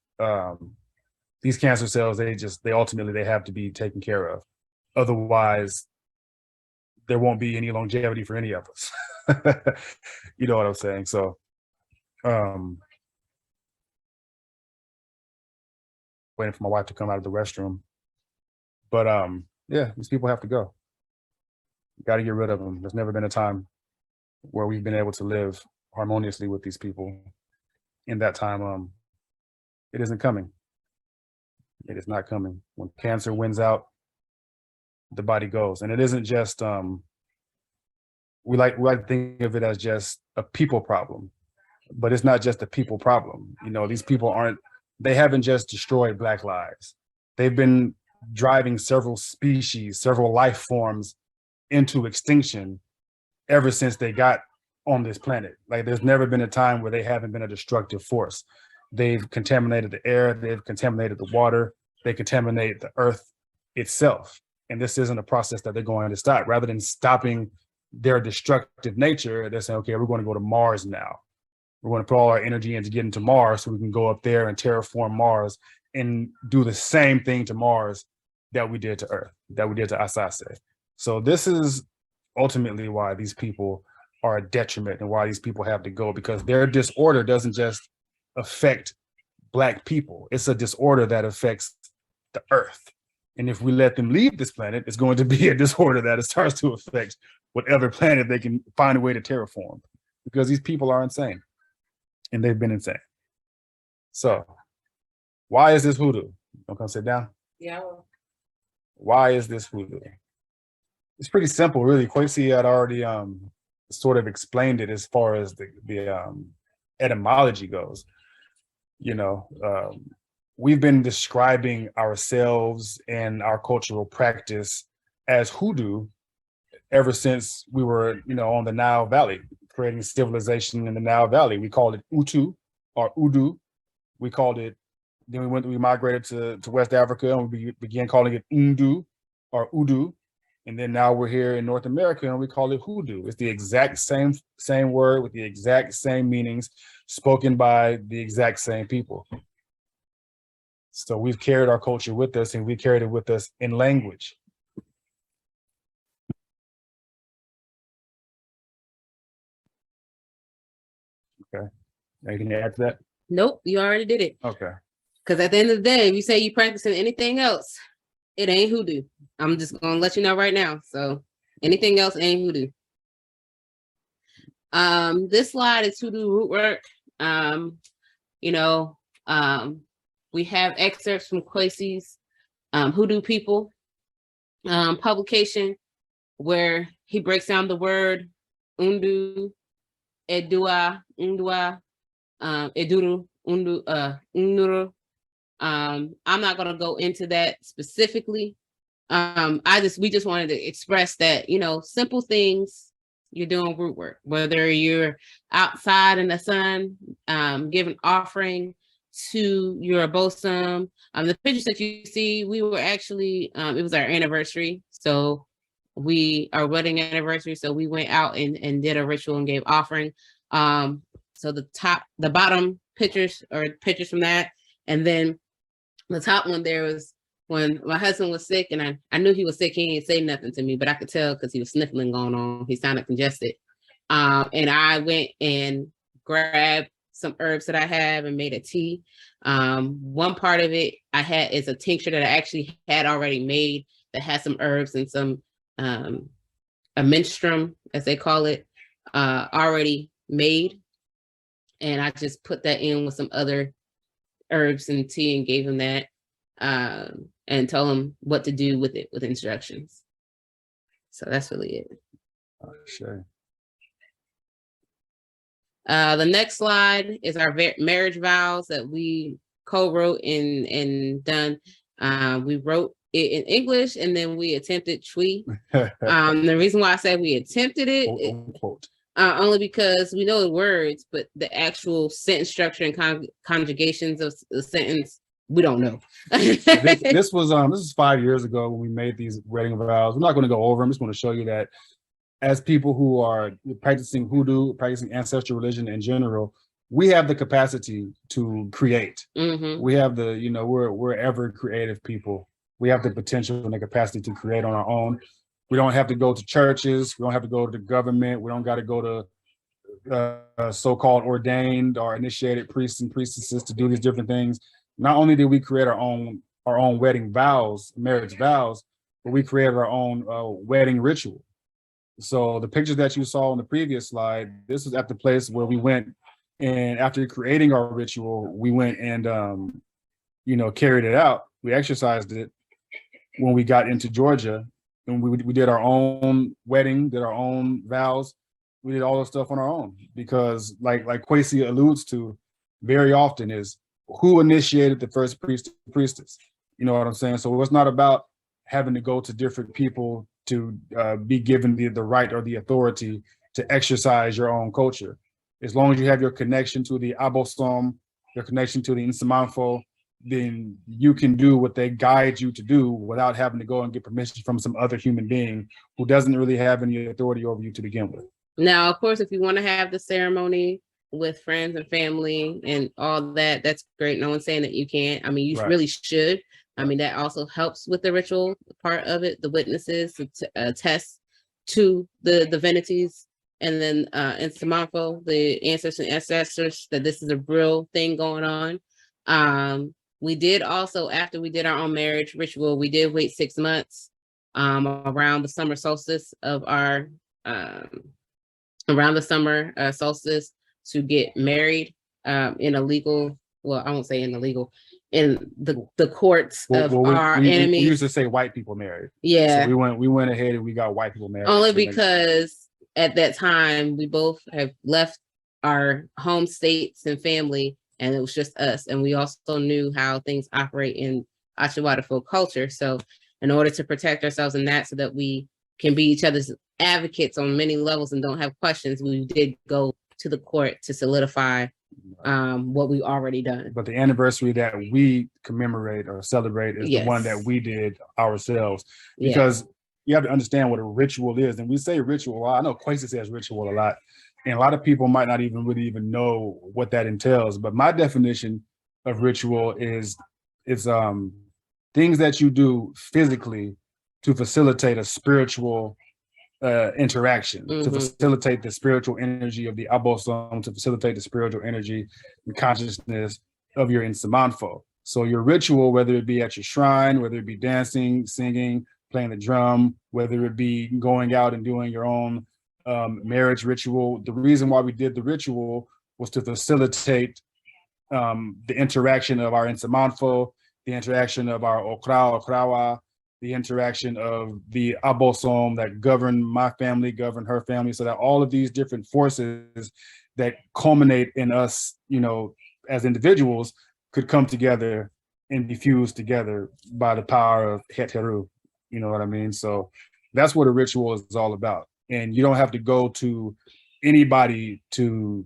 these cancer cells, they ultimately have to be taken care of. Otherwise, there won't be any longevity for any of us. You know what I'm saying? So, waiting for my wife to come out of the restroom. But yeah, these people have to go. Got to get rid of them. There's never been a time where we've been able to live harmoniously with these people. In that time, it isn't coming. It is not coming. When cancer wins out, the body goes. And it isn't just, we like to think of it as just a people problem, but it's not just a people problem. You know, these people they haven't just destroyed Black lives. They've been driving several species, several life forms into extinction ever since they got on this planet. Like, there's never been a time where they haven't been a destructive force. They've contaminated the air, they've contaminated the water, they contaminate the earth itself. And this isn't a process that they're going to stop. Rather than stopping their destructive nature, they're saying, okay, we're going to go to Mars now. We're going to put all our energy into getting to Mars so we can go up there and terraform Mars and do the same thing to Mars that we did to Earth, that we did to Asase. So this is ultimately why these people are a detriment and why these people have to go, because their disorder doesn't just affect Black people. It's a disorder that affects the Earth. And if we let them leave this planet, it's going to be a disorder that it starts to affect whatever planet they can find a way to terraform, because these people are insane and they've been insane. So why is this hoodoo? Don't come sit down. Yeah. Why is this hoodoo? It's pretty simple, really. Kwesi had already sort of explained it as far as the etymology goes. You know, we've been describing ourselves and our cultural practice as hoodoo ever since we were, you know, on the Nile Valley, creating civilization in the Nile Valley. We called it Utu or Udu. We called it, then we migrated to West Africa and we began calling it Undu or Udu. And then now we're here in North America and we call it hoodoo. It's the exact same word with the exact same meanings, spoken by the exact same people. So we've carried our culture with us and we carried it with us in language. Okay. Anything to add to that? Nope, you already did it. Okay. Because at the end of the day, if you say you practicing anything else, it ain't hoodoo. I'm just gonna let you know right now. So anything else ain't hoodoo. This slide is hoodoo root work. You know, we have excerpts from Kwesi's Hoodoo People publication, where he breaks down the word undu, edua, undua, eduru, undu, unuru. I'm not gonna go into that specifically. We just wanted to express that, you know, simple things, you're doing root work, whether you're outside in the sun, giving offering to your bosom. The pictures that you see, we were actually, it was our anniversary. So our wedding anniversary. So we went out and did a ritual and gave offering. So the bottom pictures are pictures from that. And then the top one there was when my husband was sick, and I knew he was sick. He didn't say nothing to me, but I could tell because he was sniffling going on. He sounded congested. And I went and grabbed some herbs that I have and made a tea. One part of it I had is a tincture that I actually had already made that has some herbs and some a menstruum, as they call it, already made. And I just put that in with some other herbs and tea and gave him that and told him what to do with it with instructions. So that's really it. Sure. The next slide is our marriage vows that we co-wrote and done. We wrote it in English and then we attempted Twi. The reason why I said we attempted it, only because we know the words, but the actual sentence structure and conjugations of the sentence, we don't know. this is 5 years ago when we made these wedding vows. We're not going to go over them. I'm just going to show you that as people who are practicing hoodoo, practicing ancestral religion in general, we have the capacity to create. We have the, we're ever creative people. We have the potential and the capacity to create on our own. We don't have to go to churches. We don't have to go to the government. We don't got to go to so-called ordained or initiated priests and priestesses to do these different things. Not only did we create our own wedding vows, marriage vows, but we created our own wedding ritual. So the pictures that you saw on the previous slide, this is at the place where we went, and after creating our ritual, we went and carried it out. We exercised it when we got into Georgia, and we did our own wedding, did our own vows. We did all the stuff on our own because, like Kwesi alludes to, very often is who initiated the first priest or priestess. You know what I'm saying? So it's not about having to go to different people to be given the right or the authority to exercise your own culture. As long as you have your connection to the abosom, your connection to the Nsamanfo, then you can do what they guide you to do without having to go and get permission from some other human being who doesn't really have any authority over you to begin with. Now, of course, if you want to have the ceremony with friends and family and all that, that's great. No one's saying that you can't. I mean, you really should. I mean, that also helps with the ritual part of it, the witnesses to attest to the divinities, and then in Samanfo, the ancestors and ancestors, that this is a real thing going on. We did also, after we did our own marriage ritual, we did wait 6 months around the summer solstice of our, around the summer solstice to get married in a legal, well, I won't say in the legal, in the courts of our enemies. We used to say white people married. Yeah. So we went ahead and we got white people married. Only because at that time we both have left our home states and family, and it was just us. And we also knew how things operate in Ashawadafo culture. So in order to protect ourselves in that, so that we can be each other's advocates on many levels and don't have questions, we did go to the court to solidify what we already done. But the anniversary that we commemorate or celebrate is the one that we did ourselves, because you have to understand what a ritual is. And we say ritual, well, I know Kwesi says ritual a lot, and a lot of people might not really even know what that entails. But my definition of ritual is things that you do physically to facilitate a spiritual interaction, to facilitate the spiritual energy of the abosom, to facilitate the spiritual energy and consciousness of your Nsamanfo. So your ritual, whether it be at your shrine, whether it be dancing, singing, playing the drum, whether it be going out and doing your own marriage ritual, the reason why we did the ritual was to facilitate the interaction of our Nsamanfo, the interaction of our Okrawa, the interaction of the abosom that govern my family, govern her family, so that all of these different forces that culminate in us, as individuals, could come together and be fused together by the power of Heteru. You know what I mean? So that's what a ritual is all about. And you don't have to go to anybody to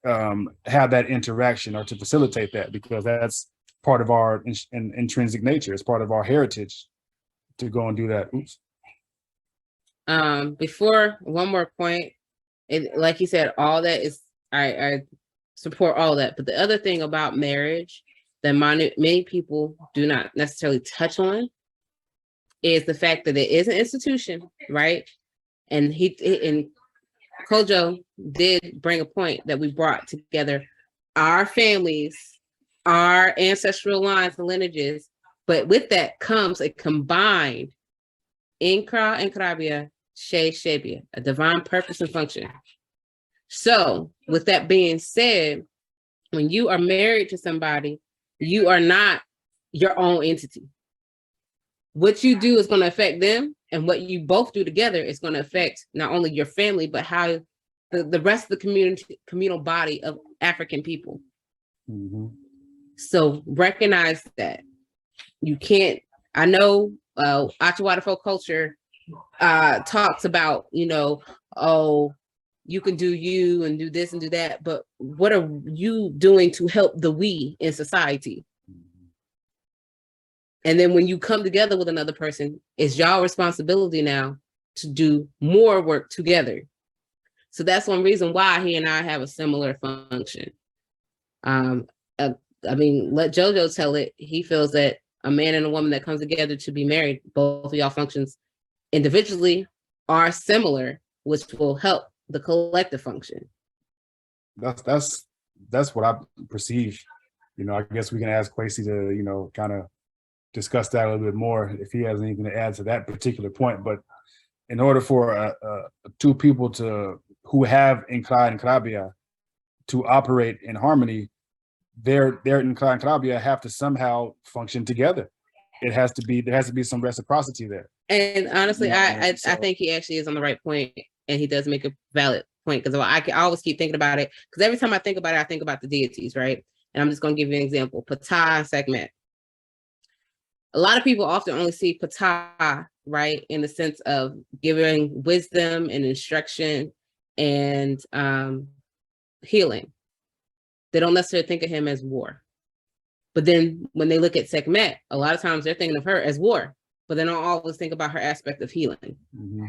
have that interaction or to facilitate that, because that's part of our intrinsic nature. It's part of our heritage to go and do that. Before, one more point, like you said, all that is, I support all that. But the other thing about marriage that many people do not necessarily touch on is the fact that it is an institution, right? And and Kojo did bring a point that we brought together our families, our ancestral lines and lineages, but with that comes a combined Inkra and Krabia, She Shebia, a divine purpose and function. So with that being said, when you are married to somebody, you are not your own entity. What you do is going to affect them, and what you both do together is going to affect not only your family, but how the rest of the communal body of African people. Mm-hmm. So recognize that you can't. I know Achawana folk culture talks about, you know, oh, you can do you and do this and do that, but what are you doing to help the we in society? And then when you come together with another person, it's y'all responsibility now to do more work together. So that's one reason why he and I have a similar function. I mean, let JoJo tell it. He feels that a man and a woman that comes together to be married, both of y'all functions individually are similar, which will help the collective function. That's what I perceive. You know, I guess we can ask Kwesi to, you know, kind of discuss that a little bit more if he has anything to add to that particular point. But in order for two people who have Nkra and Krabia to operate in harmony, their Nkra and Krabia have to somehow function together. There has to be some reciprocity there. And honestly, you know, I think he actually is on the right point, and he does make a valid point, because I always keep thinking about it, because every time I think about it, I think about the deities, right? And I'm just going to give you an example. Ptah and Sekhmet. A lot of people often only see Ptah, right, in the sense of giving wisdom and instruction and healing. They don't necessarily think of him as war. But then when they look at Sekhmet, a lot of times they're thinking of her as war, but they don't always think about her aspect of healing. Mm-hmm.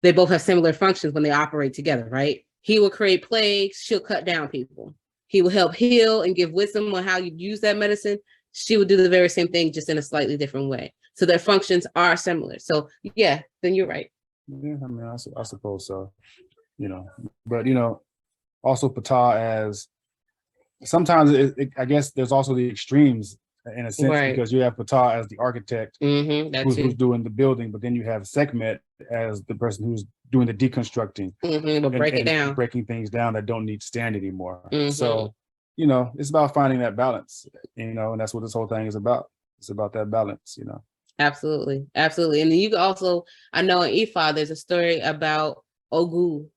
They both have similar functions when they operate together, right? He will create plagues, she'll cut down people. He will help heal and give wisdom on how you use that medicine. She would do the very same thing, just in a slightly different way. So their functions are similar. So yeah, then you're right. Yeah, I mean, I suppose so. You know, but you know, also Ptah as sometimes I guess there's also the extremes in a sense, right? Because you have Ptah as the architect, who's doing the building, but then you have Sekhmet as the person who's doing the deconstructing, and breaking things down that don't need to stand anymore. So, you know, it's about finding that balance, you know, and that's what this whole thing is about. It's about that balance, you know. Absolutely, absolutely. And then you can also, I know in Ifa, there's a story about Ogu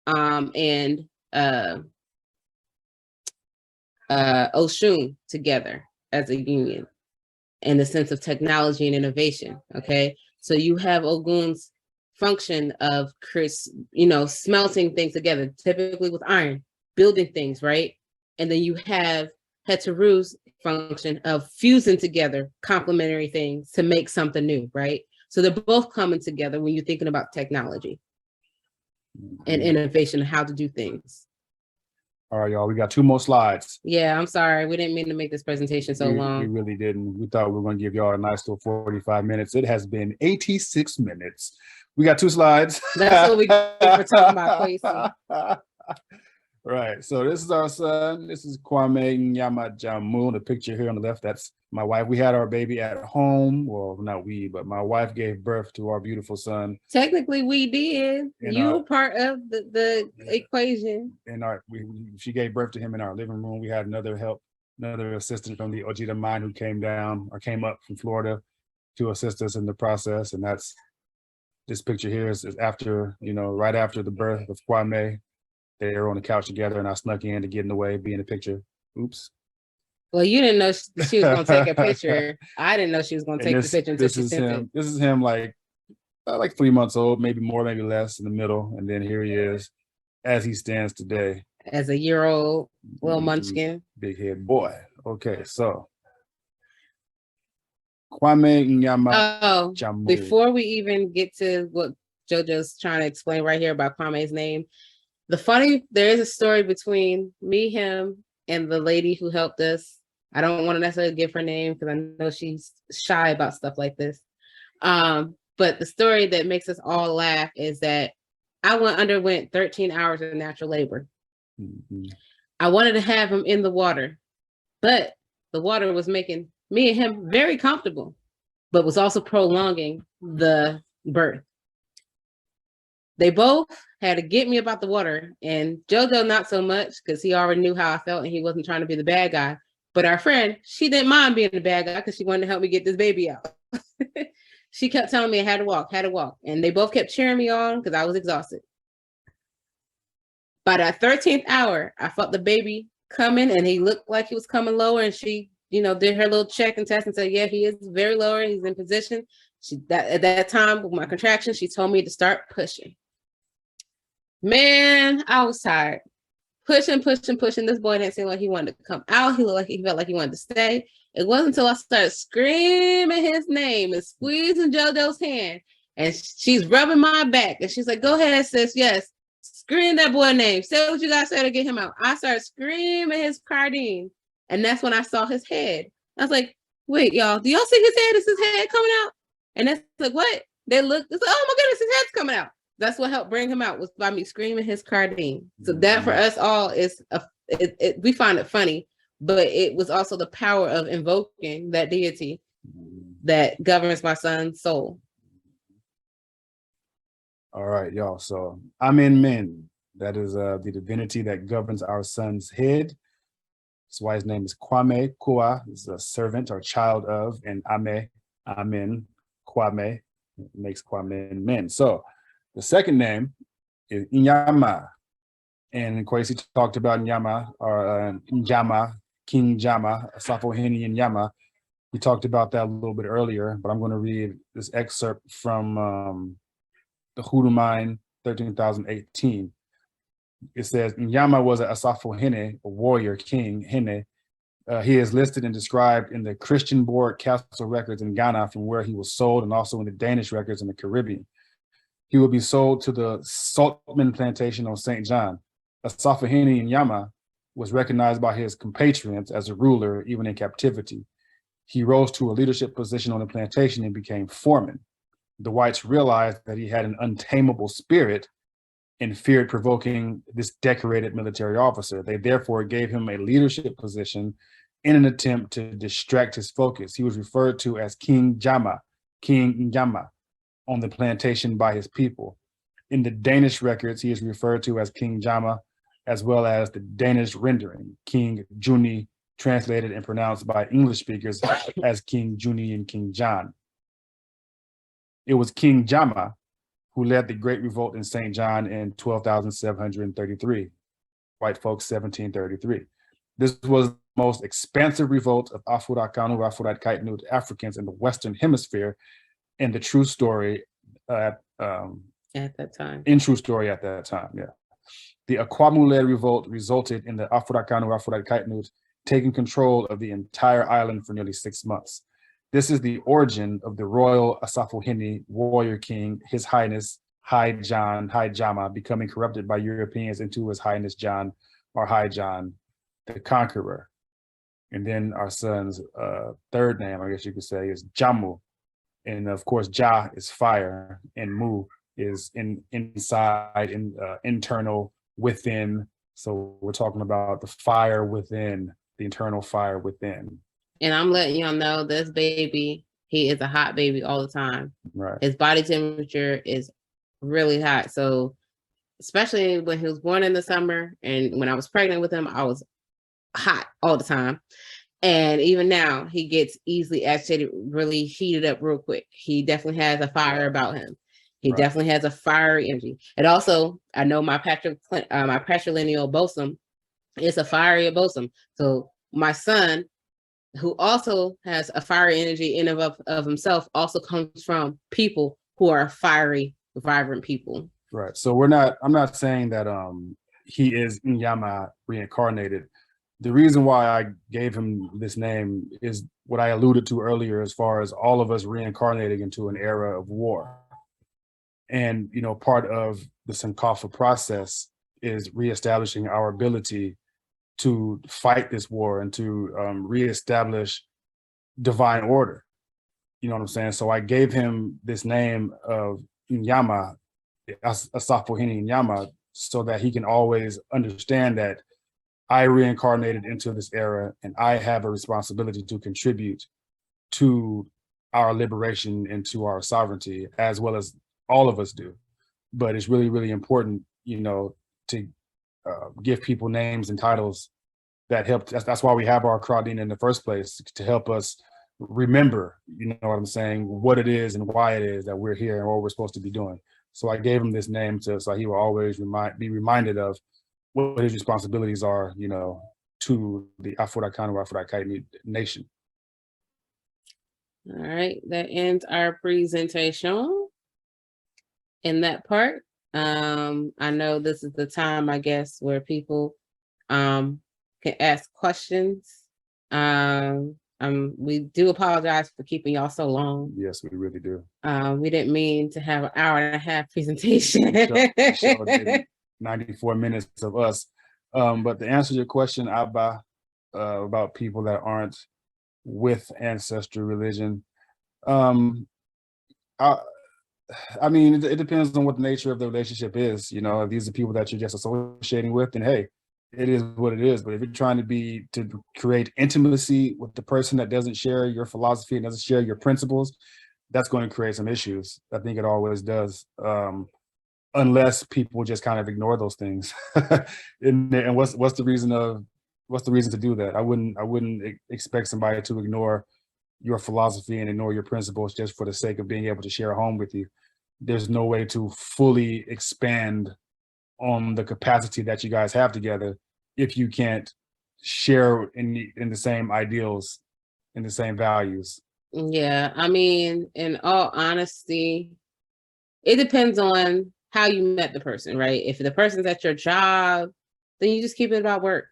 and Oshun together as a union in the sense of technology and innovation. Okay, so you have Ogun's function of smelting things together, typically with iron, building things, right? And then you have Heteru's function of fusing together complementary things to make something new, right? So they're both coming together when you're thinking about technology and innovation, how to do things. All right, y'all, we got 2 more slides. Yeah, I'm sorry. We didn't mean to make this presentation so long. We really didn't. We thought we were going to give y'all a nice little 45 minutes. It has been 86 minutes. We got 2 slides. That's what we get for talking about Kwesi. Right. So this is our son. This is Kwame Nyamajamu. The picture here on the left, that's my wife. We had our baby at home. Well, not we, but my wife gave birth to our beautiful son. Technically, we did. You were part of the equation. And she gave birth to him in our living room. We had another assistant from the Odwiraman who came up from Florida to assist us in the process. And that's this picture here is after, right after the birth of Kwame. They were on the couch together, and I snuck in to get in the way, be in the picture. Oops. Well, you didn't know she was going to take a picture. I didn't know she was going to take the picture until she sent it. This is him like 3 months old, maybe more, maybe less, in the middle. And then here he is as he stands today. As a year-old little munchkin. Big head boy. Okay, so. Kwame Nyama Jamu. Before we even get to what JoJo's trying to explain right here about Kwame's name, there is a story between me, him, and the lady who helped us, I don't want to necessarily give her name because I know she's shy about stuff like this. But the story that makes us all laugh is that I underwent 13 hours of natural labor. I wanted to have him in the water, but the water was making me and him very comfortable, but was also prolonging the birth. They both had to get me about the water, and JoJo not so much because he already knew how I felt and he wasn't trying to be the bad guy. But our friend, she didn't mind being the bad guy because she wanted to help me get this baby out. She kept telling me I had to walk. And they both kept cheering me on because I was exhausted. By that 13th hour, I felt the baby coming and he looked like he was coming lower. And she, did her little check and test and said, yeah, he is very lower. He's in position. At that time with my contraction, she told me to start pushing. Man, I was tired. Pushing. This boy didn't seem like he wanted to come out. He felt like he wanted to stay. It wasn't until I started screaming his name and squeezing JoJo's hand, and she's rubbing my back, and she's like, "Go ahead, sis. Yes, scream that boy name. Say what you gotta say to get him out." I started screaming his cardine, and that's when I saw his head. I was like, "Wait, y'all, do y'all see his head? Is his head coming out?" And that's like, what? They looked. It's like, "Oh my goodness, his head's coming out." That's what helped bring him out, was by me screaming his cardine. So that for us all is, we find it funny, but it was also the power of invoking that deity that governs my son's soul. All right, y'all. So Amen Men, that is the divinity that governs our son's head. That's why his name is Kwame. Kua is a servant or child of, and Amen, Kwame, makes Kwame Men. So the second name is Inyama. And Kwesi talked about Nyama, or Njama, King Jama, Asafohene Nyama. We talked about that a little bit earlier, but I'm going to read this excerpt from the HOODOO MAYN 13,018. It says, Nyama was a Asafohene, a warrior king, Hene. He is listed and described in the Christian Board Castle records in Ghana, from where he was sold, and also in the Danish records in the Caribbean. He will be sold to the Saltman plantation on St. John. Asafohene Nyama was recognized by his compatriots as a ruler, even in captivity. He rose to a leadership position on the plantation and became foreman. The whites realized that he had an untamable spirit and feared provoking this decorated military officer. They therefore gave him a leadership position in an attempt to distract his focus. He was referred to as King Jama, King Njama, on the plantation by his people. In the Danish records, he is referred to as King Jama, as well as the Danish rendering, King Juni, translated and pronounced by English speakers as King Juni and King John. It was King Jama who led the Great Revolt in St. John in 12,733, white folks 1733. This was the most expansive revolt of Afurakanu, Afuraitkaitnut Africans in the Western Hemisphere, and the true story at that time. In true story at that time, yeah. The Akwamu-led revolt resulted in the Afurakanu, Afuraitkaitnut taking control of the entire island for nearly 6 months. This is the origin of the royal Asafohene warrior king, His Highness High Jama, becoming corrupted by Europeans into His Highness John, or High John, the Conqueror. And then our son's third name, I guess you could say, is Jamu. And of course, Ja is fire, and Mu is inside, internal, within. So we're talking about the fire within, the internal fire within. And I'm letting y'all know, this baby, he is a hot baby all the time. Right. His body temperature is really hot. So especially when he was born in the summer, and when I was pregnant with him, I was hot all the time. And even now, he gets easily agitated, really heated up real quick. He definitely has a fire about him. He definitely has a fiery energy. And also, I know my patrilineal bosom is a fiery bosom. So my son, who also has a fiery energy in and of himself, also comes from people who are fiery, vibrant people. Right. So I'm not saying that he is Nyama reincarnated. The reason why I gave him this name is what I alluded to earlier, as far as all of us reincarnating into an era of war. And, part of the Sankofa process is reestablishing our ability to fight this war and to reestablish divine order. You know what I'm saying? So I gave him this name of Nyama, Asafohini Nyama, so that he can always understand that I reincarnated into this era and I have a responsibility to contribute to our liberation and to our sovereignty, as well as all of us do. But it's really, really important, you know, to give people names and titles that help. That's why we have our Kraudin in the first place, to help us remember, you know what I'm saying, what it is and why it is that we're here and what we're supposed to be doing. So I gave him this name so he will always be reminded of what his responsibilities are, you know, to the Afurakanu Afuraitkaitnit nation. All right, that ends our presentation in that part. I know this is the time, I guess, where people can ask questions. We do apologize for keeping y'all so long. Yes, we really do. We didn't mean to have an hour and a half presentation. Sure, 94 minutes of us. But to answer your question, Abba, about people that aren't with ancestral religion, I mean, it depends on what the nature of the relationship is. You know, if these are people that you're just associating with, then hey, it is what it is. But if you're trying to create intimacy with the person that doesn't share your philosophy and doesn't share your principles, that's going to create some issues. I think it always does. Unless people just kind of ignore those things. And what's the reason to do that? I wouldn't expect somebody to ignore your philosophy and ignore your principles just for the sake of being able to share a home with you. There's no way to fully expand on the capacity that you guys have together if you can't share in the same ideals, in the same values. Yeah, I mean, in all honesty, it depends on how you met the person, right? If the person's at your job, then you just keep it about work.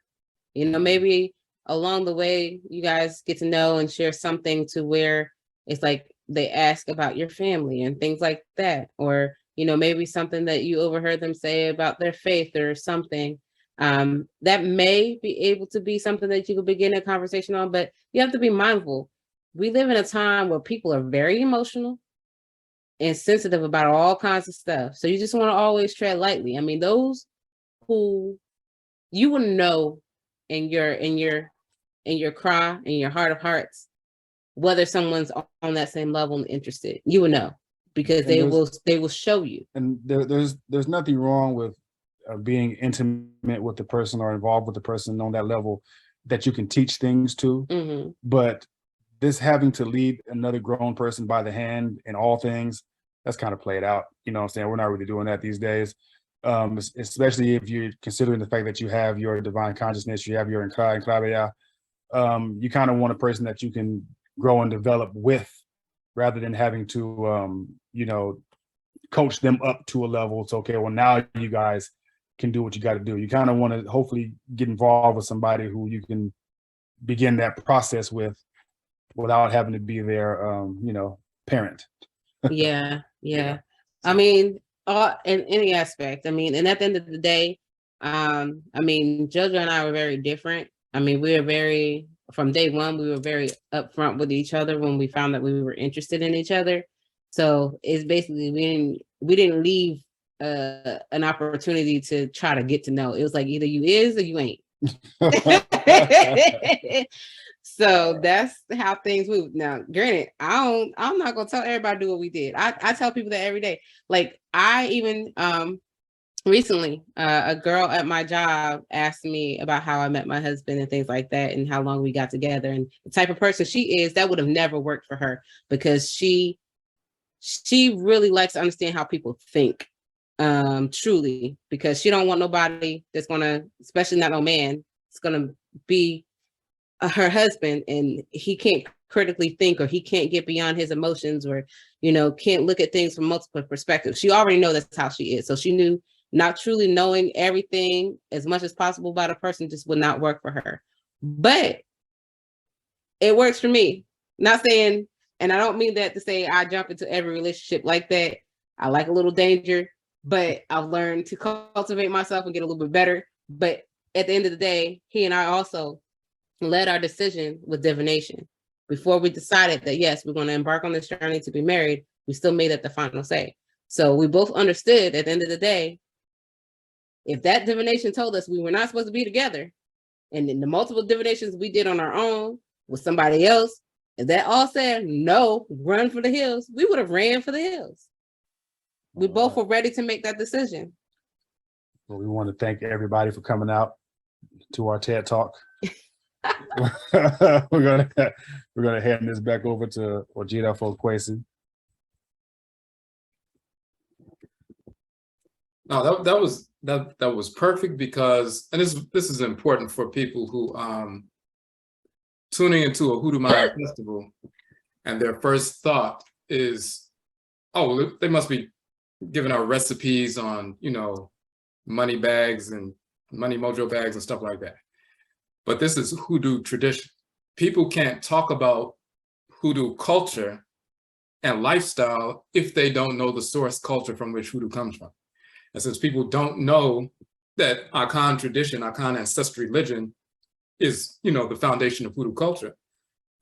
You know, maybe along the way, you guys get to know and share something to where it's like they ask about your family and things like that. Or, you know, maybe something that you overheard them say about their faith or something. That may be able to be something that you could begin a conversation on, but you have to be mindful. We live in a time where people are very emotional and sensitive about all kinds of stuff. So you just want to always tread lightly. I mean, those who you will know in your cry, in your heart of hearts, whether someone's on that same level and interested. You will know because they will show you. And there's nothing wrong with being intimate with the person or involved with the person on that level that you can teach things to. Mm-hmm. But this having to lead another grown person by the hand in all things, that's kind of played out. You know what I'm saying? We're not really doing that these days. Especially if you're considering the fact that you have your divine consciousness, you have your Nkra, you kind of want a person that you can grow and develop with, rather than having to, you know, coach them up to a level. It's okay, well, now you guys can do what you got to do. You kind of want to hopefully get involved with somebody who you can begin that process with without having to be their, you know, parent. Yeah. I mean, in any aspect. I mean, and at the end of the day, I mean, JoJo and I were very different. I mean, from day one, we were very upfront with each other when we found that we were interested in each other. So it's basically, we didn't leave an opportunity to try to get to know. It was like, either you is or you ain't. So that's how things move. Now, granted, I'm not gonna tell everybody to do what we did. I tell people that every day. Like, I even recently, a girl at my job asked me about how I met my husband and things like that, and how long we got together, and the type of person she is. That would have never worked for her, because she really likes to understand how people think, truly, because she don't want nobody that's gonna, especially not no man, it's gonna be her husband, and he can't critically think, or he can't get beyond his emotions, or, you know, can't look at things from multiple perspectives. She already knows that's how she is. So she knew not truly knowing everything as much as possible about a person just would not work for her. But it works for me. Not saying, and I don't mean that to say I jump into every relationship like that. I like a little danger, but I've learned to cultivate myself and get a little bit better. But at the end of the day, he and I also led our decision with divination. Before we decided that, yes, we're going to embark on this journey to be married, we still made it the final say. So we both understood at the end of the day, if that divination told us we were not supposed to be together, and in the multiple divinations we did on our own with somebody else, if that all said, no, run for the hills, we would have ran for the hills. We both were ready to make that decision. Well, we want to thank everybody for coming out to our TED Talk. we're gonna hand this back over to Ojida for Kwesi. No, that was perfect, because, and this is important for people who tuning into a Hoodoo Mayn festival, and their first thought is, oh, they must be giving out recipes on, you know, money bags and money mojo bags and stuff like that. But this is Hoodoo tradition. People can't talk about Hoodoo culture and lifestyle if they don't know the source culture from which Hoodoo comes from. And since people don't know that Akan tradition, Akan Ancestral Religion is, you know, the foundation of Hoodoo culture,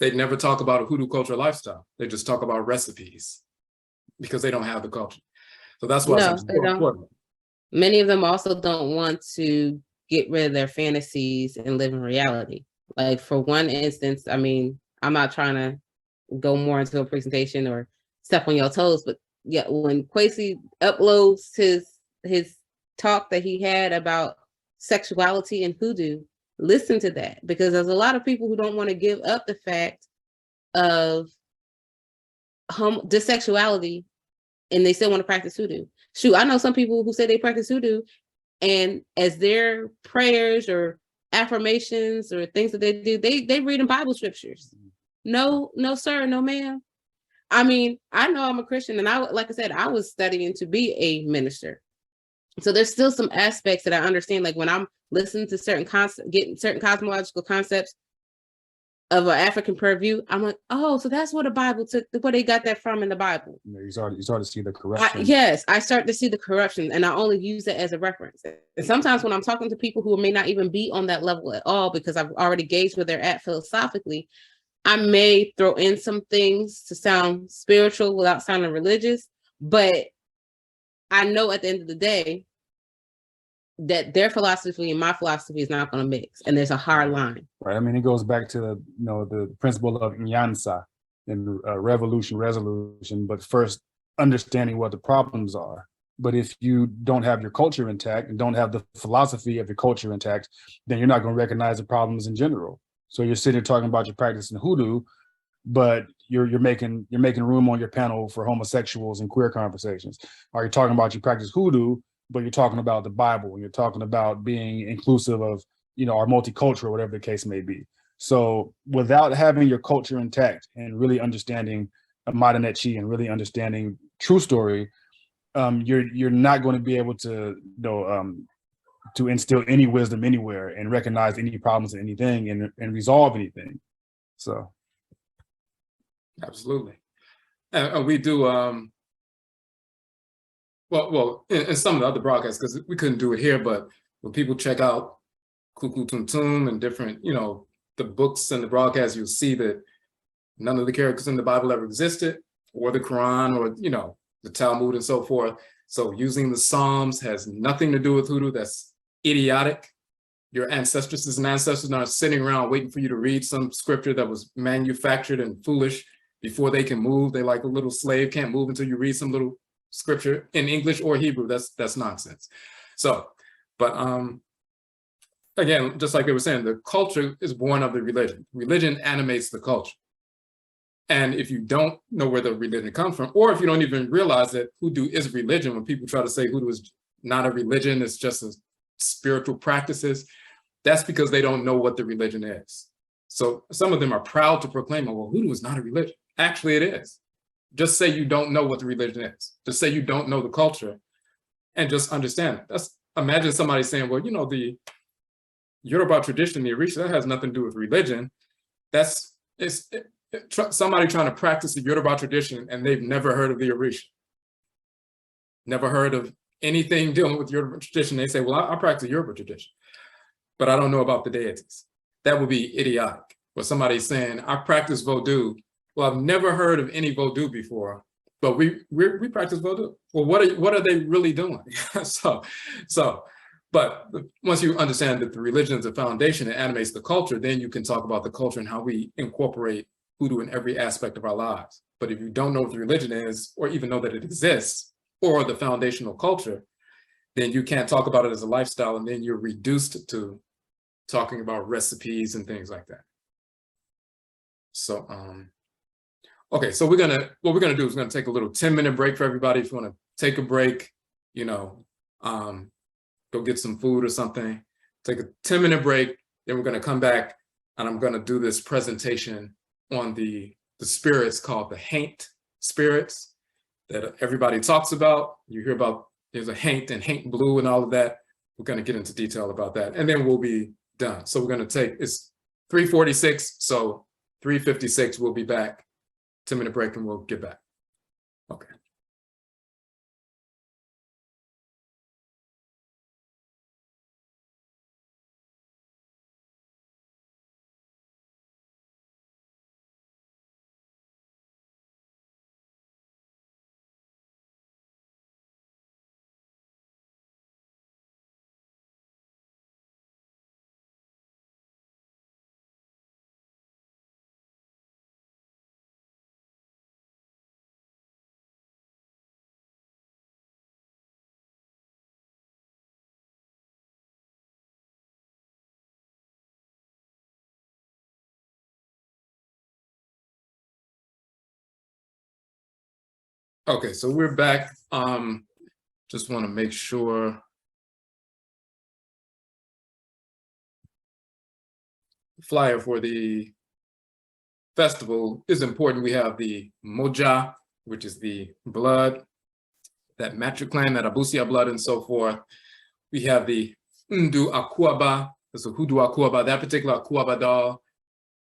they never talk about a Hoodoo culture lifestyle. They just talk about recipes because they don't have the culture. So that's why it's so important. Many of them also don't want to get rid of their fantasies and live in reality. Like, for one instance, I mean, I'm not trying to go more into a presentation or step on your toes, but yeah, when Kwesi uploads his talk that he had about sexuality and Hoodoo, listen to that, because there's a lot of people who don't want to give up the fact of dissexuality, and they still want to practice Hoodoo. Shoot, I know some people who say they practice Hoodoo, and as their prayers or affirmations or things that they do, they read in Bible scriptures. No, sir, no, ma'am. I mean, I know I'm a Christian, and like I said, I was studying to be a minister. So there's still some aspects that I understand. Like when I'm listening to certain concepts, getting certain cosmological concepts of an African purview, I'm like, oh, so that's where the Bible took, where they got that from in the Bible. You start to see the corruption. Yes, I start to see the corruption, and I only use it as a reference. And sometimes when I'm talking to people who may not even be on that level at all, because I've already gauged where they're at philosophically, I may throw in some things to sound spiritual without sounding religious, but I know at the end of the day that their philosophy and my philosophy is not going to mix, and there's a hard line. Right. I mean, it goes back to the principle of Nyansa in Revolution-Resolution, but first understanding what the problems are. But if you don't have your culture intact and don't have the philosophy of your culture intact, then you're not going to recognize the problems in general. So you're sitting here talking about your practice in Hoodoo, but you're making room on your panel for homosexuals and queer conversations. Or you're talking about your practice Hoodoo, but you're talking about the Bible, and you're talking about being inclusive of, our multicultural, whatever the case may be. So without having your culture intact and really understanding Amaruka and really understanding true story, you're not going to be able to instill any wisdom anywhere and recognize any problems in anything and resolve anything. So. Absolutely. And we do, well, in some of the other broadcasts, because we couldn't do it here, but when people check out Kuku Tumtum and different, the books and the broadcasts, you'll see that none of the characters in the Bible ever existed, or the Quran, or, the Talmud and so forth. So using the Psalms has nothing to do with Hoodoo. That's idiotic. Your ancestresses and ancestors aren't sitting around waiting for you to read some scripture that was manufactured and foolish before they can move. They like a little slave, can't move until you read some little scripture in English or Hebrew. That's nonsense. So, but again, just like they were saying, the culture is born of the religion. Religion animates the culture. And if you don't know where the religion comes from, or if you don't even realize that Hoodoo is religion, when people try to say Hoodoo is not a religion, it's just a spiritual practices, that's because they don't know what the religion is. So some of them are proud to proclaim, well, Hoodoo is not a religion. Actually, it is. Just say you don't know what the religion is. Just say you don't know the culture, and just understand it. Imagine somebody saying, well, the Yoruba tradition, the Orisha, that has nothing to do with religion. Somebody trying to practice the Yoruba tradition and they've never heard of the Orisha. Never heard of anything dealing with Yoruba tradition. They say, well, I practice Yoruba tradition. but I don't know about the deities. That would be idiotic. Or somebody saying, I practice Vodou. Well, I've never heard of any Vodou before, but we practice Vodou. Well, what are they really doing? But once you understand that the religion is the foundation that animates the culture, then you can talk about the culture and how we incorporate hoodoo in every aspect of our lives. But if you don't know what the religion is, or even know that it exists, or the foundational culture, then you can't talk about it as a lifestyle, and then you're reduced to talking about recipes and things like that. So, okay, so what we're gonna do is we're gonna take a little 10-minute break for everybody. If you wanna take a break, you know, go get some food or something, take a 10-minute break, then we're gonna come back and I'm gonna do this presentation on the spirits called the haint spirits that everybody talks about. You hear about, there's a haint and haint blue and all of that. We're gonna get into detail about that, and then we'll be done. So we're gonna take, it's 3:46, so 3:56, we'll be back. 10-minute break and we'll get back. Okay. Okay, so we're back. Just want to make sure the flyer for the festival is important. We have the Moja, which is the blood, that matriclan, that Abusia blood, and so forth. We have the Ndu Akwaba, there's a Hoodoo Akwaba. That particular Akwaba doll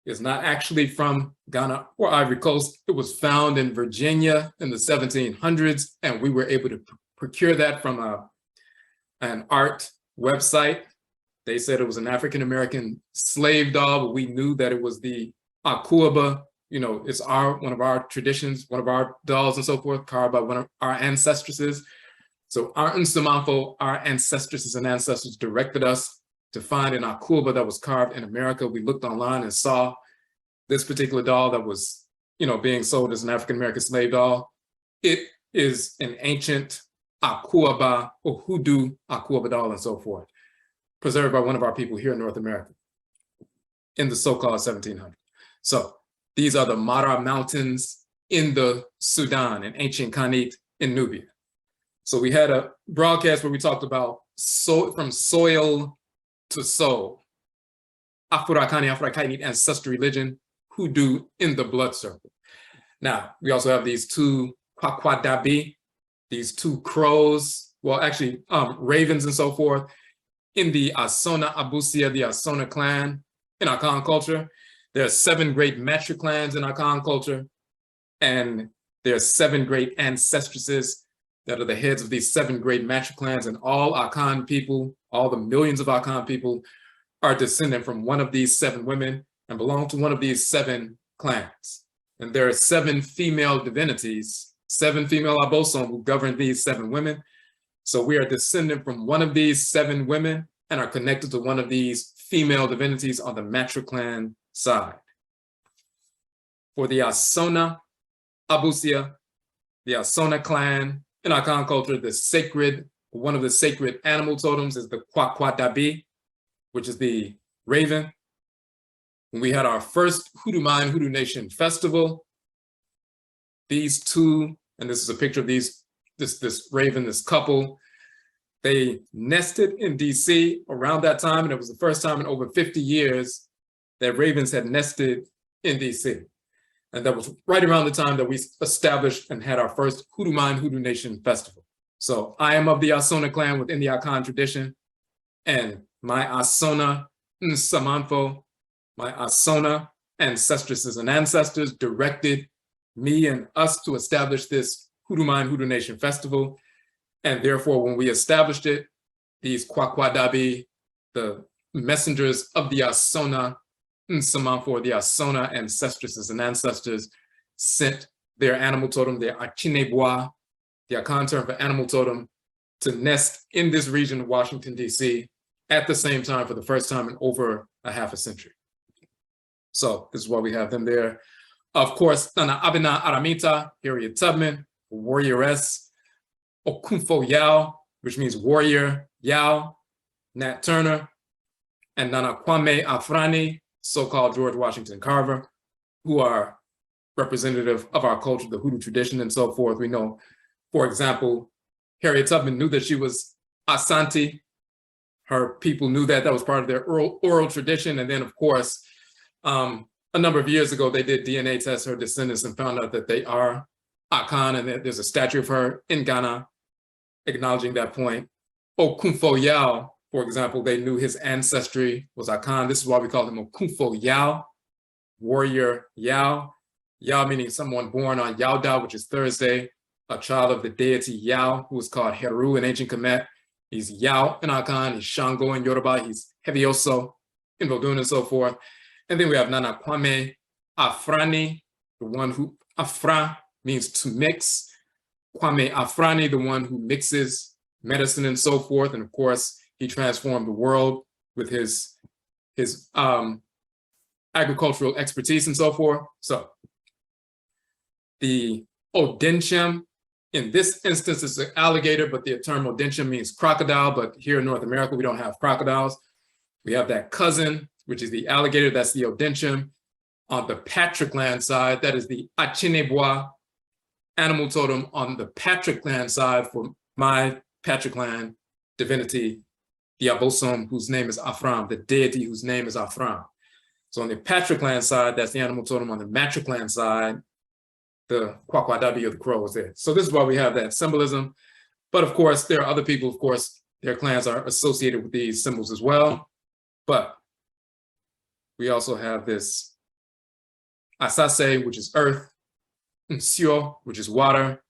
is not actually from Ghana or Ivory Coast. It was found in Virginia in the 1700s, and we were able to procure that from an art website. They said it was an African-American slave doll, but we knew that it was the Akwaba. You know, it's one of our traditions, one of our dolls and so forth, carved by one of our ancestresses. So our Nsamanfo, our ancestresses and ancestors directed us to find an Akwaba that was carved in America. We looked online and saw this particular doll that was, you know, being sold as an African-American slave doll. It is an ancient Akwaba or Hoodoo Akwaba doll and so forth, preserved by one of our people here in North America in the so-called 1700s. So these are the Mara Mountains in the Sudan, in ancient Khanit in Nubia. So we had a broadcast where we talked about from soil to soul, Afurakani, Afuraitkaitnit, ancestral religion, hoodoo in the blood circle. Now, we also have these two Kwakwadabi, these two crows, well, actually ravens and so forth, in the Asona Abusia, the Asona clan in Akan culture. There are 7 great matriclans in Akan culture, and there are 7 great ancestresses that are the heads of these 7 great matriclans, and all Akan people, all the millions of Akan people are descended from one of these 7 women and belong to one of these 7 clans. And there are 7 female divinities, 7 female abosom who govern these 7 women. So we are descended from one of these 7 women and are connected to one of these female divinities on the matriclan side. For the Asona Abusia, the Asona clan in Akan culture, one of the sacred animal totems is the Kwakwadabi, which is the raven. When we had our first Hoodoo Mayn Hoodoo Nation Festival, these two, and this is a picture of this raven, this couple, they nested in DC around that time, and it was the first time in over 50 years that ravens had nested in DC. And that was right around the time that we established and had our first Hoodoo Mayn Hoodoo Nation Festival. So I am of the Asona clan within the Akan tradition, and my Asona Nsamanfo, my Asona ancestresses and ancestors directed me and us to establish this Hoodoo Mayn Hoodoo Nation Festival. And therefore, when we established it, these Kwakwadabi, the messengers of the Asona Nsama, for the Asona Ancestresses and Ancestors, sent their animal totem, their Achinebois, the Akan term for animal totem, to nest in this region of Washington, D.C. at the same time for the first time in over a half a century. So this is why we have them there. Of course, Nana Abina Aramita, Harriet Tubman, warrioress, Okunfo Yao, which means warrior, Yao, Nat Turner, and Nana Kwame Afurani, so-called George Washington Carver, who are representative of our culture, the Hoodoo tradition, and so forth. We know, for example, Harriet Tubman knew that she was Asante. Her people knew that. That was part of their oral tradition. And then, of course, a number of years ago, they did DNA test her descendants and found out that they are Akan, and there's a statue of her in Ghana acknowledging that point. Okunfo Yao, for example, they knew his ancestry was Akan. This is why we call him Okunfo Yao, warrior Yao. Yao meaning someone born on Yaoda, which is Thursday, a child of the deity Yao, who was called Heru in ancient Kemet. He's Yao in Akan, he's Shango in Yoruba, he's Hevioso in Vodun and so forth. And then we have Nana Kwame Afurani, the one who, Afra means to mix. Kwame Afurani, the one who mixes medicine and so forth. And of course, he transformed the world with his agricultural expertise and so forth. So the Odencham, in this instance, it's an alligator, but the term Odencham means crocodile. But here in North America, we don't have crocodiles. We have that cousin, which is the alligator, that's the Odencham. On the Patrick land side, that is the Achinebois animal totem on the Patrick land side for my Patrick land divinity, the Abosom, whose name is Afram, the deity whose name is Afram. So on the Patrick land side, that's the animal totem. On the Matrick land side, the Kwakwadabi of the crow was there. So this is why we have that symbolism. But of course, there are other people, of course, their clans are associated with these symbols as well. But we also have this Asase, which is earth, Nsio, which is water,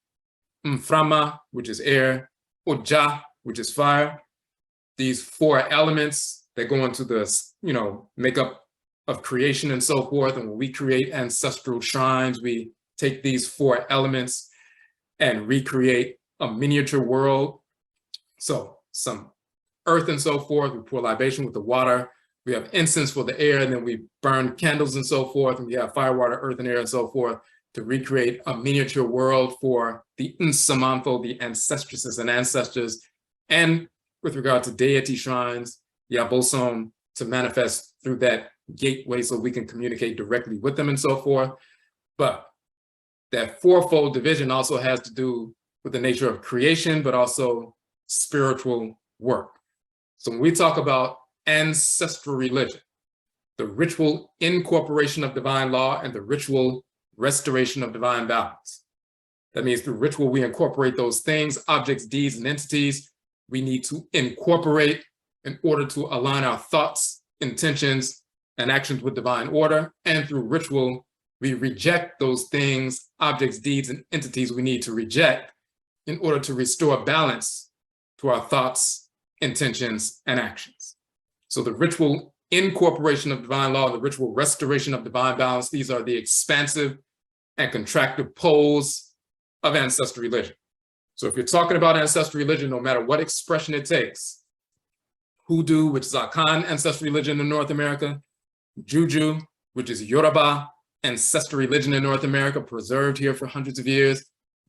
Mframa, which is air, Oja, which is fire. These four elements that go into the, makeup of creation and so forth. And when we create ancestral shrines, we take these four elements and recreate a miniature world. So some earth and so forth, we pour libation with the water. We have incense for the air, and then we burn candles and so forth. And we have fire, water, earth, and air and so forth to recreate a miniature world for the Nsamanfo, the ancestresses and ancestors. And with regard to deity shrines, the Abosom, to manifest through that gateway so we can communicate directly with them and so forth. But that fourfold division also has to do with the nature of creation, but also spiritual work. So when we talk about ancestral religion, the ritual incorporation of divine law and the ritual restoration of divine balance. That means through ritual, we incorporate those things, objects, deeds, and entities we need to incorporate in order to align our thoughts, intentions, and actions with divine order. And through ritual, we reject those things, objects, deeds, and entities we need to reject in order to restore balance to our thoughts, intentions, and actions. So the ritual incorporation of divine law, the ritual restoration of divine balance, these are the expansive and contractive poles of ancestral religion. So if you're talking about ancestral religion, no matter what expression it takes, Hoodoo, which is Akan Ancestral Religion in North America, Juju, which is Yoruba ancestral religion in North America, preserved here for hundreds of years,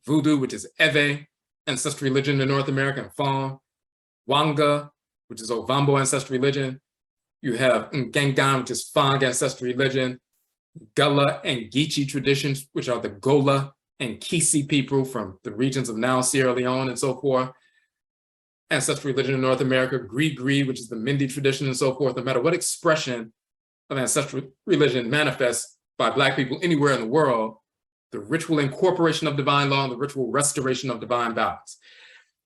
Voodoo, which is Ewe ancestral religion in North America and Fon, Wanga, which is Ovambo ancestral religion. You have Ngangan, which is Fang ancestral religion, Gullah and Geechee traditions, which are the Gola and Kisi people from the regions of now Sierra Leone and so forth. Ancestral religion in North America, Gree, which is the Mindi tradition and so forth. No matter what expression of ancestral religion manifests by Black people anywhere in the world, the ritual incorporation of divine law and the ritual restoration of divine balance.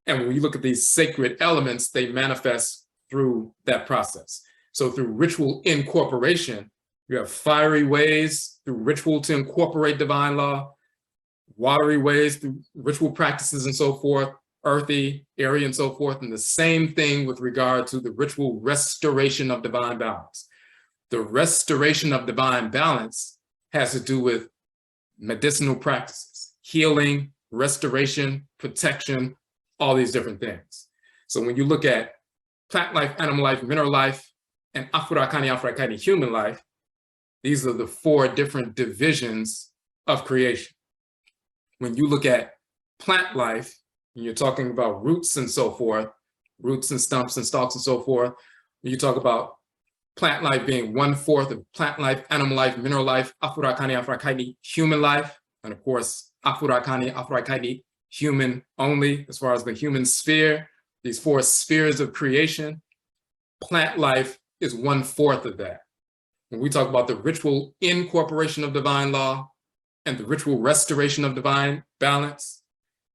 And when you look at these sacred elements, they manifest through that process. So through ritual incorporation, you have fiery ways through ritual to incorporate divine law, watery ways through ritual practices and so forth, earthy, airy, and so forth. And the same thing with regard to the ritual restoration of divine balance. The restoration of divine balance has to do with medicinal practices, healing, restoration, protection, all these different things. So when you look at plant life, animal life, mineral life, and Afurakani, Afuraitkaitnit, human life, these are the 4 different divisions of creation. When you look at plant life, and you're talking about roots and so forth, roots and stumps and stalks and so forth, when you talk about plant life being 1/4 of plant life, animal life, mineral life, Afurakani, Afuraitkaitnit, human life, and of course, Afurakani, Afuraitkaitnit, human only, as far as the human sphere, these 4 spheres of creation, plant life is 1/4 of that. When we talk about the ritual incorporation of divine law and the ritual restoration of divine balance,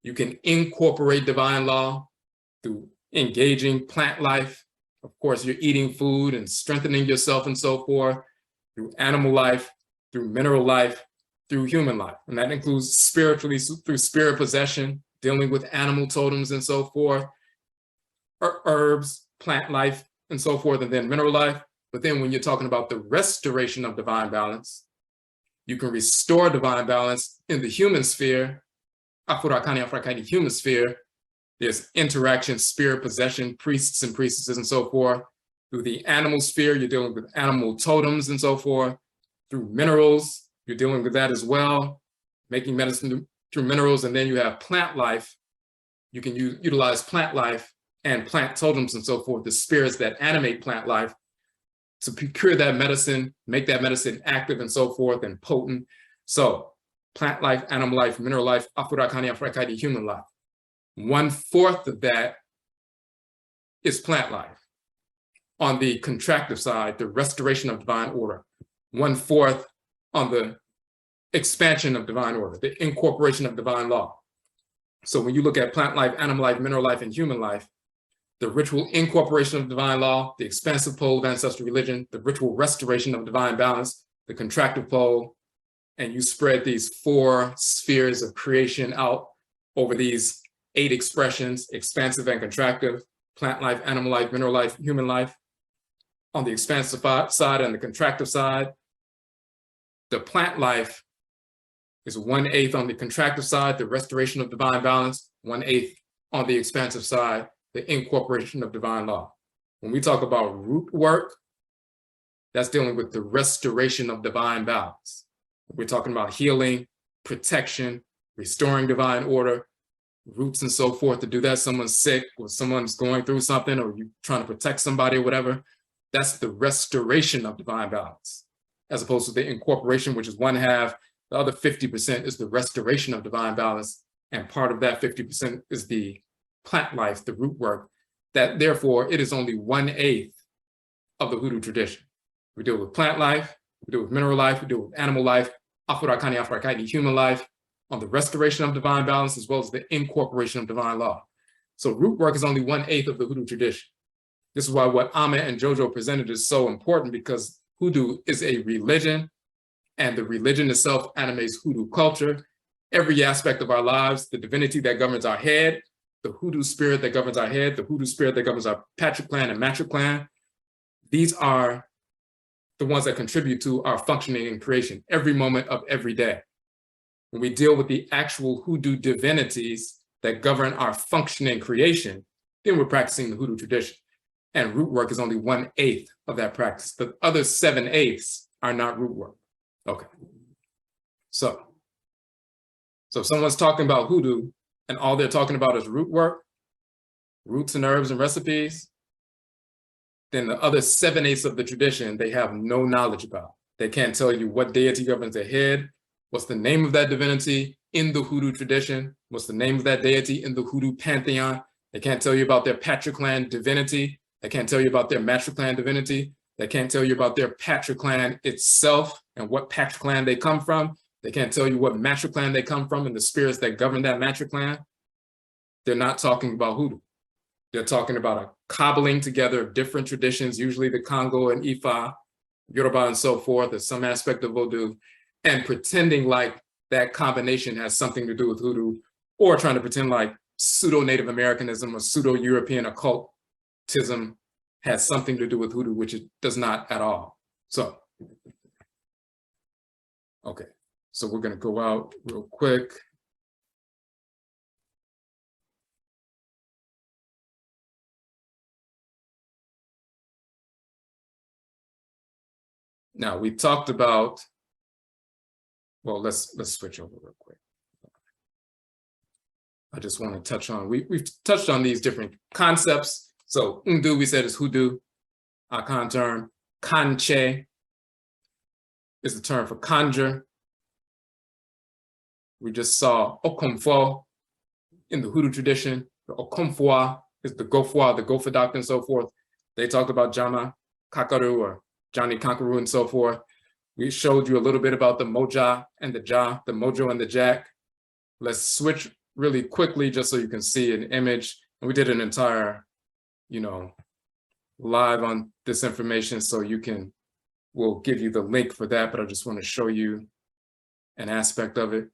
you can incorporate divine law through engaging plant life. Of course, you're eating food and strengthening yourself and so forth, through animal life, through mineral life, through human life. And that includes spiritually, through spirit possession, dealing with animal totems and so forth, herbs, plant life, and so forth, and then mineral life. But then when you're talking about the restoration of divine balance, you can restore divine balance in the human sphere, Afurakani, Afuraitkaitnit, human sphere. There's interaction, spirit possession, priests and priestesses and so forth. Through the animal sphere, you're dealing with animal totems and so forth. Through minerals, you're dealing with that as well, making medicine through minerals. And then you have plant life. You can utilize plant life and plant totems and so forth, the spirits that animate plant life, to procure that medicine, make that medicine active and so forth and potent. So plant life, animal life, mineral life, Afurakani, Afuraitkaitnit, human life. 1/4 of that is plant life. On the contractive side, the restoration of divine order. 1/4 on the expansion of divine order, the incorporation of divine law. So when you look at plant life, animal life, mineral life, and human life, the ritual incorporation of divine law, the expansive pole of ancestral religion, the ritual restoration of divine balance, the contractive pole, and you spread these 4 spheres of creation out over these 8 expressions, expansive and contractive, plant life, animal life, mineral life, human life. On the expansive side and the contractive side, the plant life is 1/8 on the contractive side, the restoration of divine balance, 1/8 on the expansive side, the incorporation of divine law. When we talk about root work, that's dealing with the restoration of divine balance. We're talking about healing, protection, restoring divine order, roots and so forth. To do that, someone's sick or someone's going through something, or you're trying to protect somebody or whatever, that's the restoration of divine balance, as opposed to the incorporation, which is 1/2. The other 50% is the restoration of divine balance. And part of that 50% is the plant life, the root work, that therefore it is only 1/8 of the Hoodoo tradition. We deal with plant life, we deal with mineral life, we deal with animal life, Afurakani, Afuraitkaitnit, human life, on the restoration of divine balance, as well as the incorporation of divine law. So root work is only 1/8 of the Hoodoo tradition. This is why what Ahmed and Jojo presented is so important, because Hoodoo is a religion, and the religion itself animates Hoodoo culture. Every aspect of our lives, the divinity that governs our head, the Hoodoo spirit that governs our head, the Hoodoo spirit that governs our patric clan and matric clan, these are the ones that contribute to our functioning in creation every moment of every day. When we deal with the actual Hoodoo divinities that govern our functioning creation, then we're practicing the Hoodoo tradition. And root work is only 1/8 of that practice. The other 7/8 are not root work. Okay. So if someone's talking about Hoodoo and all they're talking about is root work, roots and herbs and recipes, then the other 7/8 of the tradition, they have no knowledge about. They can't tell you what deity governs their head, what's the name of that divinity in the Hoodoo tradition, what's the name of that deity in the Hoodoo pantheon. They can't tell you about their patric clan divinity. They can't tell you about their matric clan divinity. They can't tell you about their patric clan itself and what patric clan they come from. They can't tell you what matric clan they come from and the spirits that govern that matric clan. They're not talking about Hoodoo. They're talking about a cobbling together of different traditions, usually the Congo and Ifa, Yoruba and so forth, or some aspect of Vodou, and pretending like that combination has something to do with Hoodoo, or trying to pretend like pseudo-Native Americanism or pseudo-European occultism has something to do with hoodoo, which it does not at all. So, okay, so we're gonna go out real quick. Now we talked about, well, let's switch over real quick. I just want to touch on, we've touched on these different concepts. So Ndu, we said, is hoodoo, Akan term. Kanche is the term for conjure. We just saw Okomfo in the hoodoo tradition. The Okomfwa is the Gopher doctor and so forth. They talked about Jama Kakaru or Johnny Conqueror and so forth. We showed you a little bit about the Moja and the Ja, the Mojo and the Jack. Let's switch really quickly just so you can see an image. And we did an entire, live on this information, so we'll give you the link for that, but I just want to show you an aspect of it.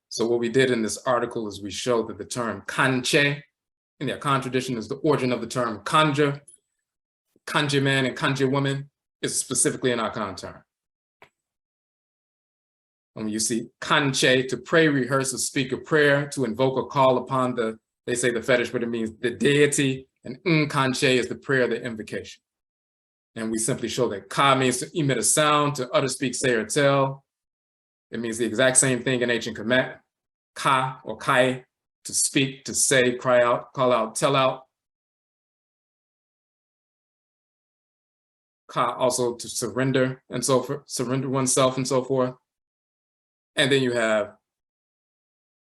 So what we did in this article is we showed that the term kanche in the Akan tradition is the origin of the term conjure. Kanje man and kanje woman is specifically an Akan term. And when you see kanche, to pray, rehearse, or speak a prayer, to invoke or call upon they say the fetish, but it means the deity, and kanche is the prayer, the invocation. And we simply show that ka means to emit a sound, to utter, speak, say, or tell. It means the exact same thing in ancient Kemet. Ka or kai, to speak, to say, cry out, call out, tell out. Ka also to surrender and so forth, surrender oneself and so forth. And then you have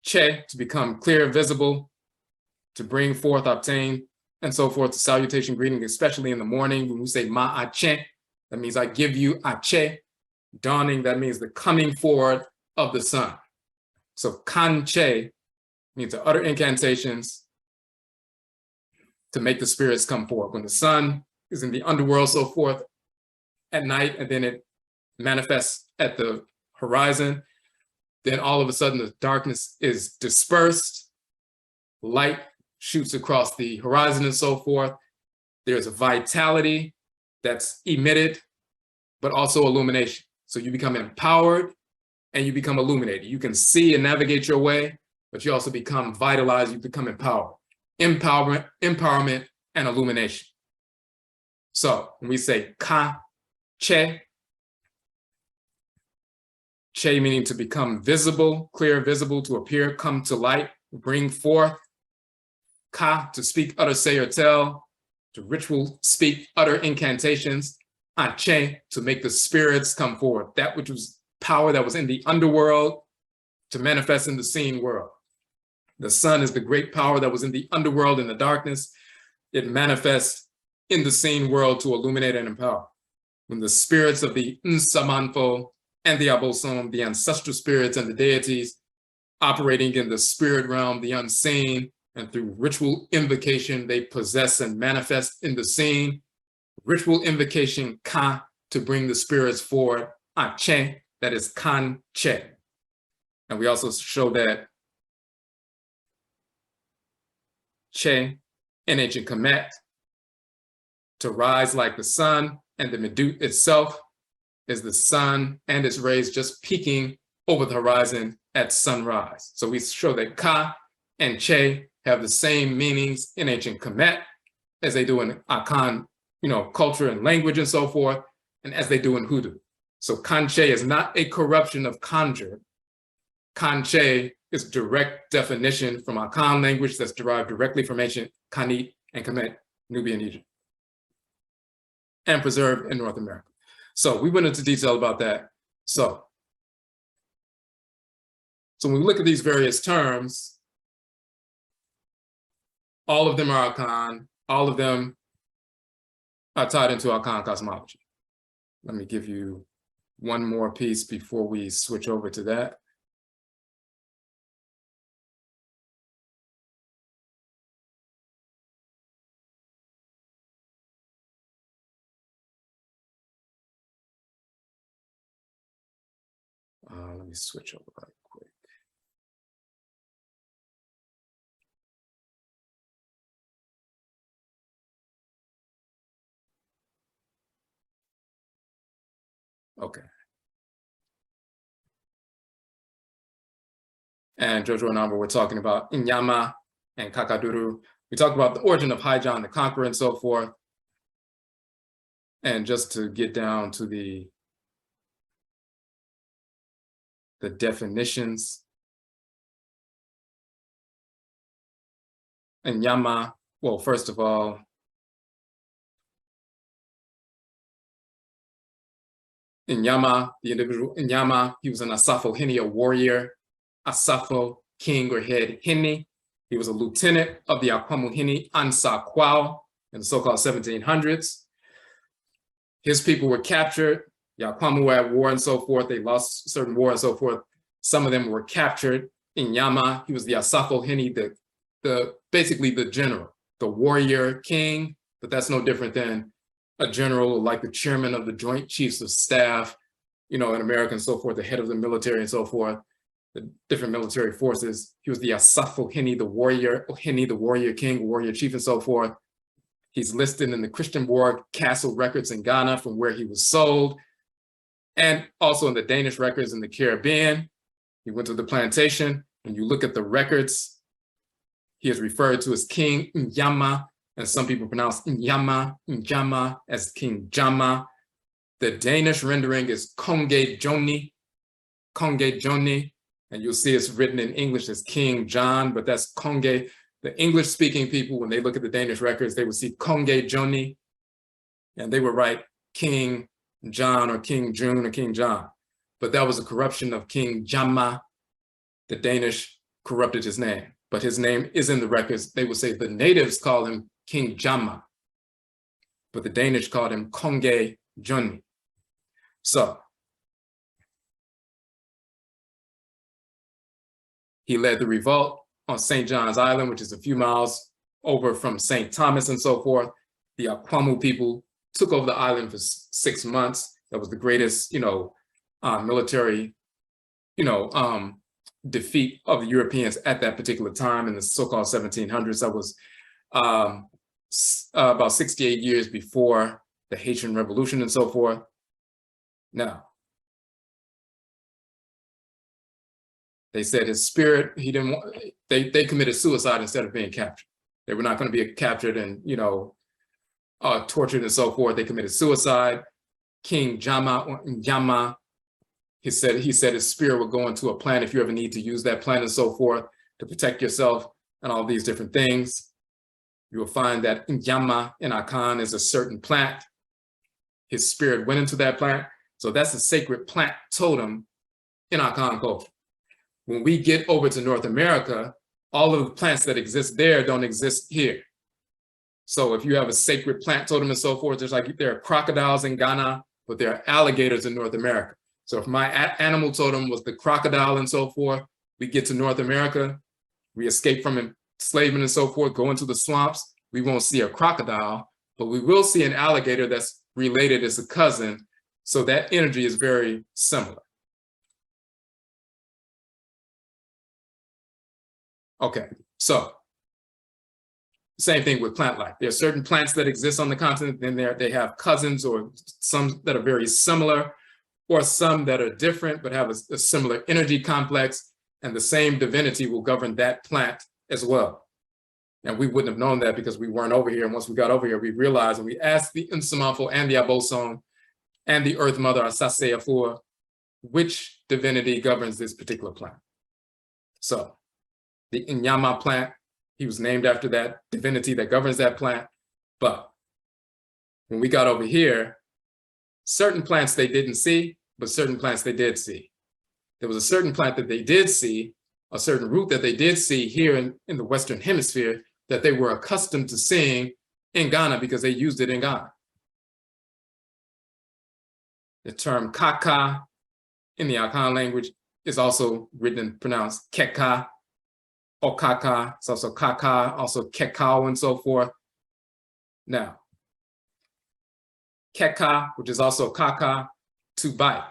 che, to become clear, visible, to bring forth, obtain, and so forth, to salutation, greeting, especially in the morning. When we say ma ache, that means I give you ache. Dawning, that means the coming forward of the sun. So kanche means to utter incantations to make the spirits come forth. When the sun is in the underworld, so forth, at night, and then it manifests at the horizon, then all of a sudden the darkness is dispersed, light shoots across the horizon and so forth. There's a vitality that's emitted, but also illumination. So you become empowered and you become illuminated. You can see and navigate your way, but you also become vitalized, you become empowered. Empowerment and illumination. So when we say ka, che meaning to become visible, clear, visible, to appear, come to light, bring forth. Ka, to speak, utter, say, or tell, to ritual, speak, utter incantations. Ache, to make the spirits come forth, that which was power that was in the underworld to manifest in the seen world. The sun is the great power that was in the underworld in the darkness. It manifests in the seen world to illuminate and empower. When the spirits of the Nsamanfo and the Abosom, the ancestral spirits and the deities operating in the spirit realm, the unseen, and through ritual invocation, they possess and manifest in the seen. Ritual invocation, ka, to bring the spirits forward. Ache, that is kan che. And we also show that che in ancient Kemet, to rise like the sun, and the Medut itself is the sun and its rays just peeking over the horizon at sunrise. So we show that ka and che have the same meanings in ancient Kemet as they do in Akan, culture and language and so forth, and as they do in hoodoo. So kanche is not a corruption of conjure. Kanche is direct definition from Akan language that's derived directly from ancient Kanit and Kemet, Nubian Egypt, and preserved in North America. So we went into detail about that. So when we look at these various terms, all of them are Akan, all of them are tied into Akan cosmology. Let me give you one more piece before we switch over to that. Let me switch over right quick. Okay. And Jojo and Amba, we're talking about Inyama and Kakaduru. We talked about the origin of Haijan the Conqueror and so forth. And just to get down to the definitions. Inyama, well, first of all, Inyama, the individual Inyama, he was an Asafo Hini, a warrior, Asafo, king or head Hini. He was a lieutenant of the Akwamu Hini Ansa Kwao in the so-called 1700s. His people were captured. The Akwamu were at war and so forth. They lost certain war and so forth. Some of them were captured. Inyama, he was the Asafo Hini, basically the general, the warrior king, but that's no different than a general, like the chairman of the Joint Chiefs of Staff, you know, in America and so forth, the head of the military and so forth, the different military forces. He was the Asafo Hini, the warrior king, warrior chief and so forth. He's listed in the Christian War Castle records in Ghana from where he was sold, and also in the Danish records in the Caribbean. He went to the plantation. When you look at the records, he is referred to as King Nyama, and some people pronounce Njama as King Jama. The Danish rendering is Konge Joni, and you'll see it's written in English as King John, but that's Konge. The English-speaking people, when they look at the Danish records, they would see Konge Joni, and they would write King John or King June or King John. But that was a corruption of King Jama. The Danish corrupted his name, but his name is in the records. They would say the natives call him King Jama, but the Danish called him Konge Joni. So he led the revolt on St. John's Island, which is a few miles over from St. Thomas and so forth. The Akwamu people took over the island for 6 months. That was the greatest, military, defeat of the Europeans at that particular time in the so-called 1700s. That was about 68 years before the Haitian Revolution and so forth. Now, they said his spirit, he didn't want, they committed suicide instead of being captured. They were not going to be captured and, tortured and so forth. They committed suicide. King Jama or Njama, he said his spirit would go into a plant if you ever need to use that plant and so forth to protect yourself and all these different things. You will find that Njama in Akan is a certain plant. His spirit went into that plant. So that's a sacred plant totem in Akan culture. When we get over to North America, all of the plants that exist there don't exist here. So if you have a sacred plant totem and so forth, there's like there are crocodiles in Ghana, but there are alligators in North America. So if my animal totem was the crocodile and so forth, we get to North America, we escape from enslavement and so forth, go into the swamps, we won't see a crocodile, but we will see an alligator that's related as a cousin. So that energy is very similar. Okay, so same thing with plant life. There are certain plants that exist on the continent, then they have cousins or some that are very similar, or some that are different but have a similar energy complex, and the same divinity will govern that plant as well. And we wouldn't have known that because we weren't over here. And once we got over here, we realized, and we asked the Nsamafo and the Aboson and the Earth Mother, Asase Afua, which divinity governs this particular plant. So the Inyama plant, he was named after that divinity that governs that plant. But when we got over here, certain plants they didn't see, but certain plants they did see. There was a certain plant that they did see, a certain root that they did see here in the Western Hemisphere that they were accustomed to seeing in Ghana because they used it in Ghana. The term kaka in the Akan language is also written and pronounced keka or kaka. It's also kaka, also kekao and so forth. Now, keka, which is also kaka, to bite.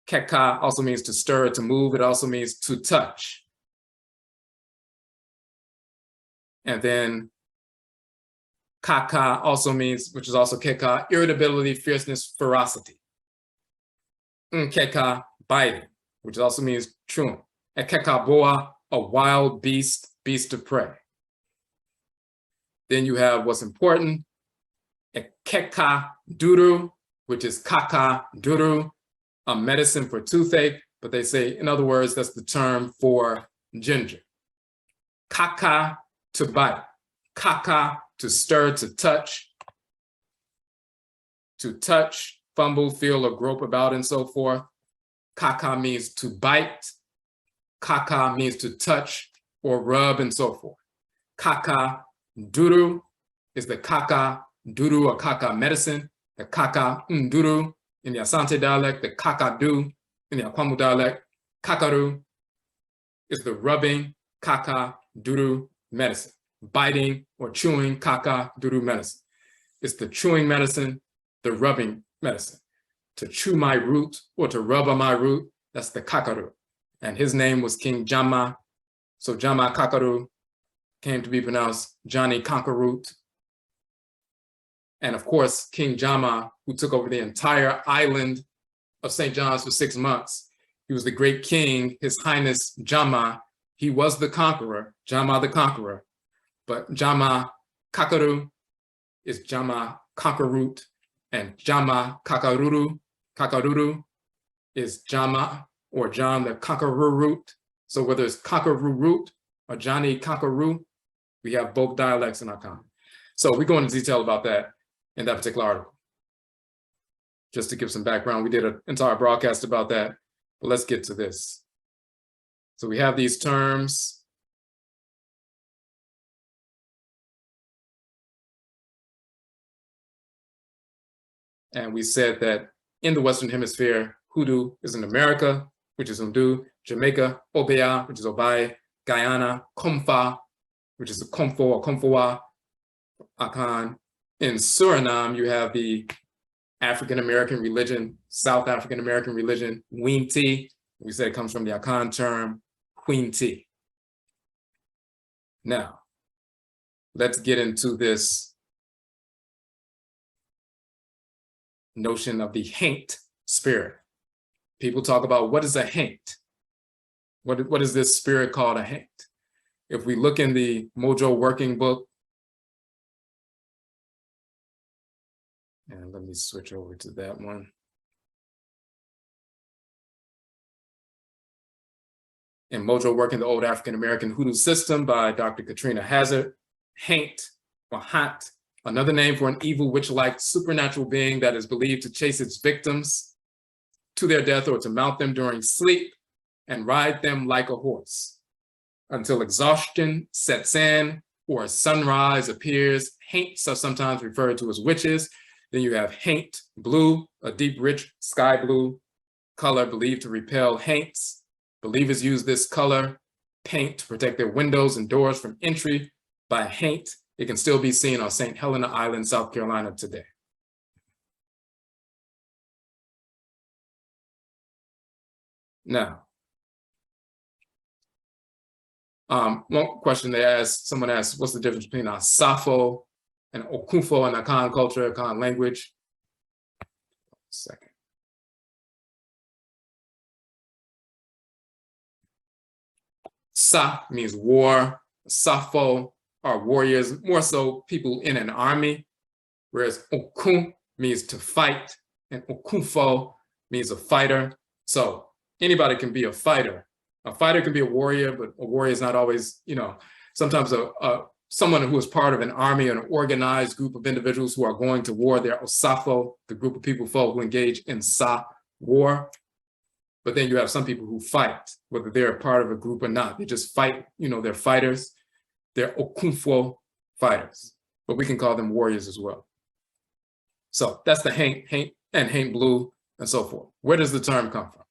Keka also means to stir, to move. It also means to touch. And then Kaka also means, which is also Keka, irritability, fierceness, ferocity. Keka, biting, which also means chewing. And Keka boa, a wild beast, beast of prey. Then you have what's important, Keka duru, which is Kaka duru, a medicine for toothache, but they say, in other words, that's the term for ginger. Kaka, to bite. Kaka, to stir, to touch, fumble, feel, or grope about, and so forth. Kaka means to bite. Kaka means to touch or rub, and so forth. Kaka duru is the Kaka duru or Kaka medicine. The Kaka nduru in the Asante dialect, the Kakadu in the Akwamu dialect. Kakaru is the rubbing Kaka duru medicine. Biting or chewing Kaka duru medicine. It's the chewing medicine, the rubbing medicine. To chew my root or to rub on my root, that's the Kakaru. And his name was King Jama. So Jama Kakaru came to be pronounced Johnny Conquerroot. And of course, King Jama, who took over the entire island of St. John's for 6 months. He was the great king, His Highness Jama. He was the conqueror, Jama the conqueror. But Jama Kakaru is Jama Conquerroot, and Jama Kakaruru is Jama or John the Conqueror-root. So whether it's Conqueror-root or Johnny Conqueror, we have both dialects in Akan. So we go into detail about that in that particular article. Just to give some background, we did an entire broadcast about that, but let's get to this. So we have these terms. And we said that in the Western Hemisphere, Hoodoo is in America, which is Undu, Jamaica, Obea, which is Obai, Guyana, Komfa, which is the Komfo or Komfoa, Akan. In Suriname, you have the African-American religion, South African-American religion, Winti. We said it comes from the Akan term, Winti. Now, let's get into this notion of the haint spirit. People talk about what is a haint? What is this spirit called a haint? If we look in the Mojo working book, and let me switch over to that one. In Mojo Working, the Old African-American Hoodoo System by Dr. Katrina Hazard, haint or hant, another name for an evil witch-like supernatural being that is believed to chase its victims to their death or to mount them during sleep and ride them like a horse. Until exhaustion sets in or sunrise appears, haints are sometimes referred to as witches. Then you have haint blue, a deep, rich sky blue color believed to repel haints. Believers use this color paint to protect their windows and doors from entry by haint. It can still be seen on St. Helena Island, South Carolina today. Now, one question someone asked, what's the difference between a Safo and Okunfo in Akan culture, Akan language? Second. Sa means war. Safo are warriors, more so people in an army, whereas Okun means to fight, and Okunfo means a fighter. So anybody can be a fighter. A fighter can be a warrior, but a warrior is not always, sometimes someone who is part of an army, an organized group of individuals who are going to war. They're Osafo, the group of people who engage in Sa, war. But then you have some people who fight, whether they're a part of a group or not. They just fight, they're fighters. They're Okunfo fighters, but we can call them warriors as well. So that's the haint, and haint blue, and so forth. Where does the term come from?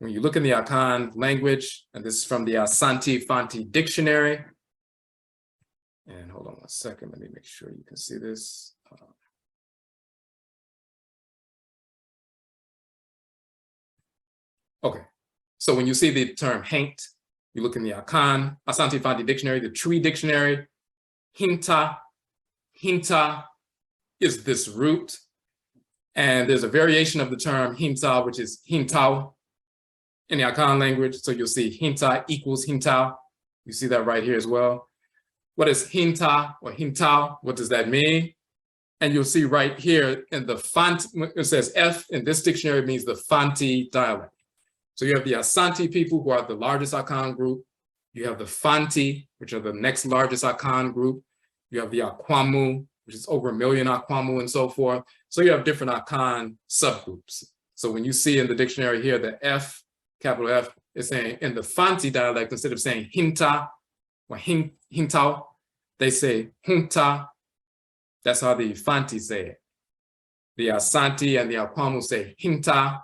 When you look in the Akan language, and this is from the Asante Fanti Dictionary, and hold on one second, let me make sure you can see this. Okay, so when you see the term haint, you look in the Akan, Asante Fanti Dictionary, the Tree Dictionary, hinta is this root. And there's a variation of the term hinta, which is hintao in the Akan language. So you'll see hinta equals hintao. You see that right here as well. What is hinta or hintao? What does that mean? And you'll see right here in the Fanti, it says F in this dictionary means the Fanti dialect. So you have the Asante people, who are the largest Akan group. You have the Fanti, which are the next largest Akan group. You have the Akwamu, which is over 1 million Akwamu and so forth. So you have different Akan subgroups. So when you see in the dictionary here, the F, capital F, is saying in the Fanti dialect, instead of saying hinta or hintao, they say hunta. That's how the Fanti say it. The Asante and the Akwamu say hinta.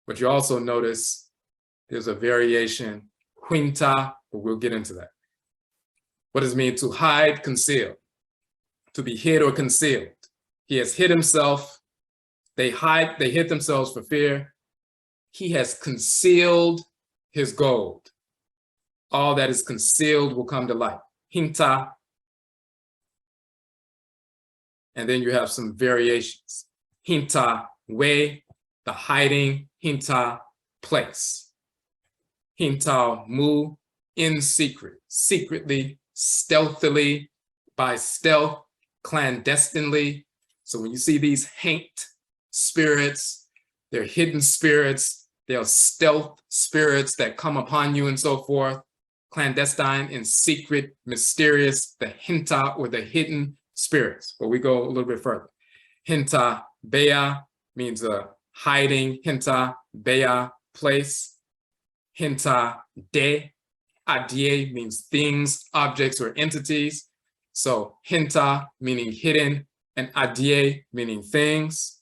But you also notice there's a variation, huinta, but we'll get into that. What does it mean to hide, conceal? To be hid or concealed. He has hid himself. They hid themselves for fear. He has concealed his gold. All that is concealed will come to light. Hinta. And then you have some variations. Hinta, way, the hiding. Hinta, place. Hinta, mu, in secret, secretly, stealthily, by stealth, clandestinely. So when you see these haint spirits, they're hidden spirits, they're stealth spirits that come upon you and so forth, clandestine and secret, mysterious, the hinta or the hidden spirits. But we go a little bit further. Hinta, bea means a hiding, hinta, bea, place. Hinta, de, adie means things, objects, or entities. So hinta meaning hidden and adie meaning things.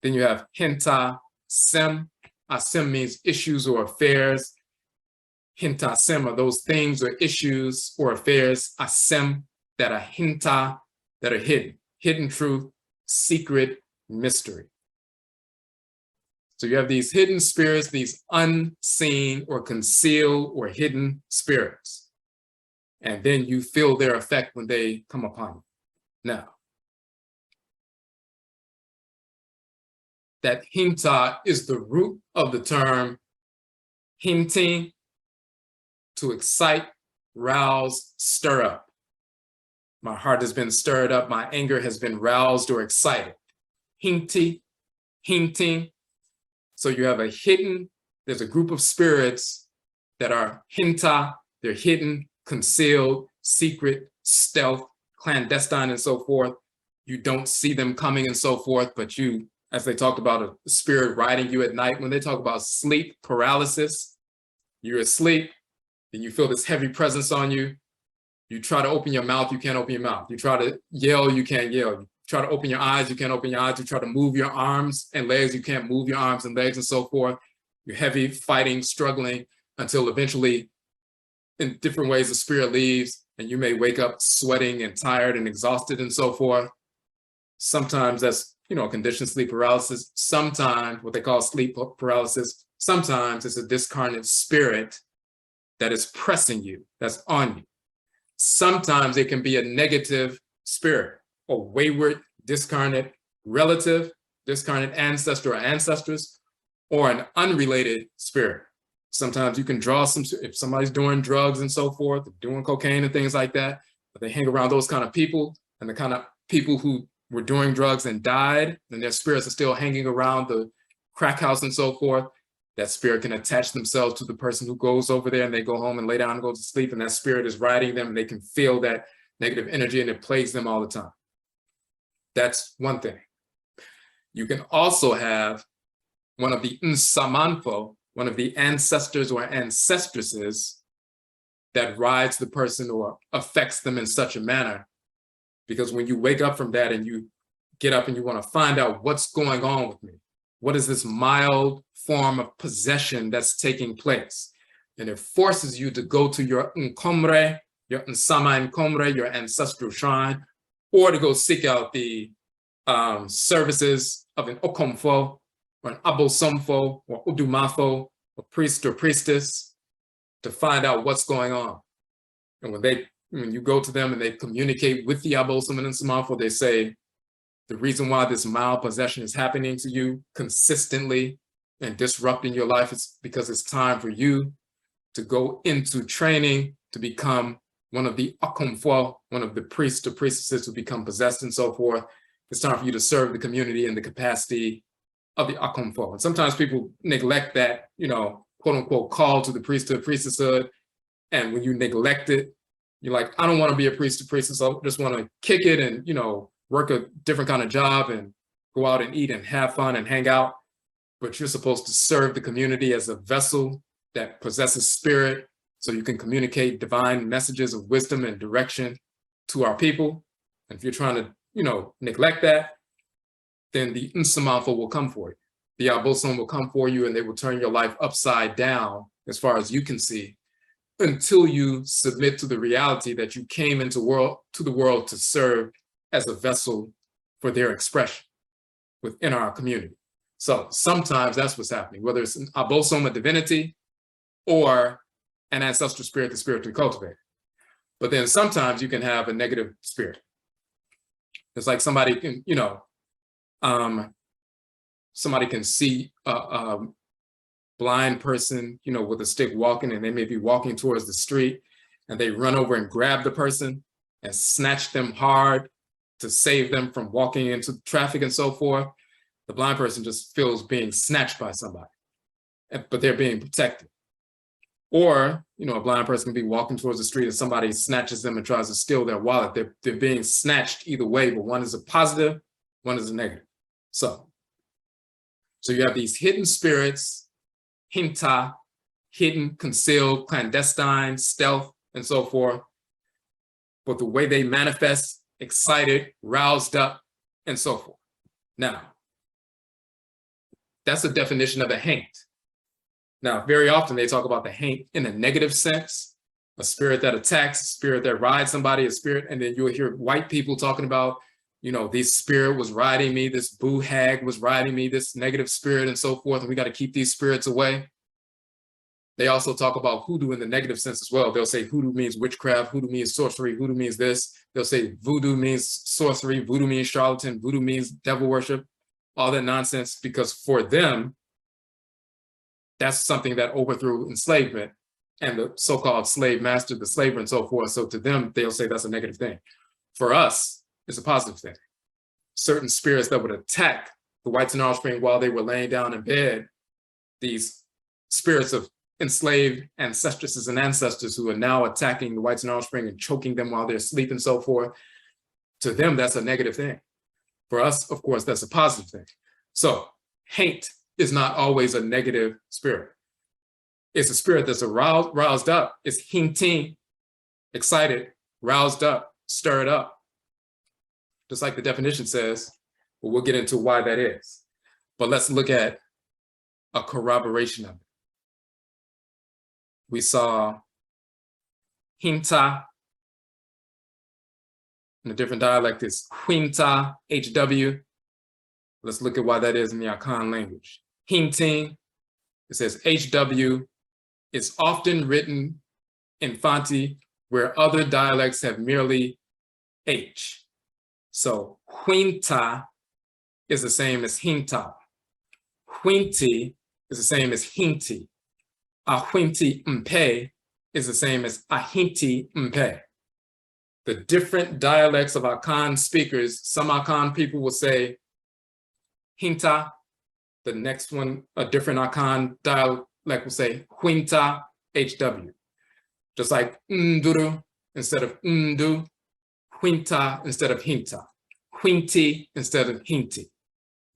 Then you have hinta sem. Sem means issues or affairs. Hinta sem are those things or issues or affairs. Asem that are hinta, that are hidden. Hidden truth, secret, mystery. So you have these hidden spirits, these unseen or concealed or hidden spirits. And then you feel their effect when they come upon you. Now, that hinta is the root of the term hinting, to excite, rouse, stir up. My heart has been stirred up, my anger has been roused or excited. Hinti, hinting. So you have a hidden, there's a group of spirits that are hinta, they're hidden, concealed, secret, stealth, clandestine, and so forth. You don't see them coming and so forth, but you, as they talked about a spirit riding you at night, when they talk about sleep paralysis, you're asleep, then you feel this heavy presence on you. You try to open your mouth, you can't open your mouth. You try to yell, you can't yell. You try to open your eyes, you can't open your eyes. You try to move your arms and legs, you can't move your arms and legs and so forth. You're heavy, fighting, struggling, until eventually, in different ways, the spirit leaves and you may wake up sweating and tired and exhausted and so forth. Sometimes that's, a conditioned sleep paralysis. Sometimes what they call sleep paralysis. Sometimes it's a discarnate spirit that is pressing you, that's on you. Sometimes it can be a negative spirit, a wayward, discarnate relative, discarnate ancestor or ancestors, or an unrelated spirit. Sometimes you can draw if somebody's doing drugs and so forth, doing cocaine and things like that, but they hang around those kind of people, and the kind of people who were doing drugs and died, and their spirits are still hanging around the crack house and so forth. That spirit can attach themselves to the person who goes over there, and they go home and lay down and go to sleep, and that spirit is riding them, and they can feel that negative energy, and it plagues them all the time. That's one thing. You can also have one of the nsamanfo, one of the ancestors or ancestresses that rides the person or affects them in such a manner. Because when you wake up from that and you get up and you want to find out what's going on with me, What is this mild form of possession that's taking place? And it forces you to go to your Nkomre, your Nsama Nkomre, your ancestral shrine, or to go seek out the services of an Okomfo, or an Abosomfo, or Udumafo, a priest or priestess, to find out what's going on. And when you go to them and they communicate with the Abosom and Nsamafo, they say, the reason why this mild possession is happening to you consistently and disrupting your life is because it's time for you to go into training to become one of the Akomfo, one of the priests or priestesses who become possessed and so forth. It's time for you to serve the community in the capacity of the Akomfo. And sometimes people neglect that, quote unquote, call to the priesthood, priestesshood. And when you neglect it, you're like, I don't want to be a priest or priestess. I just want to kick it and, work a different kind of job and go out and eat and have fun and hang out. But you're supposed to serve the community as a vessel that possesses spirit, so you can communicate divine messages of wisdom and direction to our people. And if you're trying to, neglect that, then the Nsamafo will come for you. The Abosom will come for you, and they will turn your life upside down as far as you can see, until you submit to the reality that you came into the world to serve as a vessel for their expression within our community. So sometimes that's what's happening, whether it's an Abosom, a divinity, or an ancestral spirit, the spirit to cultivate. But then sometimes you can have a negative spirit. It's like somebody can, somebody can see a blind person, with a stick walking, and they may be walking towards the street, and they run over and grab the person and snatch them hard to save them from walking into traffic and so forth. The blind person just feels being snatched by somebody, but they're being protected. Or, a blind person can be walking towards the street and somebody snatches them and tries to steal their wallet. They're being snatched either way, but one is a positive, one is a negative. So you have these hidden spirits, hinta, hidden, concealed, clandestine, stealth, and so forth. But the way they manifest, excited, roused up, and so forth. Now, that's a definition of a haint. Now, very often they talk about the haint in a negative sense, a spirit that attacks, a spirit that rides somebody, a spirit, and then you'll hear white people talking about, this spirit was riding me, this boo hag was riding me, this negative spirit and so forth, and we got to keep these spirits away. They also talk about hoodoo in the negative sense as well. They'll say hoodoo means witchcraft, hoodoo means sorcery, hoodoo means this. They'll say voodoo means sorcery, voodoo means charlatan, voodoo means devil worship, all that nonsense, because for them, that's something that overthrew enslavement and the so-called slave master, the slaver and so forth. So to them, they'll say that's a negative thing. For us, it's a positive thing. Certain spirits that would attack the whites and offspring while they were laying down in bed, these spirits of enslaved ancestresses and ancestors who are now attacking the whites and offspring and choking them while they're asleep and so forth, to them, that's a negative thing. For us, of course, that's a positive thing. So haint is not always a negative spirit. It's a spirit that's roused up. It's hinting, excited, roused up, stirred up. Just like the definition says, but we'll get into why that is. But let's look at a corroboration of it. We saw hinta, in a different dialect is huinta, HW. Let's look at why that is in the Akan language. Hinting, it says HW, is often written in Fanti where other dialects have merely H. So huinta is the same as hinta. Huinti is the same as hinti. Ahuinti mpe is the same as ahinti mpe. The different dialects of Akan speakers, some Akan people will say hinta, the next one, a different Akan dialect will say huinta, HW. Just like nduru instead of ndu, huinta instead of hinta, huinti instead of hinti.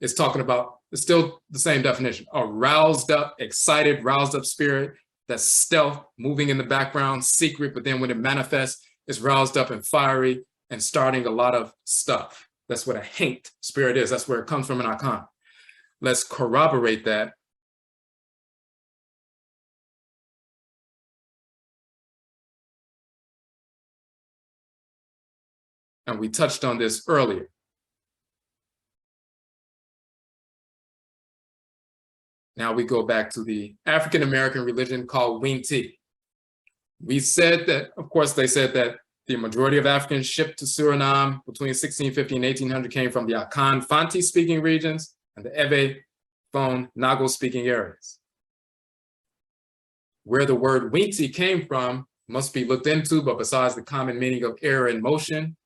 It's talking about, it's still the same definition, a roused up, excited, roused up spirit that's stealth, moving in the background, secret, but then when it manifests, it's roused up and fiery and starting a lot of stuff. That's what a haint spirit is. That's where it comes from in Akan. let's corroborate that. And we touched on this earlier. Now we go back to the African American religion called Winti. We said that, of course, they said that the majority of Africans shipped to Suriname between 1650 and 1800 came from the Akan Fanti speaking regions and the Ebe Fon Nago speaking areas. Where the word Winti came from must be looked into, but besides the common meaning of air in motion,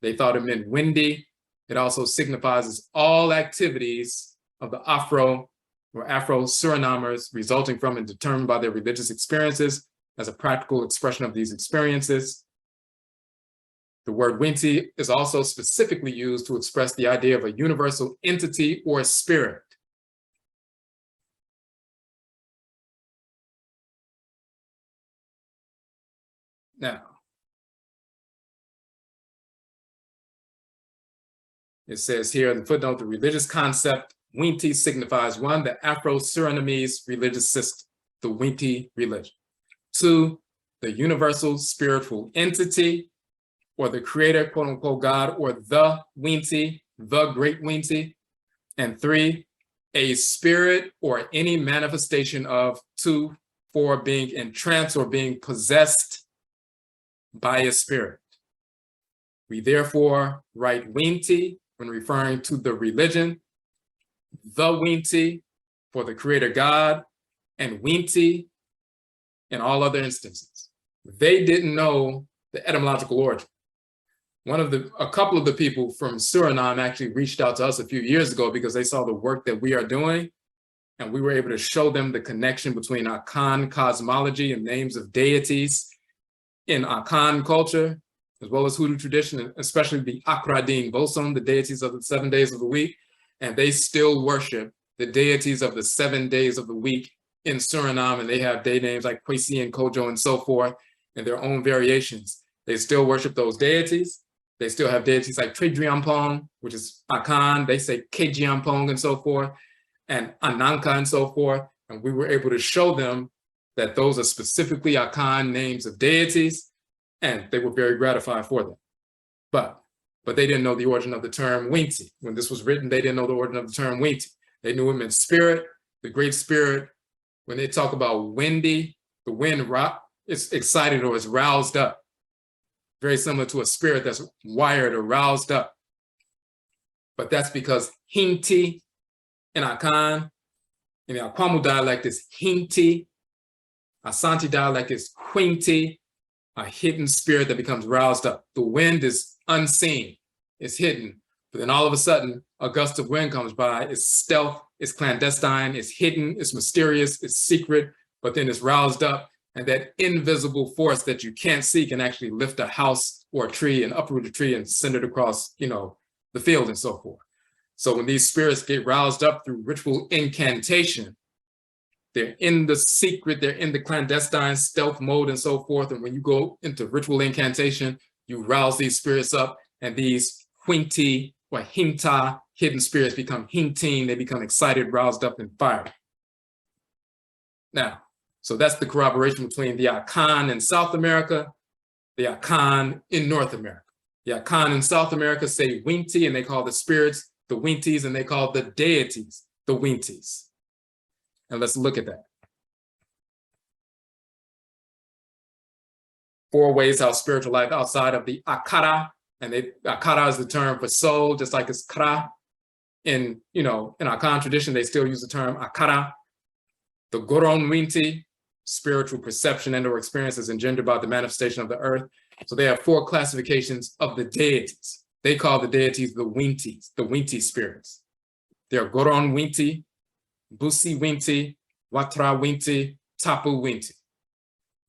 they thought it meant windy. It also signifies all activities of the Afro or Afro-Surinamers resulting from and determined by their religious experiences as a practical expression of these experiences. The word Winti is also specifically used to express the idea of a universal entity or spirit. Now, it says here in the footnote, the religious concept Winti signifies 1, the Afro-Surinamese religious system, the Winti religion. 2, the universal spiritual entity, or the creator, quote unquote, God, or the Winti, the great Winti. And 3, a spirit or any manifestation of 2, 4, being entranced or being possessed by a spirit. We therefore write Winti when referring to the religion, the Winti for the creator God, and Winti in all other instances. They didn't know the etymological origin. A couple of the people from Suriname actually reached out to us a few years ago because they saw the work that we are doing, and we were able to show them the connection between Akan cosmology and names of deities in Akan culture, as well as Hoodoo tradition, especially the Akradin Bosom, the deities of the 7 days of the week. And they still worship the deities of the 7 days of the week in Suriname, and they have day names like Kwesi and Kojo and so forth, and their own variations. They still worship those deities. They still have deities like Tredriampong, which is Akan. They say Kejiampong and so forth, and Ananka and so forth. And we were able to show them that those are specifically Akan names of deities, and they were very gratified for them. But they didn't know the origin of the term Winti. When this was written, they didn't know the origin of the term Winti. They knew it meant spirit, the great spirit. When they talk about windy, the wind is excited or is roused up. Very similar to a spirit that's wired or roused up. But that's because Hinti in Akan, in the Akwamu dialect is Hinti. Asante dialect is Quinti, a hidden spirit that becomes roused up. The wind is unseen, it's hidden, but then all of a sudden, a gust of wind comes by, it's stealth, it's clandestine, it's hidden, it's mysterious, it's secret, but then it's roused up, and that invisible force that you can't see can actually lift a house or a tree and uproot a tree and send it across, the field and so forth. So when these spirits get roused up through ritual incantation, they're in the secret, they're in the clandestine stealth mode and so forth. And when you go into ritual incantation, you rouse these spirits up, and these Huinti or Hinta hidden spirits become Hintin. They become excited, roused up, and fired. Now, so that's the corroboration between the Akan in South America, the Akan in North America. The Akan in South America say Winti, and they call the spirits the Wintis, and they call the deities the Wintis. And let's look at that. 4 ways how spiritual life outside of the Akara, and Akara is the term for soul, just like it's Kra. In Akan tradition, they still use the term Akara. The Goron Winti, spiritual perception and or experiences engendered by the manifestation of the earth. So they have 4 classifications of the deities. They call the deities the Winti spirits. They're Goron Winti, Busi Winti, Watra Winti, Tapu Winti.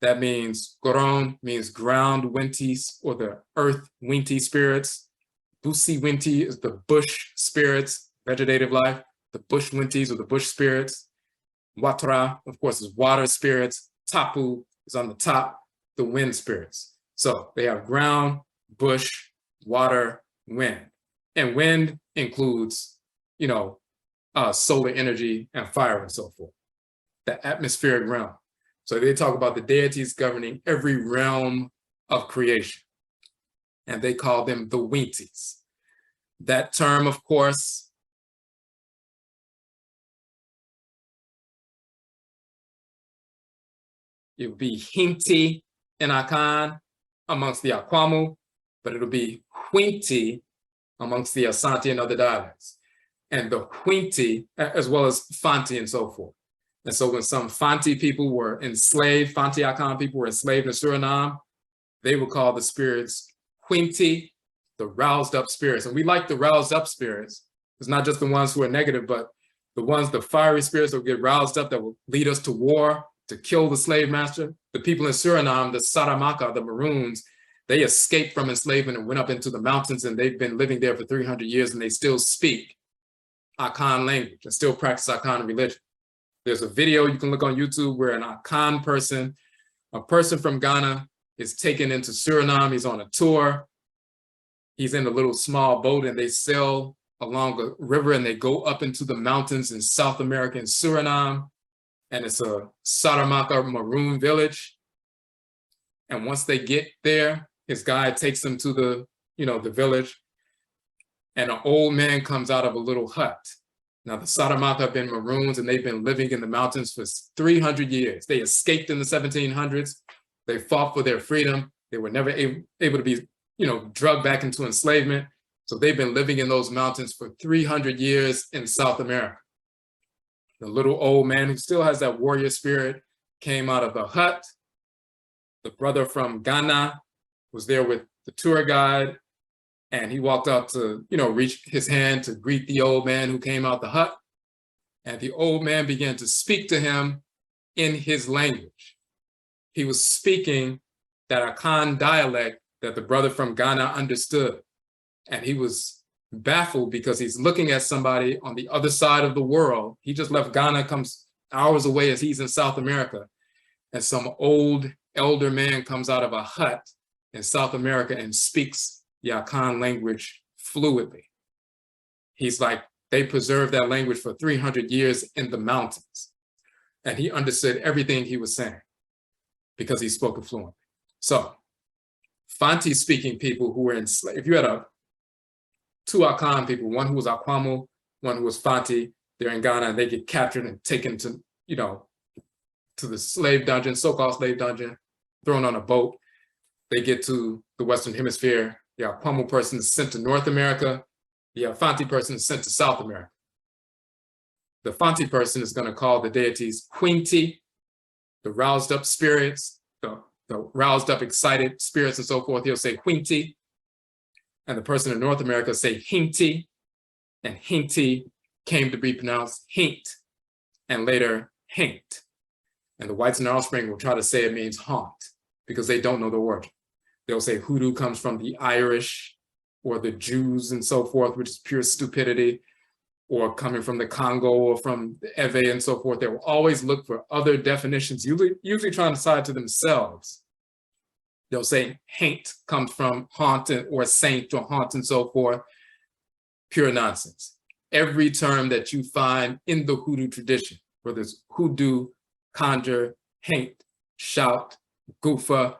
That means Goron means ground Wintis or the earth Winti spirits. Busi Winti is the bush spirits, vegetative life. The bush Wintis or the bush spirits. Watra, of course, is water spirits. Tapu is on the top, the wind spirits. So they have ground, bush, water, wind. And wind includes, solar energy and fire and so forth, the atmospheric realm. So they talk about the deities governing every realm of creation, and they call them the Winties. That term, of course, it would be Hinti in Akan amongst the Akwamu, but it'll be Winti amongst the Asante and other dialects. And the Winti, as well as Fanti and so forth. And so when some Fanti people were enslaved, Fanti Akan people were enslaved in Suriname, they would call the spirits Winti, the roused up spirits. And we like the roused up spirits. It's not just the ones who are negative, but the fiery spirits that will get roused up that will lead us to war, to kill the slave master. The people in Suriname, the Saramaka, the Maroons, they escaped from enslavement and went up into the mountains, and they've been living there for 300 years, and they still speak Akan language and still practice Akan religion. There's a video you can look on YouTube where an Akan person, a person from Ghana, is taken into Suriname. He's on a tour. He's in a little small boat, and they sail along a river, and they go up into the mountains in South America in Suriname. And it's a Saramaka Maroon village. And once they get there, his guide takes them to the village, and an old man comes out of a little hut. Now the Saramaka have been Maroons, and they've been living in the mountains for 300 years. They escaped in the 1700s. They fought for their freedom. They were never able to be, drugged back into enslavement. So they've been living in those mountains for 300 years in South America. The little old man who still has that warrior spirit came out of the hut. The brother from Ghana was there with the tour guide, and he walked out to, reach his hand to greet the old man who came out the hut. And the old man began to speak to him in his language. He was speaking that Akan dialect that the brother from Ghana understood. And he was baffled because he's looking at somebody on the other side of the world. He just left Ghana, comes hours away as he's in South America. And some old elder man comes out of a hut in South America and speaks the Akan language fluidly. He's like, they preserved that language for 300 years in the mountains. And he understood everything he was saying because he spoke it fluently. So Fanti speaking people who were enslaved, if you had two Akan people, one who was Akwamu, one who was Fanti, they're in Ghana, and they get captured and taken to, to the slave dungeon, so-called slave dungeon, thrown on a boat. They get to the Western Hemisphere. The Akwamu person is sent to North America. The Fanti person is sent to South America. The Fanti person is going to call the deities Winti, the roused up spirits, the roused up excited spirits and so forth. He'll say Winti. And the person in North America say Hinti, and Hinti came to be pronounced Hint, and later Hint. And the whites and their offspring will try to say it means haunt because they don't know the origin. They'll say hoodoo comes from the Irish or the Jews and so forth, which is pure stupidity, or coming from the Congo or from the Ewe and so forth. They will always look for other definitions, usually trying to side to themselves. They'll say haint comes from haunt or saint or haunt and so forth. Pure nonsense. Every term that you find in the hoodoo tradition, whether it's hoodoo, conjure, haint, shout, goofa,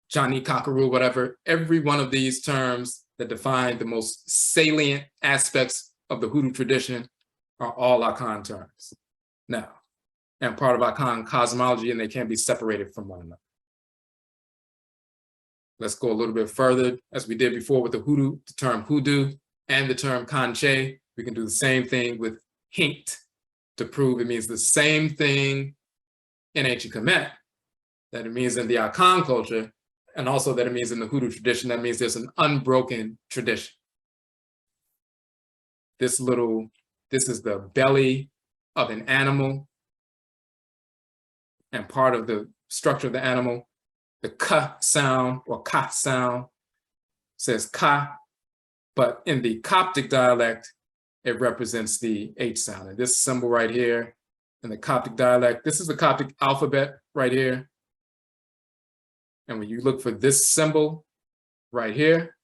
Johnny Cockaroo, whatever, every one of these terms that define the most salient aspects of the hoodoo tradition are all Akan terms now, and part of Akan cosmology, and they can't be separated from one another. Let's go a little bit further, as we did before with the hoodoo, the term hoodoo and the term kanche. We can do the same thing with hint to prove it means the same thing in ancient Kemet that it means in the Akan culture, and also that it means in the hoodoo tradition. That means there's an unbroken tradition. This is the belly of an animal, and part of the structure of the animal, the ka sound or ka sound says ka, but in the Coptic dialect, it represents the H sound. And this symbol right here in the Coptic dialect, this is the Coptic alphabet right here. And when you look for this symbol right here,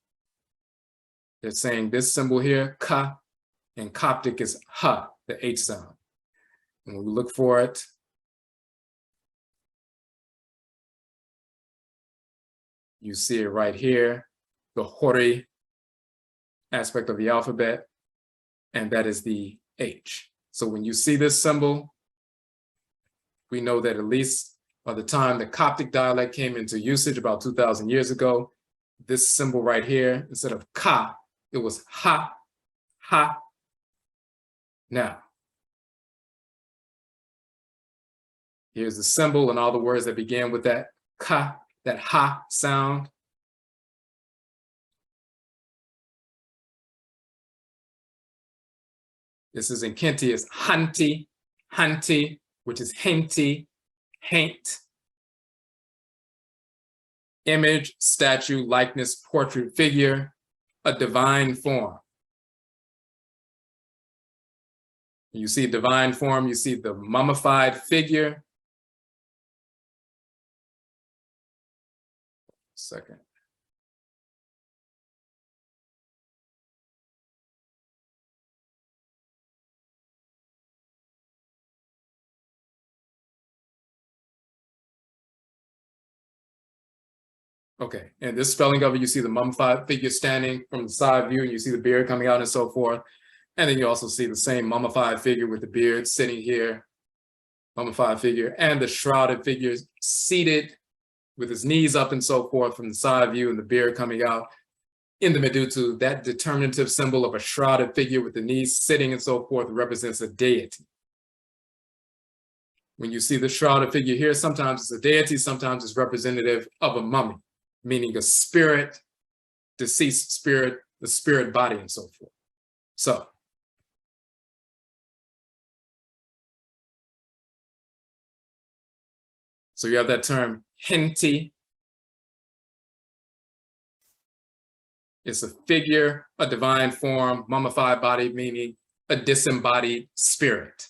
they're saying this symbol here, ka, in Coptic is ha. the H sound. And when we look for it, you see it right here, the Hori aspect of the alphabet, and that is the H. So when you see this symbol, we know that at least by the time the Coptic dialect came into usage about 2,000 years ago, this symbol right here, instead of ka, it was ha, ha. Now, here's the symbol and all the words that began with that ka, that ha sound. This is in Kenti, it's hanti, hanti, which is henti, haint. Image, statue, likeness, portrait, figure, a divine form. You see divine form, you see the mummified figure. Second. Okay, and this spelling of it, you see the mummified figure standing from the side view, and you see the beard coming out and so forth. And then you also see the same mummified figure with the beard sitting here, mummified figure, and the shrouded figure seated with his knees up and so forth from the side view and the beard coming out. In the Medutu, that determinative symbol of a shrouded figure with the knees sitting and so forth represents a deity. When you see the shrouded figure here, sometimes it's a deity, sometimes it's representative of a mummy, meaning a spirit, deceased spirit, the spirit body and so forth. So you have that term, henti. It's a figure, a divine form, mummified body, meaning a disembodied spirit.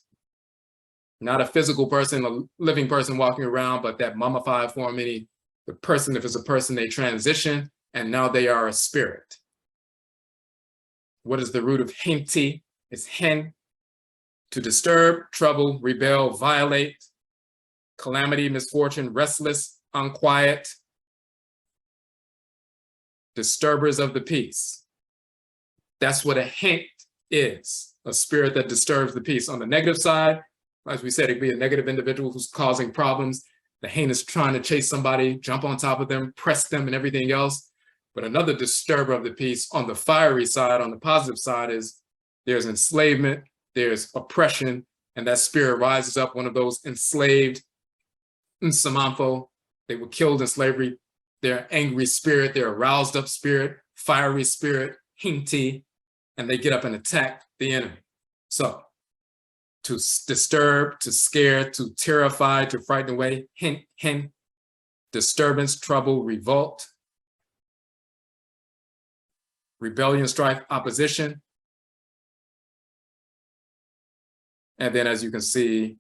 Not a physical person, a living person walking around, but that mummified form, meaning the person, if it's a person, they transition, and now they are a spirit. What is the root of henti? It's hen, to disturb, trouble, rebel, violate, calamity, misfortune, restless, unquiet, disturbers of the peace. That's what a hent is, a spirit that disturbs the peace. On the negative side, as we said, it could be a negative individual who's causing problems. The hen is trying to chase somebody, jump on top of them, press them, and everything else. But another disturber of the peace on the fiery side, on the positive side, is there's enslavement, there's oppression, and that spirit rises up, one of those enslaved Nsamanfo. They were killed in slavery. They're angry spirit, they're a roused up spirit, fiery spirit, hinti, and they get up and attack the enemy. So, to disturb, to scare, to terrify, to frighten away, hen, disturbance, trouble, revolt, rebellion, strife, opposition. And then as you can see,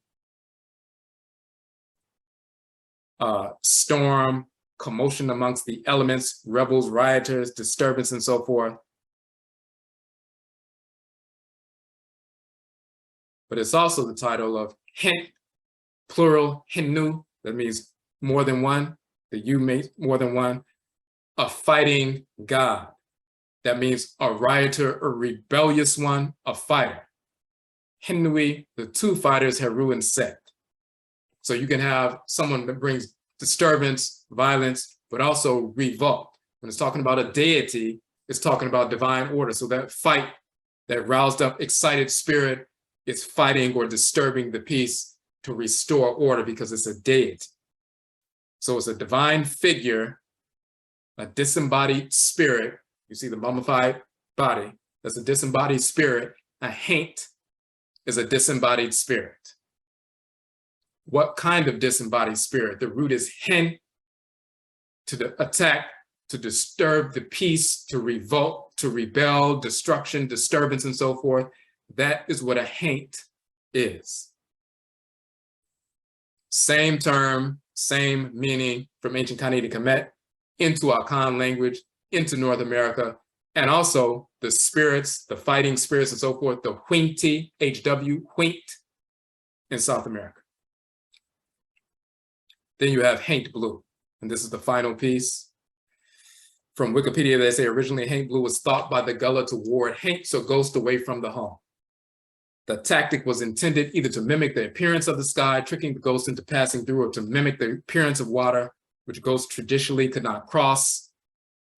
storm, commotion amongst the elements, rebels, rioters, disturbance, and so forth. But it's also the title of hen, plural, henu, that means more than one, the you means more than one, a fighting god. That means a rioter, a rebellious one, a fighter. Henui, the two fighters, Heru and Set. So you can have someone that brings disturbance, violence, but also revolt. When it's talking about a deity, it's talking about divine order. So that fight, that roused up, excited spirit, is fighting or disturbing the peace to restore order because it's a deity. So it's a divine figure, a disembodied spirit. You see the mummified body, that's a disembodied spirit. A haint is a disembodied spirit. What kind of disembodied spirit? The root is hen, to attack, to disturb the peace, to revolt, to rebel, destruction, disturbance, and so forth. That is what a haint is. Same term, same meaning from ancient Kani to Kemet into Akan language, into North America, And also the spirits, the fighting spirits and so forth, the Huinti, HW, Huint in South America. Then you have Haint Blue, and this is the final piece. From Wikipedia, they say originally Haint Blue was thought by the Gullah to ward Haint, so ghost away from the home. The tactic was intended either to mimic the appearance of the sky, tricking the ghost into passing through, or to mimic the appearance of water, which ghosts traditionally could not cross.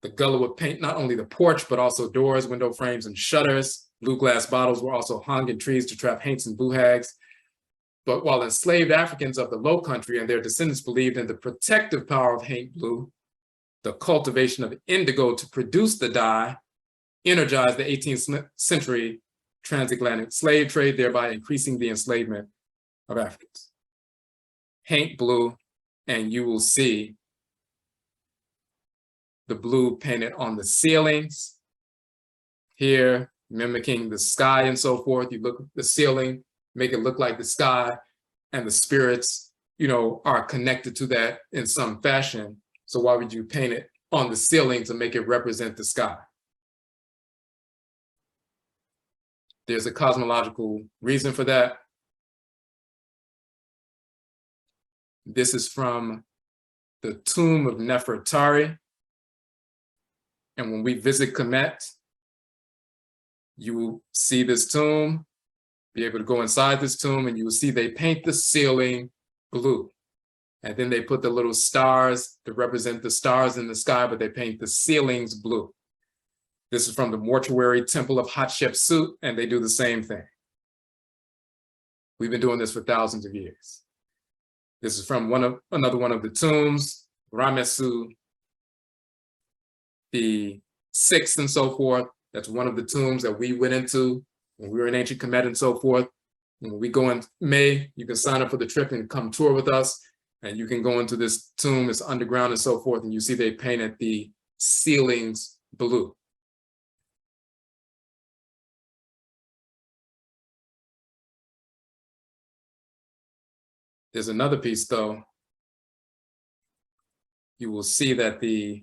The Gullah would paint not only the porch, but also doors, window frames, and shutters. Blue glass bottles were also hung in trees to trap Haints and Blue Hags. But while enslaved Africans of the Low Country and their descendants believed in the protective power of Haint Blue, the cultivation of indigo to produce the dye energized the 18th century transatlantic slave trade, thereby increasing the enslavement of Africans. Haint Blue, and you will see the blue painted on the ceilings here, mimicking the sky and so forth. You look at the ceiling, make it look like the sky, and the spirits, you know, are connected to that in some fashion. So why would you paint it on the ceiling to make it represent the sky? There's a cosmological reason for that. This is from the tomb of Nefertari. And when we visit Kemet, you will see this tomb, be able to go inside this tomb, and you will see they paint the ceiling blue. And then they put the little stars to represent the stars in the sky, but they paint the ceilings blue. This is from the mortuary temple of Hatshepsut, and they do the same thing. We've been doing this for thousands of years. This is from another one of the tombs, Ramesu the 6th and so forth. That's one of the tombs that we went into when we were in ancient Kemet and so forth. And when we go in May, you can sign up for the trip and come tour with us. And you can go into this tomb, it's underground and so forth, and you see they painted the ceilings blue. There's another piece though. You will see that the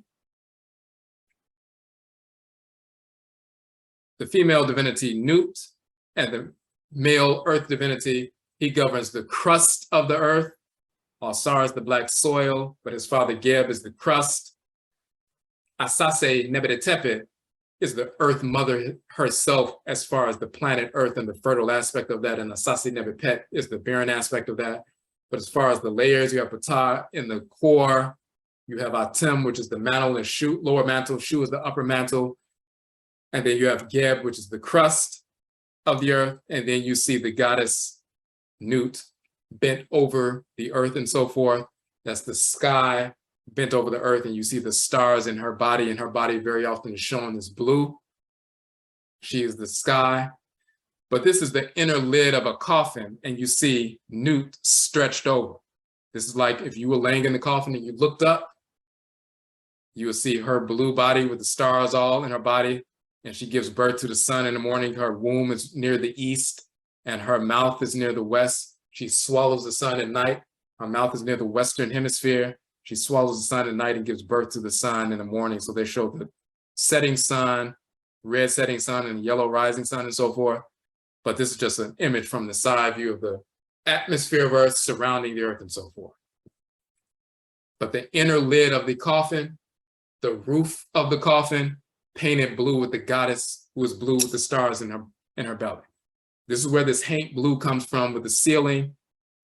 female divinity Nut and the male earth divinity, he governs the crust of the earth. Asar is the black soil, but his father Geb is the crust. Asase Nebedetepe is the earth mother herself as far as the planet earth and the fertile aspect of that, and Asase Nebepet is the barren aspect of that. But as far as the layers, you have Ptah in the core, you have Atem, which is the mantle and Shu, lower mantle, Shu is the upper mantle, and then you have Geb, which is the crust of the earth, and then you see the goddess Nut bent over the earth and so forth. That's the sky bent over the earth, and you see the stars in her body, and her body very often is shown as blue. She is the sky. But this is the inner lid of a coffin, and you see Nut stretched over. This is like if you were laying in the coffin and you looked up, you will see her blue body with the stars all in her body, and she gives birth to the sun in the morning. Her womb is near the east, and her mouth is near the west. She swallows the sun at night. Her mouth is near the western hemisphere. She swallows the sun at night and gives birth to the sun in the morning. So they show the setting sun, red setting sun, and yellow rising sun and so forth. But this is just an image from the side view of the atmosphere of Earth surrounding the Earth and so forth. But the inner lid of the coffin, the roof of the coffin, painted blue with the goddess who is blue with the stars in her belly. This is where this Haint Blue comes from, with the ceiling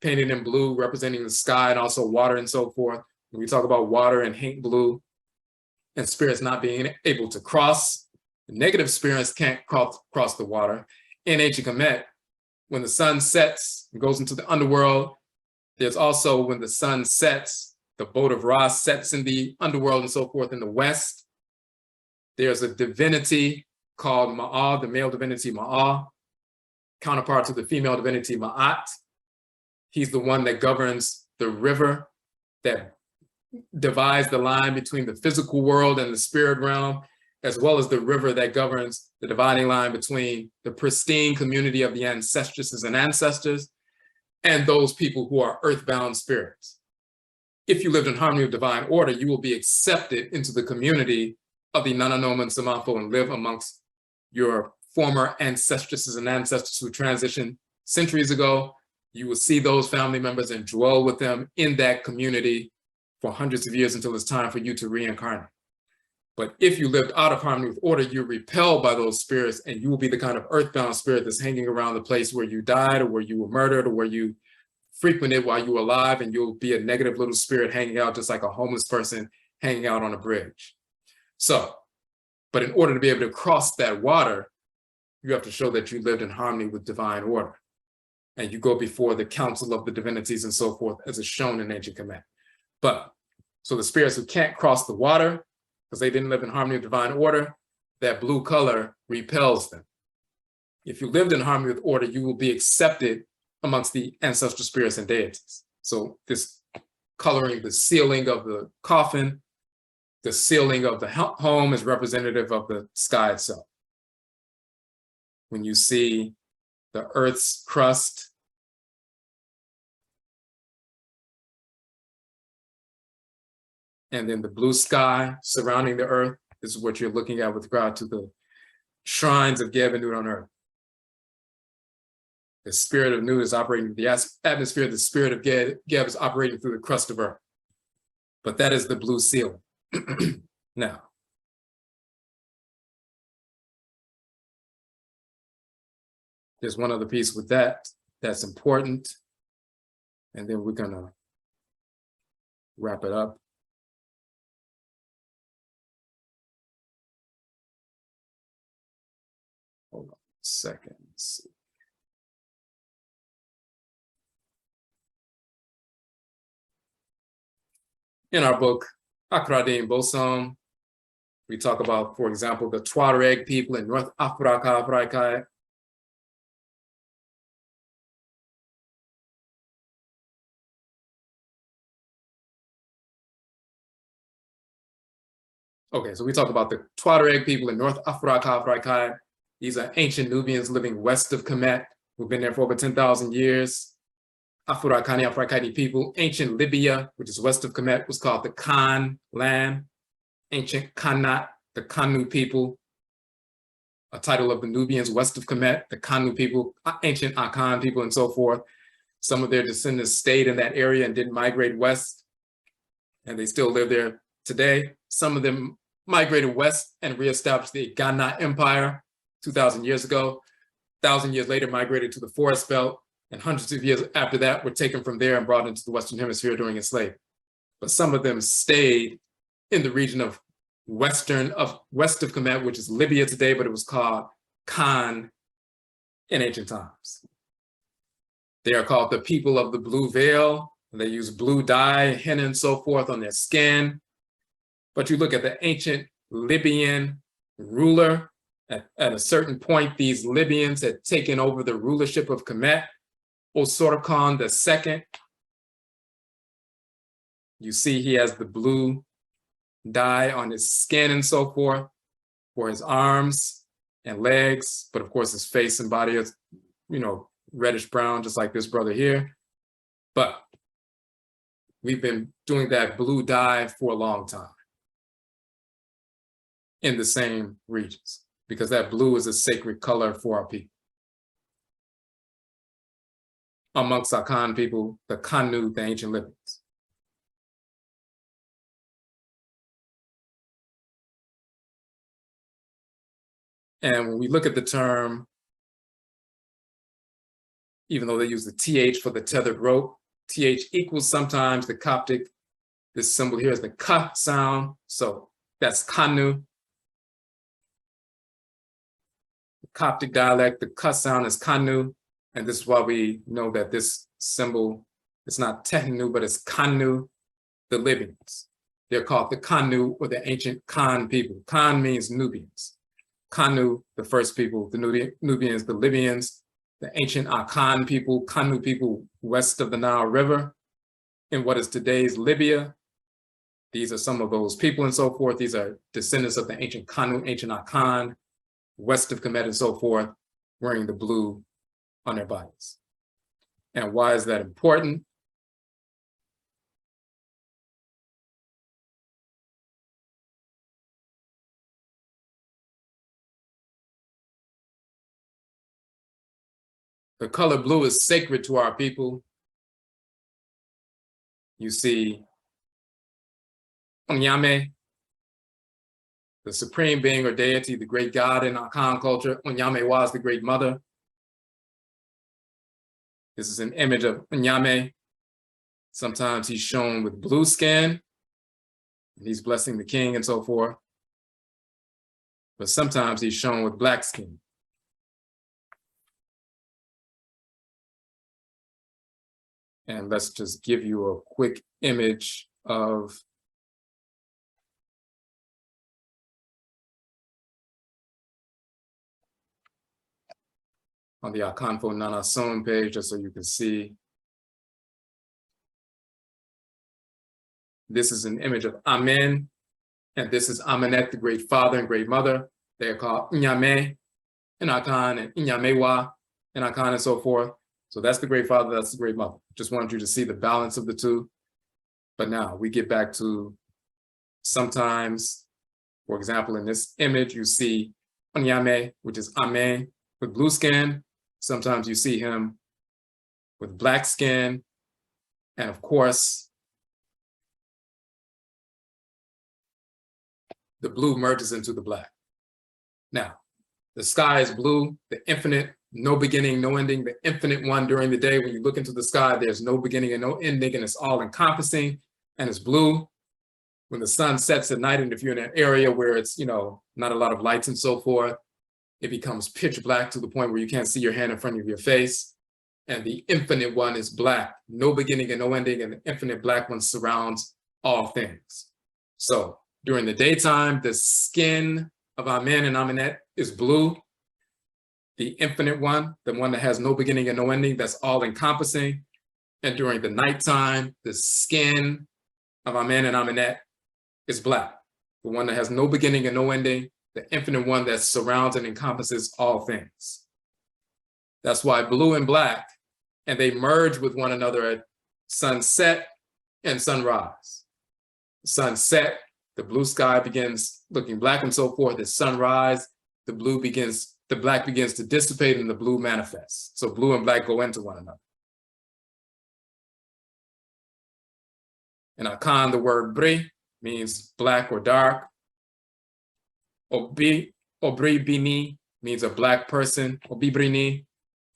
painted in blue, representing the sky and also water and so forth. When we talk about water and Haint Blue and spirits not being able to cross, the negative spirits can't cross the water. In ancient Kemet, when the sun sets and goes into the underworld, there's also when the sun sets, the boat of Ra sets in the underworld and so forth in the west. There's a divinity called Ma'ah, the male divinity Ma'ah, counterpart to the female divinity Ma'at. He's the one that governs the river that divides the line between the physical world and the spirit realm, as well as the river that governs the dividing line between the pristine community of the ancestresses and ancestors and those people who are earthbound spirits. If you lived in harmony with divine order, you will be accepted into the community of the Nananoman Samafo and live amongst your former ancestresses and ancestors who transitioned centuries ago, you will see those family members and dwell with them in that community for hundreds of years until it's time for you to reincarnate. But if you lived out of harmony with order, you're repelled by those spirits, and you will be the kind of earthbound spirit that's hanging around the place where you died or where you were murdered or where you frequented while you were alive, and you'll be a negative little spirit hanging out just like a homeless person hanging out on a bridge. So, but in order to be able to cross that water, you have to show that you lived in harmony with divine order. And you go before the council of the divinities and so forth, as is shown in ancient Kemet. But, so the spirits who can't cross the water, because they didn't live in harmony with divine order, that blue color repels them. If you lived in harmony with order, you will be accepted amongst the ancestral spirits and deities. So this coloring, the sealing of the coffin, the sealing of the home is representative of the sky itself. When you see the earth's crust, and then the blue sky surrounding the earth, this is what you're looking at with regard to the shrines of Geb and Nut on earth. The spirit of Nut is operating in the atmosphere, the spirit of Geb is operating through the crust of earth. But that is the blue ceiling. Now, there's one other piece with that that's important, and then we're gonna wrap it up. Hold on a second. Let's see. In our book, Akradim Bosom, we talk about, for example, the Tuareg people in North Africa, Afuraitkai. Okay, so we talk about the Tuareg people in North Africa, Afuraitkai. These are ancient Nubians living west of Kemet, who've been there for over 10,000 years. Afurakani, Afuraitkaitnit people. Ancient Libya, which is west of Kemet, was called the Khan land. Ancient Kanat, the Kanu people, a title of the Nubians west of Kemet, the Kanu people, ancient Akan people, and so forth. Some of their descendants stayed in that area and didn't migrate west, and they still live there today. Some of them migrated west and reestablished the Ghana Empire 2,000 years ago. 1,000 years later, migrated to the forest belt, and hundreds of years after that were taken from there and brought into the Western Hemisphere during enslavement. But some of them stayed in the region of west of Kemet, which is Libya today, but it was called Khan in ancient times. They are called the people of the blue veil. They use blue dye, henna, and so forth on their skin. But you look at the ancient Libyan ruler, at a certain point, these Libyans had taken over the rulership of Kemet. Osorkon II. You see he has the blue dye on his skin and so forth for his arms and legs, but of course his face and body is, reddish brown, just like this brother here. But we've been doing that blue dye for a long time in the same regions, because that blue is a sacred color for our people. Amongst Akan people, the Kanu, the ancient Libyans. And when we look at the term, even though they use the TH for the tethered rope, TH equals sometimes the Coptic, this symbol here is the Ka sound, so that's Kanu. The Coptic dialect, the Ka sound is Kanu. And this is why we know that this symbol is not Tehnu, but it's Kanu, the Libyans. They're called the Kanu, or the ancient Khan people. Khan means Nubians. Kanu, the first people, the Nubians, the Libyans, the ancient Akan people, Kanu people west of the Nile River, in what is today's Libya. These are some of those people and so forth. These are descendants of the ancient Kanu, ancient Akan, west of Kemet and so forth, wearing the blue on their bodies. And why is that important? The color blue is sacred to our people. You see Onyame, the supreme being or deity, the great god in Akan culture. Onyame was the great mother. This is an image of Onyame. Sometimes he's shown with blue skin, and he's blessing the king and so forth. But sometimes he's shown with black skin. And let's just give you a quick image of on the Akanfo Nana Son page, just so you can see. This is an image of Amen, and this is Amenet, the great father and great mother. They are called Nyame in Akan and Nyamewa in Akan and so forth. So that's the great father, that's the great mother. Just wanted you to see the balance of the two. But now we get back to sometimes, for example, in this image, you see Onyame, which is Amen, with blue skin. Sometimes you see him with black skin. And of course, the blue merges into the black. Now, the sky is blue, the infinite, no beginning, no ending, the infinite one during the day. When you look into the sky, there's no beginning and no ending, and it's all encompassing, and it's blue. When the sun sets at night, and if you're in an area where it's, not a lot of lights and so forth, it becomes pitch black to the point where you can't see your hand in front of your face. And the infinite one is black, no beginning and no ending, and the infinite black one surrounds all things. So during the daytime, the skin of Amen and Amenet is blue. The infinite one, the one that has no beginning and no ending, that's all encompassing. And during the nighttime, the skin of Amen and Amenet is black. The one that has no beginning and no ending, the infinite one that surrounds and encompasses all things. That's why blue and black, and they merge with one another at sunset and sunrise. Sunset, the blue sky begins looking black and so forth. At sunrise, the black begins to dissipate and the blue manifests. So blue and black go into one another. In Akan, the word bri means black or dark. Obri bini means a black person. Obibrini,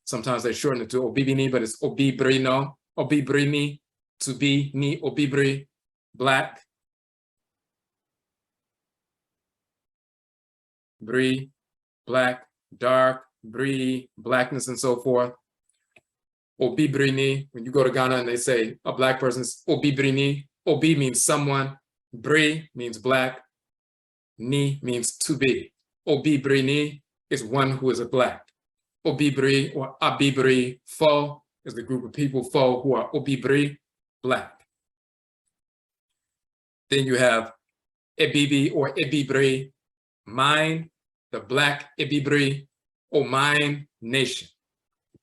sometimes they shorten it to obibini, but it's obibrino. Obibrini, to be, ni obibri, black. Bri, black, dark, bri, blackness, and so forth. Obibrini, when you go to Ghana and they say a black person's obibrini, obi means someone, bri means black, ni means to be. Obibrini is one who is a black. Obibri or abibri fo is the group of people fo who are obibri, black. Then you have ebibi or ebibri, mine, the black Ibibri or mine nation.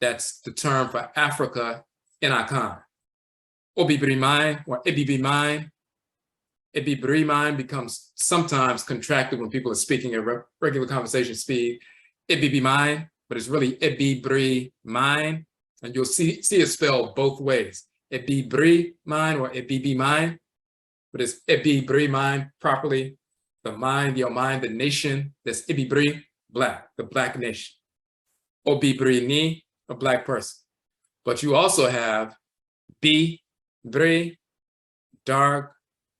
That's the term for Africa in Akan. Obibri mine or Ibibri mine. Ibibri mine becomes sometimes contracted when people are speaking at regular conversation speed. Ibibri mine, but it's really Ibibri mine. And you'll see it spelled both ways. Ibibri mine or Ibibri mine, but it's Ibibri mine properly. The mind, your mind, the nation, that's Ibibri, black, the black nation. Obibri ni, a black person. But you also have Bri, dark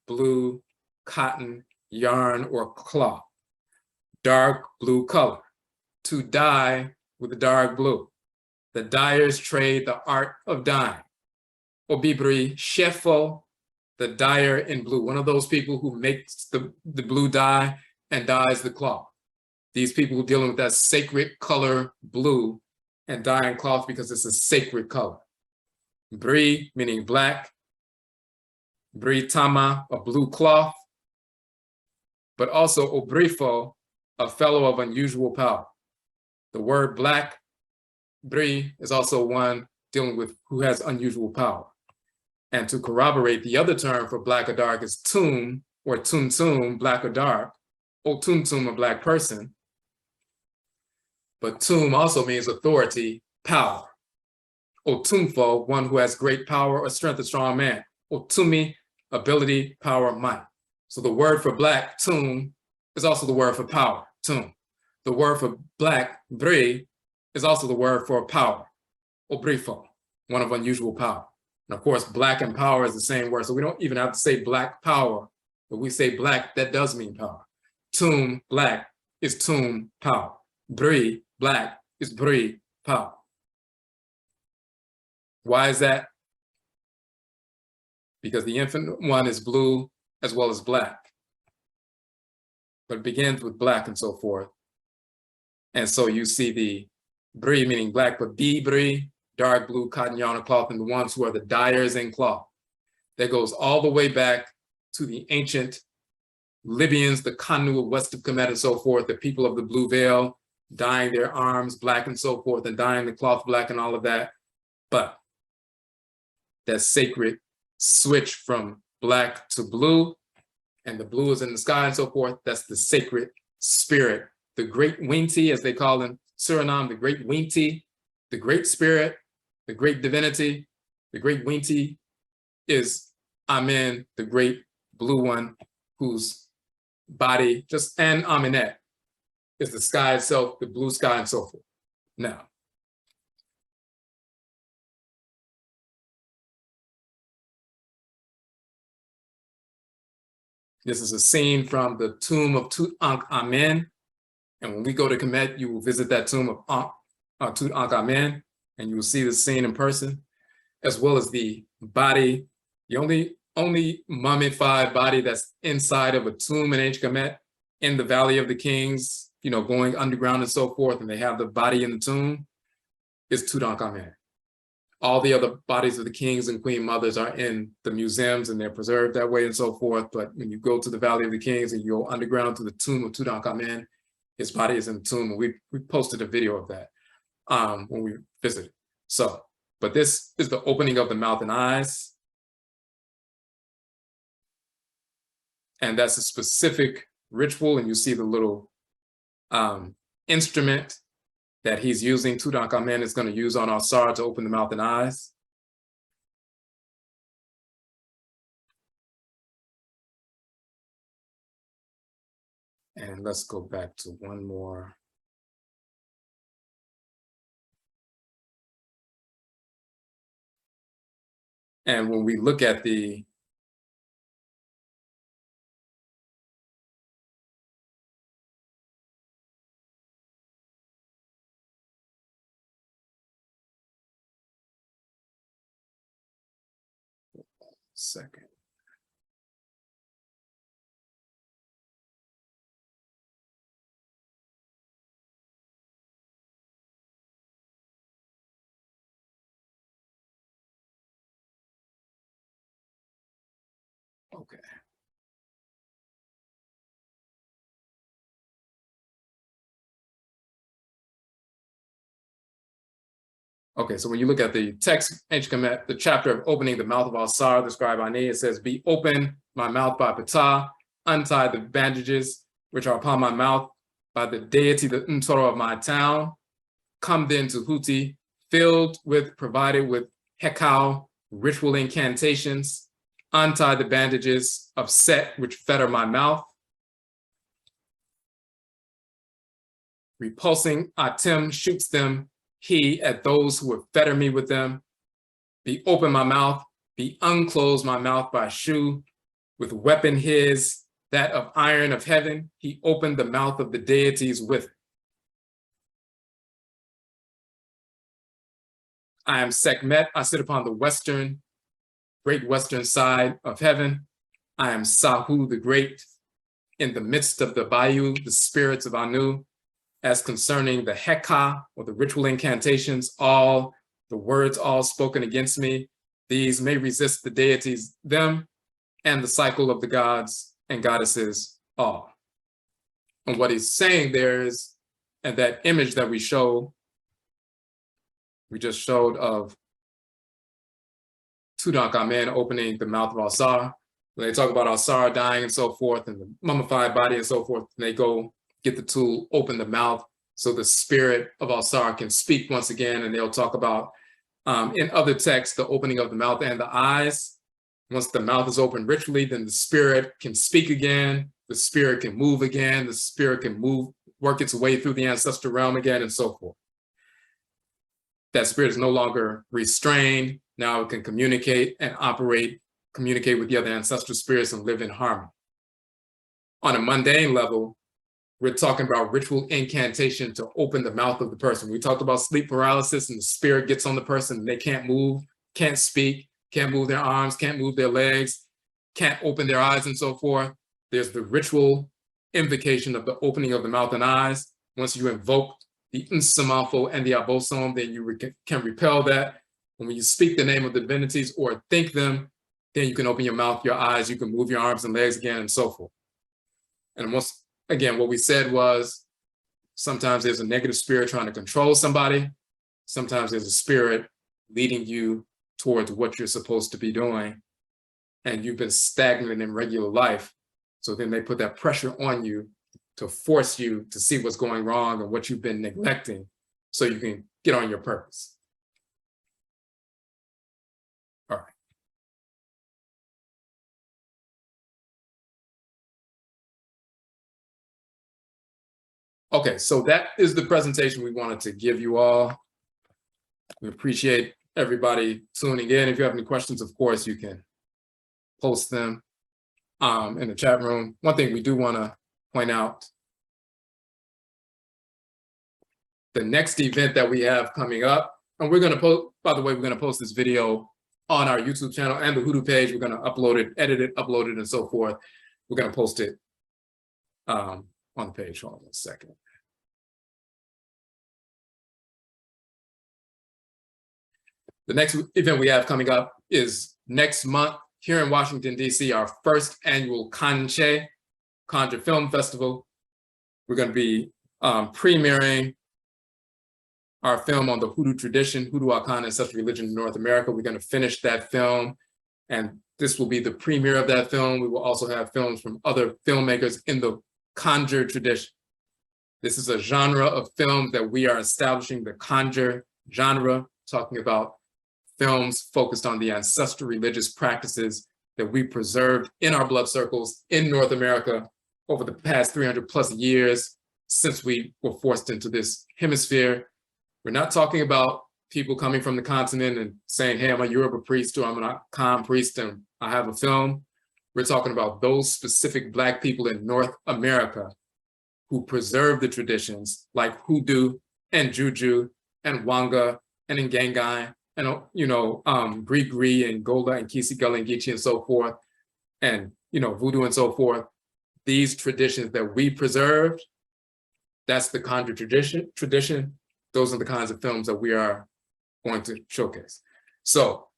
blue cotton, yarn, or cloth. Dark blue color. To dye with the dark blue. The dyers trade the art of dyeing. Obibri shefo, the dyer in blue, one of those people who makes the blue dye and dyes the cloth. These people who are dealing with that sacred color blue and dyeing cloth because it's a sacred color. Bri, meaning black. Bri tama, a blue cloth. But also obrifo, a fellow of unusual power. The word black, Bri, is also one dealing with who has unusual power. And to corroborate, the other term for black or dark is tum, or tum, black or dark, or tum, a black person. But tum also means authority, power. Otumfo, one who has great power or strength, a strong man. Otumi, ability, power, might. So the word for black, tum, is also the word for power, tum. The word for black, bri, is also the word for power, obrifo, one of unusual power. And of course, black and power is the same word. So we don't even have to say black power, but we say black, that does mean power. Tum, black, is tum, power. Bri, black, is bri, power. Why is that? Because the infant one is blue as well as black. But it begins with black and so forth. And so you see the bri meaning black, but bri, dark blue cotton yarn or cloth, and the ones who are the dyers in cloth. That goes all the way back to the ancient Libyans, the Kanu of west of Kemet and so forth, the people of the blue veil, dyeing their arms black and so forth, and dyeing the cloth black and all of that. But that sacred switch from black to blue, and the blue is in the sky and so forth, that's the sacred spirit. The great Winti, as they call in Suriname, the great Winti, the great spirit, the great divinity, the great Winti is Amen, the great blue one, whose body, just and Aminet, is the sky itself, the blue sky and so forth. Now, this is a scene from the tomb of Tutankhamen. And when we go to Kemet, you will visit that tomb of Tutankhamen, and you will see the scene in person, as well as the body, the only mummified body that's inside of a tomb in ancient Kemet, in the Valley of the Kings, you know, going underground and so forth, and they have the body in the tomb, is Tutankhamen. All the other bodies of the kings and queen mothers are in the museums and they're preserved that way and so forth. But when you go to the Valley of the Kings and you go underground to the tomb of Tutankhamen, his body is in the tomb. And we posted a video of that when we visited. So, but this is the opening of the mouth and eyes. And that's a specific ritual. And you see the little instrument that he's using, Tutankhamen is going to use on Asar to open the mouth and eyes. And let's go back to one more. And when we look at the second. Okay. Okay, so when you look at the text, ancient Kemet, the chapter of opening the mouth of Asar, the scribe Ani, it says, "Be open my mouth by Ptah, untie the bandages which are upon my mouth by the deity, the Ntoro of my town. Come then to Huti, provided with Hekau, ritual incantations, untie the bandages of Set which fetter my mouth. Repulsing Atem shoots them, he at those who would fetter me with them. Be open my mouth, be unclosed my mouth by Shu, with weapon his, that of iron of heaven, he opened the mouth of the deities with it. I am Sekhmet, I sit upon the great western side of heaven. I am Sahu the Great, in the midst of the Bayou, the spirits of Anu. As concerning the Heka, or the ritual incantations, all the words all spoken against me, these may resist the deities, them, and the cycle of the gods and goddesses, all. And what he's saying there is, and that image that we just showed of Tutankhamen opening the mouth of Asar. When they talk about Asar dying and so forth, and the mummified body and so forth, and they go get the tool, open the mouth, so the spirit of Asar can speak once again, and they'll talk about In other texts, the opening of the mouth and the eyes. Once the mouth is open ritually, then the spirit can speak again, the spirit can move again, the spirit can work its way through the ancestral realm again, and so forth. That spirit is no longer restrained. Now it can communicate and communicate with the other ancestral spirits and live in harmony. On a mundane level, we're talking about ritual incantation to open the mouth of the person. We talked about sleep paralysis and the spirit gets on the person and they can't move, can't speak, can't move their arms, can't move their legs, can't open their eyes and so forth. There's the ritual invocation of the opening of the mouth and eyes. Once you invoke the Nsamafo and the Abosom, then you can repel that. And when you speak the name of the divinities or think them, then you can open your mouth, your eyes, you can move your arms and legs again and so forth. And once again, what we said was sometimes there's a negative spirit trying to control somebody. Sometimes there's a spirit leading you towards what you're supposed to be doing. And you've been stagnant in regular life. So then they put that pressure on you to force you to see what's going wrong and what you've been neglecting so you can get on your purpose. All right. Okay, so that is the presentation we wanted to give you all. We appreciate everybody tuning in. If you have any questions, of course, you can post them in the chat room. One thing we do want to point out, the next event that we have coming up, and we're going to post, by the way, we're going to post this video on our YouTube channel and the Hoodoo page. We're going to upload it, edit it, upload it, and so forth. We're going to post it on the page. Hold on a second. The next event we have coming up is next month here in Washington, D.C., our first annual Conjure Film Festival. We're going to be premiering our film on the Hoodoo tradition, Hoodoo Akan Ancestral Religion in North America. We're going to finish that film, and this will be the premiere of that film. We will also have films from other filmmakers in the Conjure tradition. This is a genre of film that we are establishing, the Conjure genre, talking about films focused on the ancestral religious practices that we preserved in our blood circles in North America over the past 300 plus years since we were forced into this hemisphere. We're not talking about people coming from the continent and saying, hey, I'm a Yoruba priest or I'm an Akan priest and I have a film. We're talking about those specific Black people in North America who preserve the traditions like hoodoo and juju and wanga and ngangai and, Grigri and Gola and Kisigala and Geechee and so forth, and, voodoo and so forth. These traditions that we preserved, that's the Conjure tradition. Those are the kinds of films that we are going to showcase. So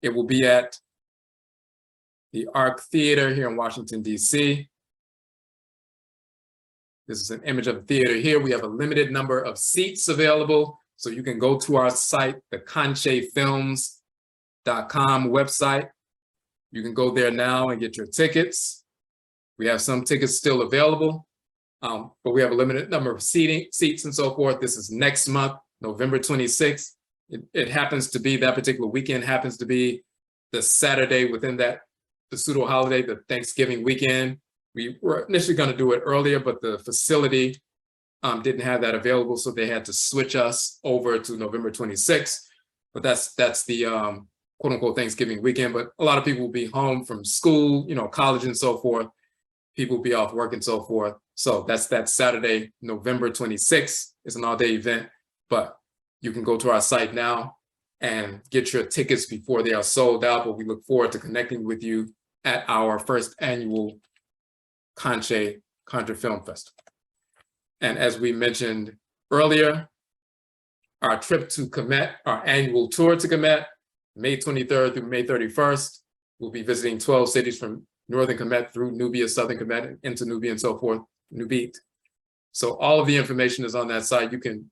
it will be at the Arc Theater here in Washington, D.C. This is an image of the theater here. We have a limited number of seats available. So you can go to our site, the conchefilms.com website. You can go there now and get your tickets. We have some tickets still available, but we have a limited number of seats and so forth. This is next month, November 26th. It happens to be, that particular weekend happens to be the Saturday within the pseudo holiday, the Thanksgiving weekend. We were initially going to do it earlier, but the facility didn't have that available, so they had to switch us over to November 26th. But that's the quote unquote Thanksgiving weekend. But a lot of people will be home from school, college and so forth. People will be off work and so forth. So that's that Saturday, November 26th. It's an all-day event, but you can go to our site now and get your tickets before they are sold out. But we look forward to connecting with you at our first annual Conjure Film Festival. And as we mentioned earlier, our trip to Kemet, our annual tour to Kemet, May 23rd through May 31st, we'll be visiting 12 cities from Northern Kemet through Nubia, Southern Kemet, into Nubia and so forth, Nubit. So all of the information is on that site. You can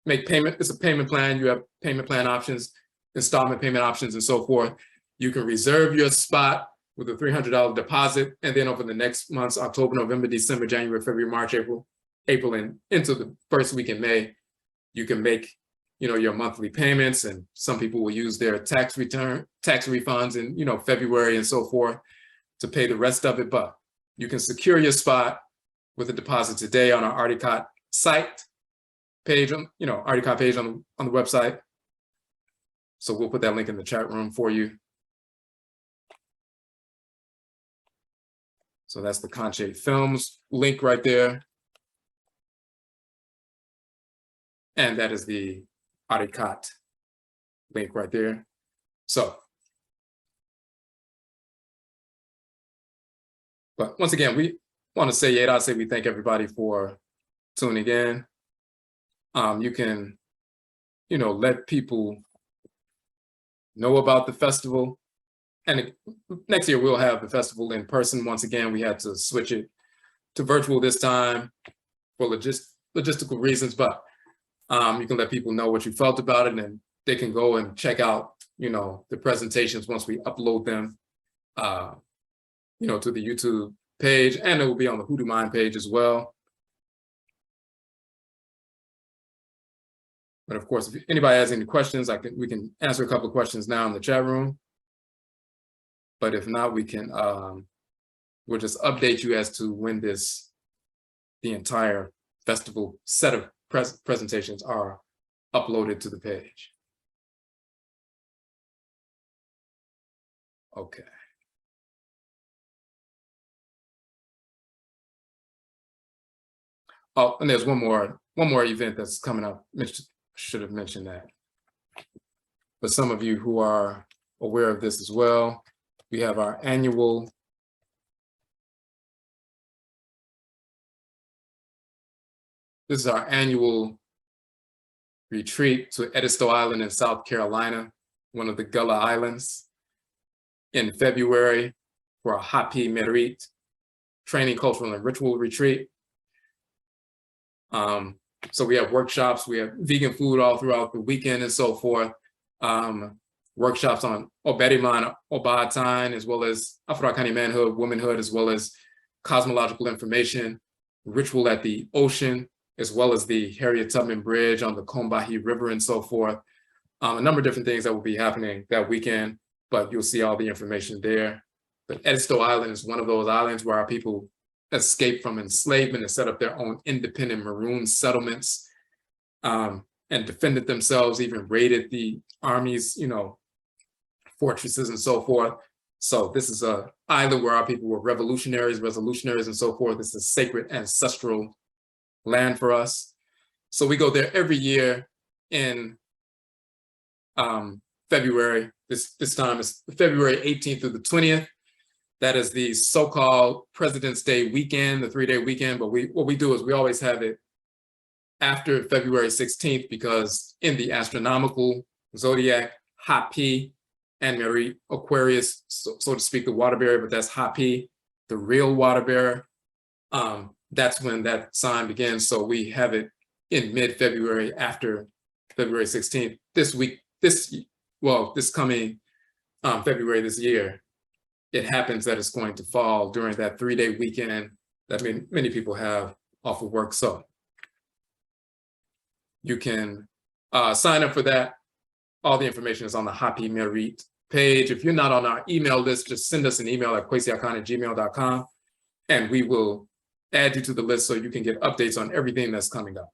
make payment. It's a payment plan. You have payment plan options, installment payment options, and so forth. You can reserve your spot with a $300 deposit. And then over the next months, October, November, December, January, February, March, April, and into the first week in May, You can make, your monthly payments, and some people will use their tax refunds in, February and so forth to pay the rest of it. But you can secure your spot with a deposit today on our Artikot site page, Artikot page on the website. So we'll put that link in the chat room for you. So that's the Conche Films link right there. And that is the Artikot link right there. So, but once again, we want to say, we thank everybody for tuning in. You can, let people know about the festival. And next year we'll have the festival in person. Once again, we had to switch it to virtual this time for logistical reasons, but you can let people know what you felt about it, and they can go and check out, the presentations once we upload them, to the YouTube page, and it will be on the Hoodoo Mayn page as well. But of course, if anybody has any questions, we can answer a couple of questions now in the chat room. But if not, we can, we'll just update you as to when the entire festival set of presentations are uploaded to the page. Okay. Oh, and there's one more event that's coming up. Should have mentioned that. But some of you who are aware of this as well, we have our annual retreat to Edisto Island in South Carolina, one of the Gullah Islands, in February for a Hapi Merit training, cultural, and ritual retreat. So we have workshops, we have vegan food all throughout the weekend and so forth. Workshops on Odwiraman, Obatan, as well as Afurakani manhood, womanhood, as well as cosmological information, ritual at the ocean, as well as the Harriet Tubman Bridge on the Combahee River and so forth. A number of different things that will be happening that weekend, but you'll see all the information there. But Edisto Island is one of those islands where our people escaped from enslavement and set up their own independent maroon settlements, and defended themselves, even raided the armies, fortresses and so forth. So this is an island where our people were revolutionaries and so forth. This is sacred ancestral land for us. So we go there every year in February. This time is February 18th through the 20th. That is the so-called President's Day weekend, the 3-day weekend. But what we do is we always have it after February 16th, because in the astronomical zodiac, Hapi and Mary Aquarius, so to speak, the water bearer, but that's Hapi, the real water bearer. That's when that sign begins. So we have it in mid-February after February 16th. This coming February this year, it happens that it's going to fall during that 3-day weekend that many people have off of work. So you can sign up for that. All the information is on the Hapi Merit page. If you're not on our email list, just send us an email at kwesiakan@gmail.com, and we will add you to the list so you can get updates on everything that's coming up.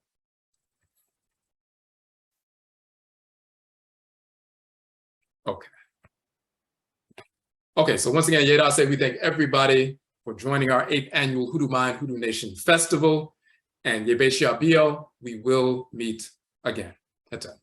Okay, so once again, we thank everybody for joining our 8th annual Hoodoo Mayn Hoodoo Nation Festival. And Yebe Shiabio, we will meet again. That's it.